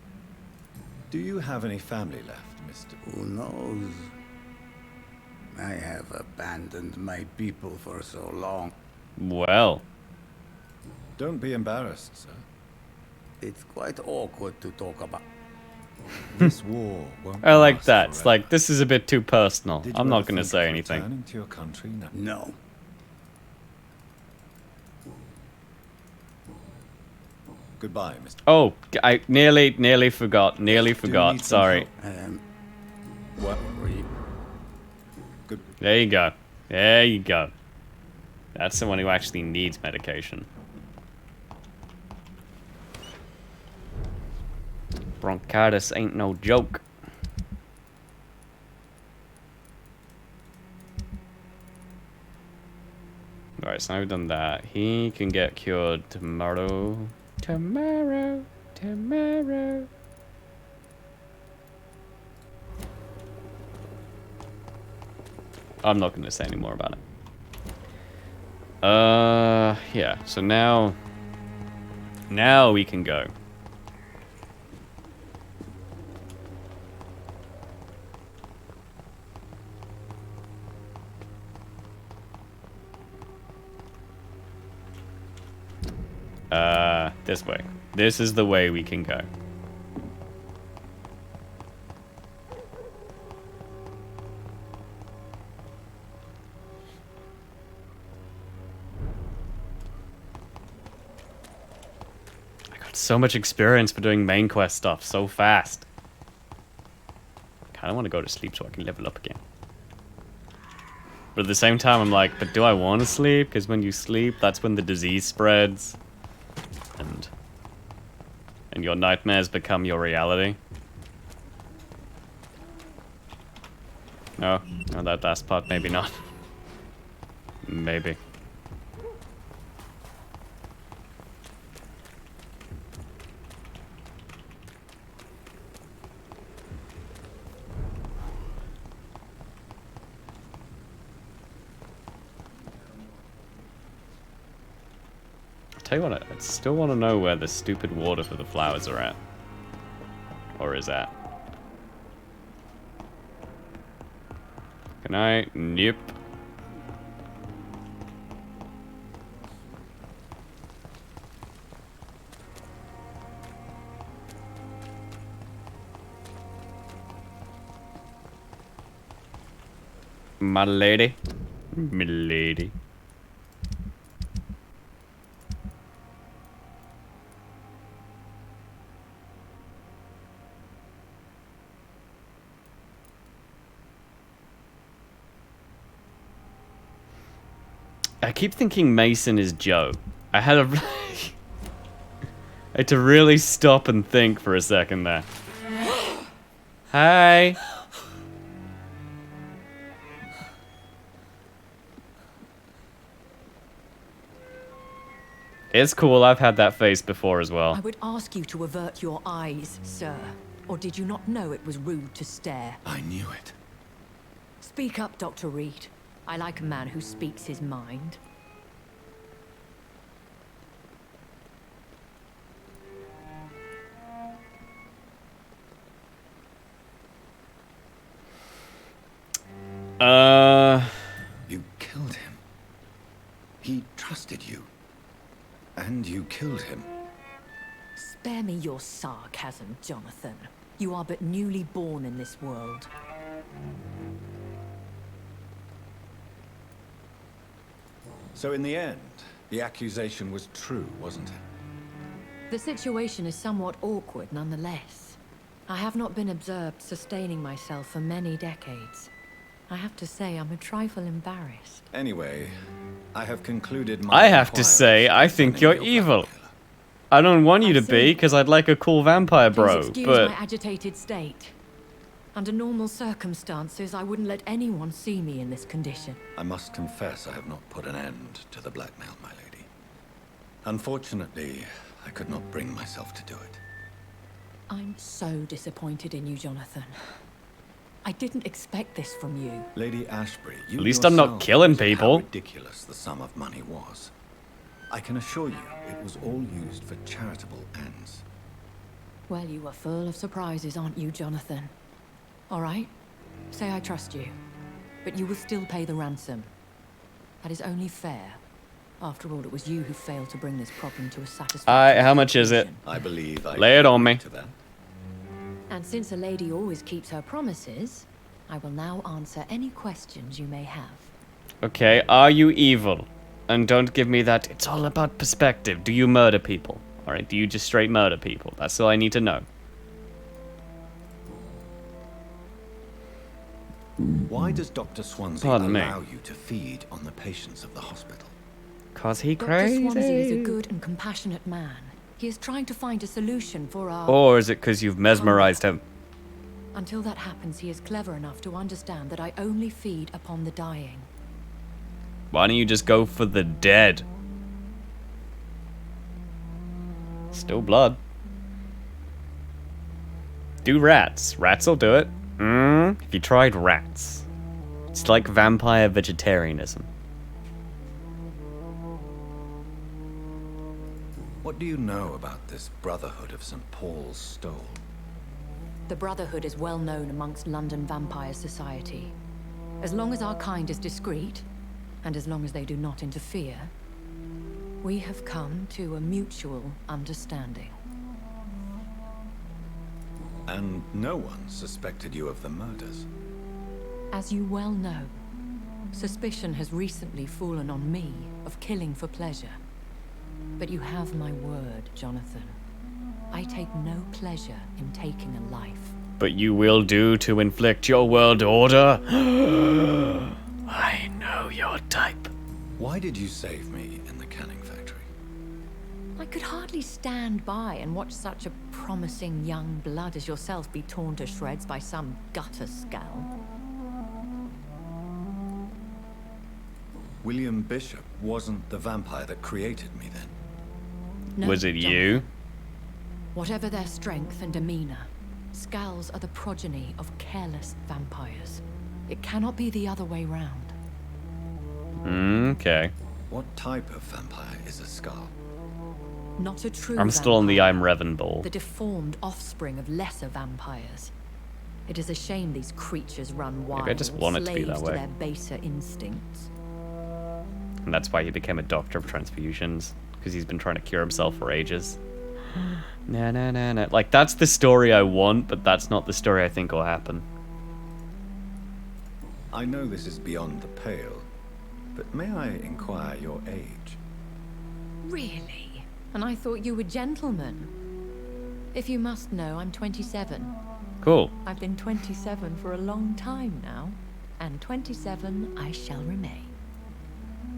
Do you have any family left, Mr. Who knows? I have abandoned my people for so long. Well. Don't be embarrassed, sir. It's quite awkward to talk about. This war won't I like last that. forever. It's like, this is a bit too personal. Did I'm you not ever going to think say of anything. returning to your country? No. Goodbye, Mr. Oh, I nearly forgot. Nearly forgot. Sorry. What? There you go. There you go. That's someone who actually needs medication. Bronchitis ain't no joke. Alright, so now we've done that. He can get cured tomorrow. Tomorrow. Tomorrow. I'm not going to say any more about it. Yeah, so now we can go. This way. This is the way we can go. I got so much experience for doing main quest stuff so fast. I kind of want to go to sleep so I can level up again. But at the same time, I'm like, but do I want to sleep? Because when you sleep, that's when the disease spreads. And your nightmares become your reality. No, that last part, maybe not. Maybe. Tell you what, I still want to know where the stupid water for the flowers are at. Or is at. Can I? Nope. My lady. My lady. I keep thinking Mason is Joe. I had to really stop and think for a second there. Hey. It's cool, I've had that face before as well. I would ask you to avert your eyes, sir. Or did you not know it was rude to stare? I knew it. Speak up, Dr. Reed. I like a man who speaks his mind. You killed him. He trusted you. And you killed him. Spare me your sarcasm, Jonathan. You are but newly born in this world. So in the end, the accusation was true, wasn't it? The situation is somewhat awkward nonetheless. I have not been observed sustaining myself for many decades. I have to say I'm a trifle embarrassed. Anyway, I have concluded my I have to say, I think you're evil. I don't want you to be, because I'd like a cool vampire bro, Please excuse but... my agitated state. Under normal circumstances, I wouldn't let anyone see me in this condition. I must confess I have not put an end to the blackmail, my lady. Unfortunately, I could not bring myself to do it. I'm so disappointed in you, Jonathan. I didn't expect this from you. Lady Ashbury, you At least I'm not yourself killing noted people. How ridiculous the sum of money was. I can assure you, it was all used for charitable ends. Well, you are full of surprises, aren't you, Jonathan? All right, say I trust you, but you will still pay the ransom. That is only fair. After all, it was you who failed to bring this problem to a satisfactory how much is it? I believe I Lay it on me. to that. And since a lady always keeps her promises, I will now answer any questions you may have. Okay, are you evil? And don't give me that, it's all about perspective. Do you murder people? Alright, do you just straight murder people? That's all I need to know. Why does Dr. Swansea Pardon me. allow you to feed on the patients of the hospital? 'Cause he Dr. crazy. Swansea is a good and compassionate man. He is trying to find a solution for our... Or is it because you've mesmerized him? Until that happens, he is clever enough to understand that I only feed upon the dying. Why don't you just go for the dead? Still blood. Do rats. Rats will do it. If you tried rats. It's like vampire vegetarianism. What do you know about this Brotherhood of St. Paul's Stole? The Brotherhood is well known amongst London vampire society. As long as our kind is discreet, and as long as they do not interfere, We have come to a mutual understanding. And no one suspected you of the murders. As you well know, suspicion has recently fallen on me of killing for pleasure. But you have my word, Jonathan. I take no pleasure in taking a life. But you will do to inflict your world order? I know your type. Why did you save me in the canning factory? I could hardly stand by and watch such a promising young blood as yourself be torn to shreds by some gutter scowl. William Bishop wasn't the vampire that created me then. No, was it Jonathan. you? Whatever their strength and demeanor, Scowls are the progeny of careless vampires. It cannot be the other way round. Okay. What type of vampire is a Skull? Not a true I'm still on the I'm Revan ball. The deformed offspring of lesser vampires. It is a shame these creatures run wild, Maybe I just want it to be that slaves way. to their baser instincts. And that's why he became a doctor of transfusions. Because he's been trying to cure himself for ages. Nah. Like, that's the story I want, but that's not the story I think will happen. I know this is beyond the pale, but may I inquire your age? Really? And I thought you were gentlemen. If you must know, I'm 27. Cool. I've been 27 for a long time now. And 27 I shall remain.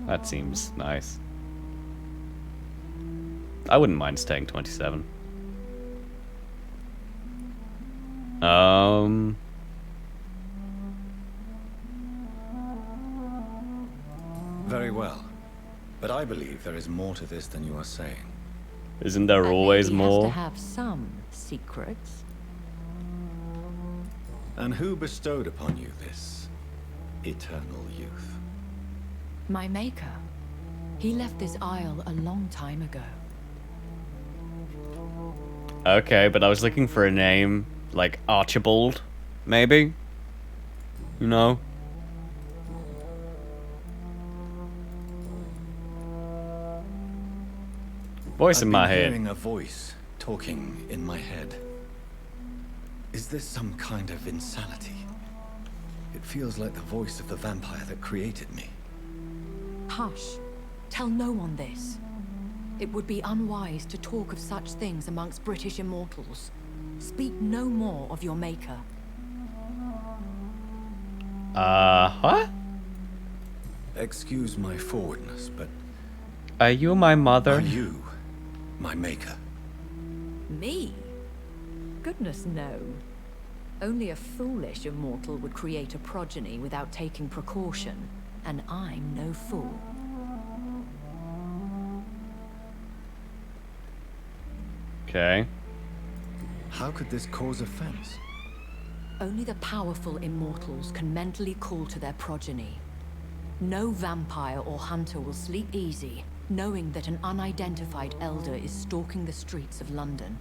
That seems nice. I wouldn't mind staying 27. Very well. But I believe there is more to this than you are saying. Isn't there always more? Has to have some secrets. And who bestowed upon you this eternal youth? My maker. He left this isle a long time ago. Okay, but I was looking for a name like Archibald, maybe? You know? Voice in my I've been head. hearing a voice talking in my head. Is this some kind of insanity? It feels like the voice of the vampire that created me. Hush. Tell no one this. It would be unwise to talk of such things amongst British immortals. Speak no more of your maker. What? Excuse my forwardness, but... Are you my mother? Are you my maker? Me? Goodness, no. Only a foolish immortal would create a progeny without taking precaution, and I'm no fool. Okay. How could this cause offense? Only the powerful immortals can mentally call to their progeny. No vampire or hunter will sleep easy, knowing that an unidentified elder is stalking the streets of London.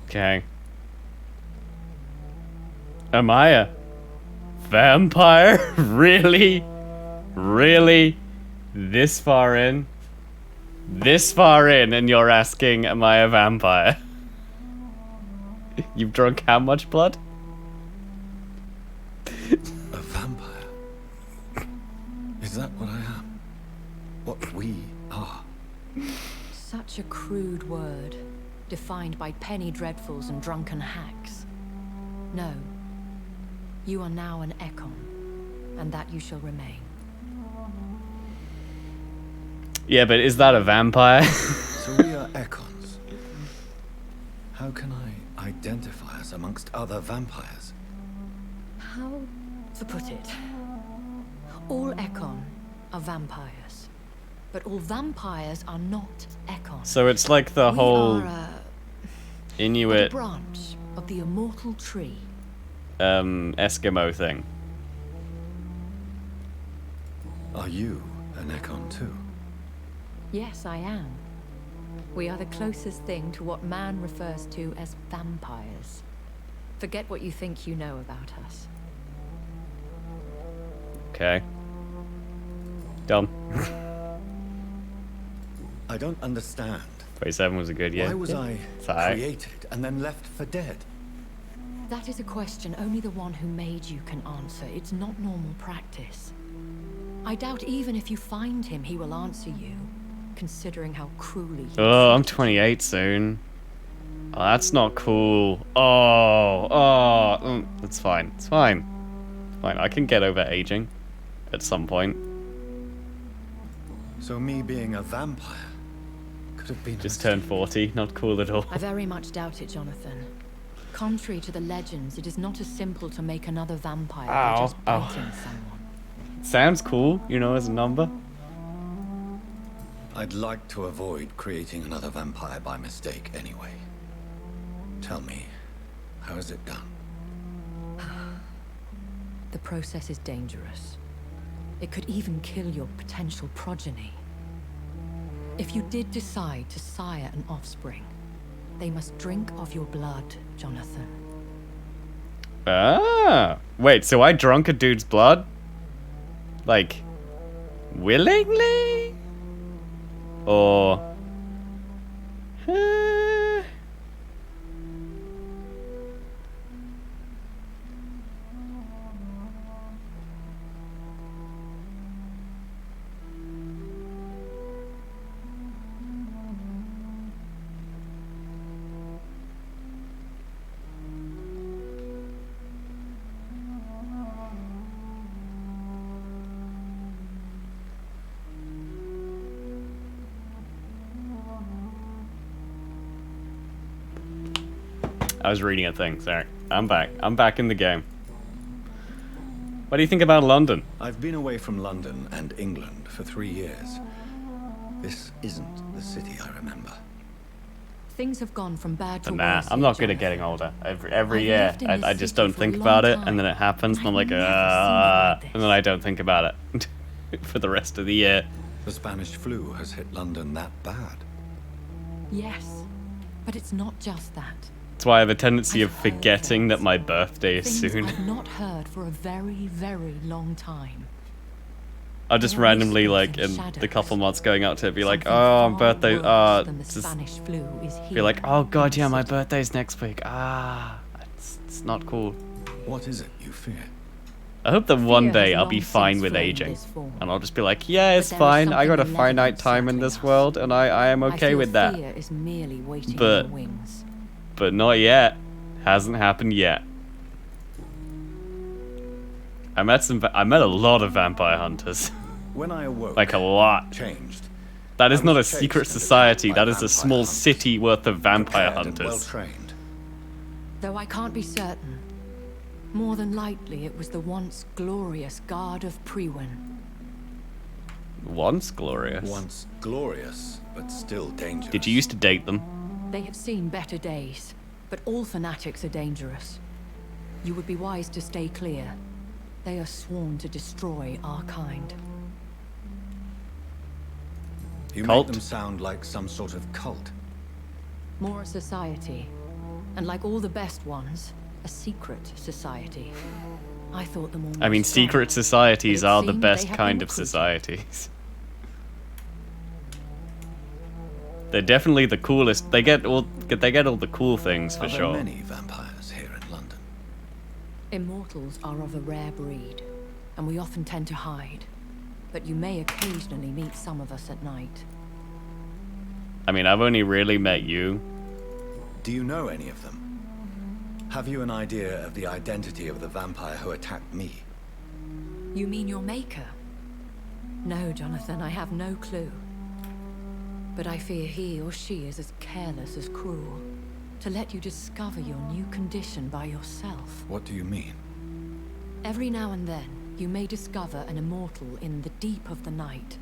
Okay. Am I a vampire? Really? Really? This far in? This far in, and you're asking, am I a vampire? You've drunk how much blood? A vampire? Is that what I am? What we are? Such a crude word, defined by penny dreadfuls and drunken hacks. No. You are now an Ekon, and that you shall remain. Yeah, but is that a vampire? So we are Ekons. How can I identify us amongst other vampires? How to put it? All Ekon are vampires, but all vampires are not Ekon. So it's like the whole We are a Inuit branch of the immortal tree. Eskimo thing. Are you an Ekon too? Yes, I am. We are the closest thing to what man refers to as vampires. Forget what you think you know about us. Okay. Dumb. I don't understand. 27 was a good year. Why was Yeah. I It's alright. created and then left for dead? That is a question only the one who made you can answer. It's not normal practice. I doubt even if you find him, he will answer you, considering how cruelly he Oh, I'm 28 soon. Oh, that's not cool. That's fine. It's fine. It's fine. I can get over aging at some point. So me being a vampire could have been Just turned 40. Not cool at all. I very much doubt it, Jonathan. Contrary to the legends, it is not as simple to make another vampire by Ow. just biting someone. Sounds cool, you know, as a number. I'd like to avoid creating another vampire by mistake anyway. Tell me, how is it done? The process is dangerous. It could even kill your potential progeny. If you did decide to sire an offspring, they must drink of your blood, Jonathan. Ah. Wait, so I drunk a dude's blood? Like, willingly? Or... I was reading a thing, sorry. I'm back. I'm back in the game. What do you think about London? I've been away from London and England for 3 years. This isn't the city I remember. Things have gone from bad to Nah, worse. I'm not good at getting older. Every year, lived in this I just city don't for a think long about it, time, and then it happens, and I'm like, never seen it like and then I don't think about it for the rest of the year. The Spanish flu has hit London that bad. Yes, but it's not just that. That's why I have a tendency of forgetting that my birthday is Things soon. I've not heard for a very, very long time. I'll just There are randomly, whispers like, and in shadows. the couple months going out to it, be like, Something oh, far birthday, worse than the just Spanish flu is be here like, oh god, in yeah, the my city. birthday's next week. It's not cool. What is it you fear? I hope that one Fear day has I'll be long fine since with framed aging. this form. And I'll just be like, yeah, it's there is fine. I got a something finite time in this world, and I am I okay feel with that. Fear is merely waiting But- in the wings. But not yet. Hasn't happened yet. I met a lot of vampire hunters. When I awoke, Like a lot. changed. That is I not a was chased secret and society. attacked by That is a vampire small hunters. city worth of vampire Prepared and hunters. well-trained. Though I can't be certain. More than likely, it was the once glorious Guard of Priwen. Once glorious. Once glorious, but still dangerous. Did you used to date them? They have seen better days, but all fanatics are dangerous. You would be wise to stay clear. They are sworn to destroy our kind. You Cult? make them sound like some sort of cult. More a society, and like all the best ones, a secret society. I thought them all. I mean, strong, secret societies but it are the seemed best they have kind been of recruited. societies. They're definitely the coolest. They get all the cool things for Are there sure. many vampires here in London? Immortals are of a rare breed, and we often tend to hide. But you may occasionally meet some of us at night. I mean, I've only really met you. Do you know any of them? Have you an idea of the identity of the vampire who attacked me? You mean your maker? No, Jonathan, I have no clue. But I fear he or she is as careless as cruel. To let you discover your new condition by yourself. What do you mean? Every now and then, you may discover an immortal in the deep of the night.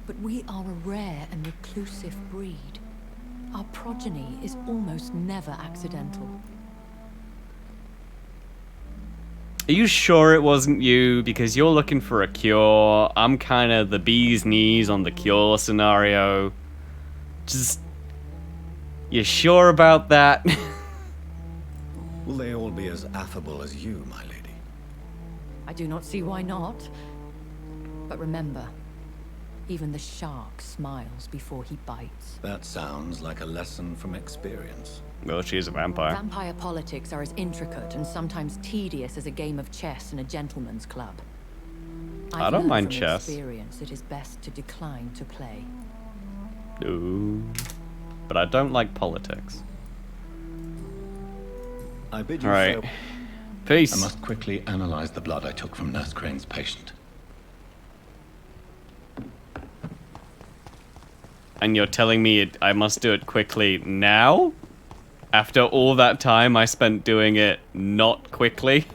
But we are a rare and reclusive breed. Our progeny is almost never accidental. Are you sure it wasn't you? Because you're looking for a cure. I'm kind of the bee's knees on the cure scenario. Just... You sure about that? Will they all be as affable as you, my lady? I do not see why not. But remember, even the shark smiles before he bites. That sounds like a lesson from experience. Well, she is a vampire. Vampire politics are as intricate and sometimes tedious as a game of chess in a gentleman's club. I I've don't learned mind from chess. Experience, it is best to decline to play. Ooh. But I don't like politics. I bid you Alright. farewell. Peace. I must quickly analyze the blood I took from Nurse Crane's patient. And you're telling me I must do it quickly now? After all that time I spent doing it not quickly?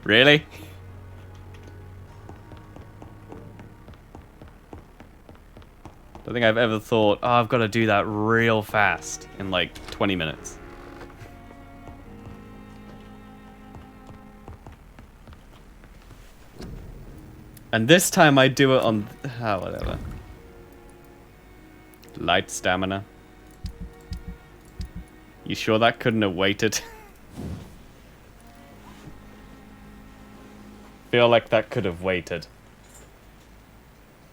Really? Don't think I've ever thought, oh, I've got to do that real fast in like 20 minutes. And this time I do it on... Oh, whatever. Light stamina. You sure that couldn't have waited? Feel like that could have waited.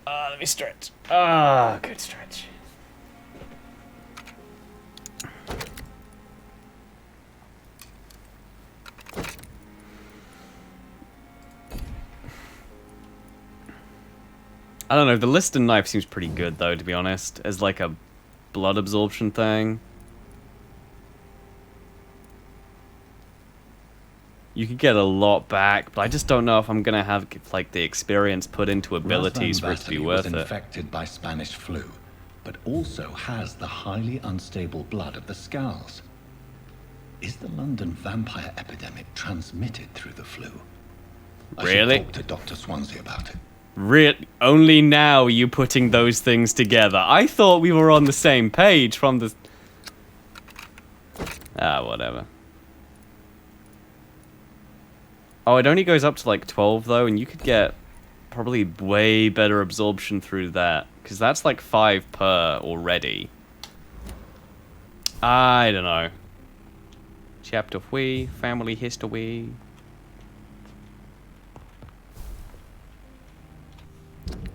Let me stretch. Good stretch. I don't know, the Liston knife seems pretty good though, to be honest, as like a blood absorption thing. You could get a lot back, but I just don't know if I'm gonna have like the experience put into abilities for it to be worth was it. infected by Spanish flu, but also has the highly unstable blood of the Scowls. Is the London vampire epidemic transmitted through the flu? Really? I should talk to Dr. Swansea about it. Only now are you putting those things together. I thought we were on the same page from the... whatever. Oh, it only goes up to like 12 though, and you could get probably way better absorption through that. Because that's like 5 per already. I don't know. Chapter 3, family history.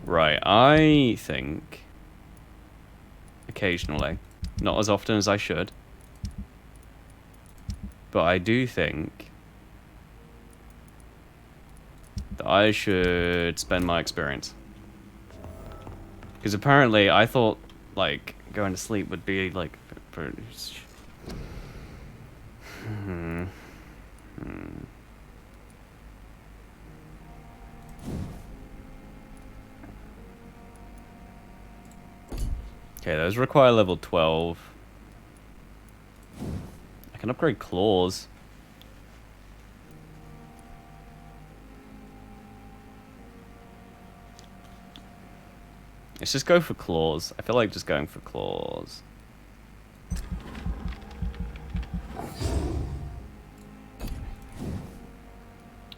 Right, I think occasionally, not as often as I should, but I do think that I should spend my experience. Because apparently I thought, like, going to sleep would be, like, Okay, those require level 12. I can upgrade claws. Let's just go for claws. I feel like just going for claws.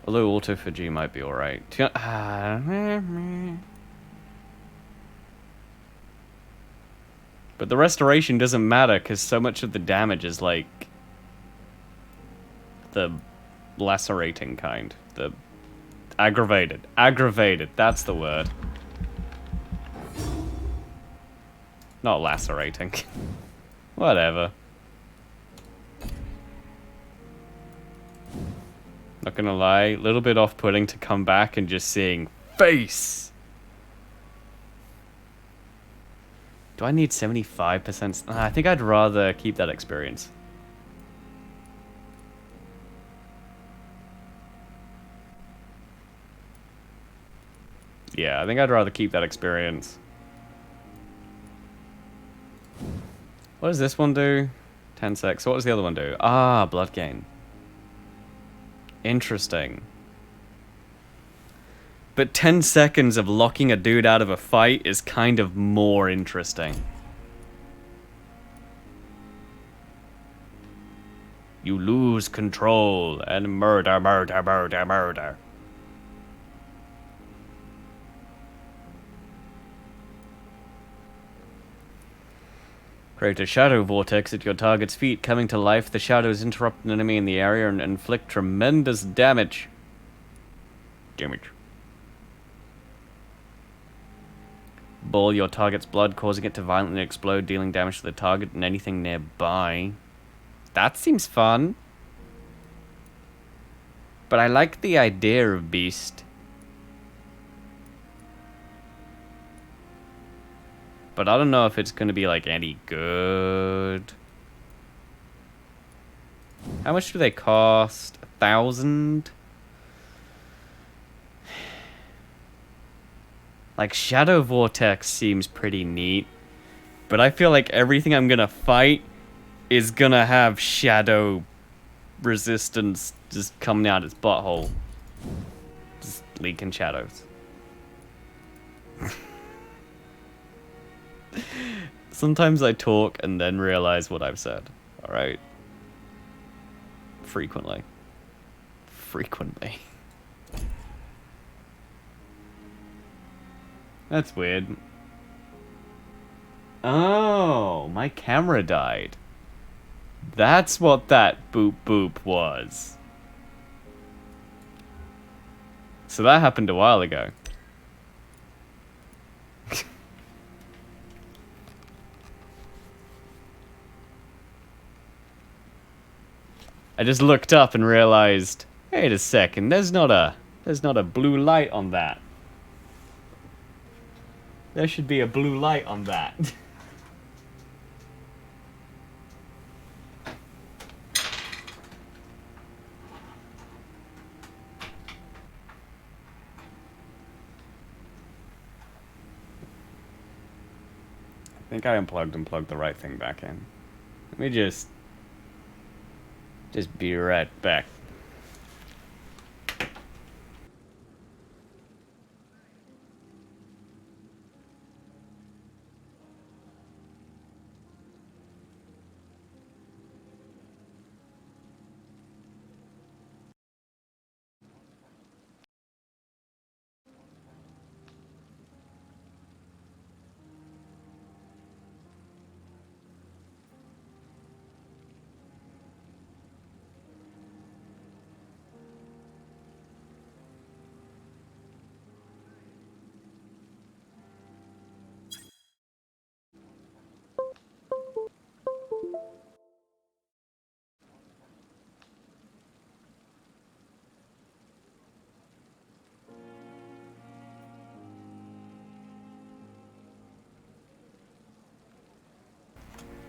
Although autophagy might be alright. But the restoration doesn't matter because so much of the damage is like the lacerating kind. The aggravated. Aggravated, that's the word. Not lacerating. Whatever. Not gonna lie, a little bit off-putting to come back and just seeing face. Do I need 75%? I think I'd rather keep that experience. Yeah, I think I'd rather keep that experience. What does this one do? 10 secs. What does the other one do? Ah, blood gain. Interesting. But 10 seconds of locking a dude out of a fight is kind of more interesting. You lose control and murder, murder, murder, murder. Create a shadow vortex at your target's feet. Coming to life, the shadows interrupt an enemy in the area and inflict tremendous damage. Boil your target's blood, causing it to violently explode, dealing damage to the target and anything nearby. That seems fun. But I like the idea of Beast. But I don't know if it's going to be, like, any good. How much do they cost? 1,000? Like, Shadow Vortex seems pretty neat. But I feel like everything I'm going to fight is going to have Shadow resistance just coming out its butthole. Just leaking shadows. Sometimes I talk and then realize what I've said. Alright? Frequently. Frequently. That's weird. Oh, my camera died. That's what that boop boop was. So that happened a while ago. I just looked up and realized, wait a second, there's not a blue light on that. There should be a blue light on that. I think I unplugged and plugged the right thing back in. Let me just be right back.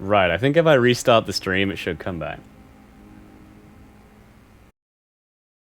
Right, I think if I restart the stream, it should come back.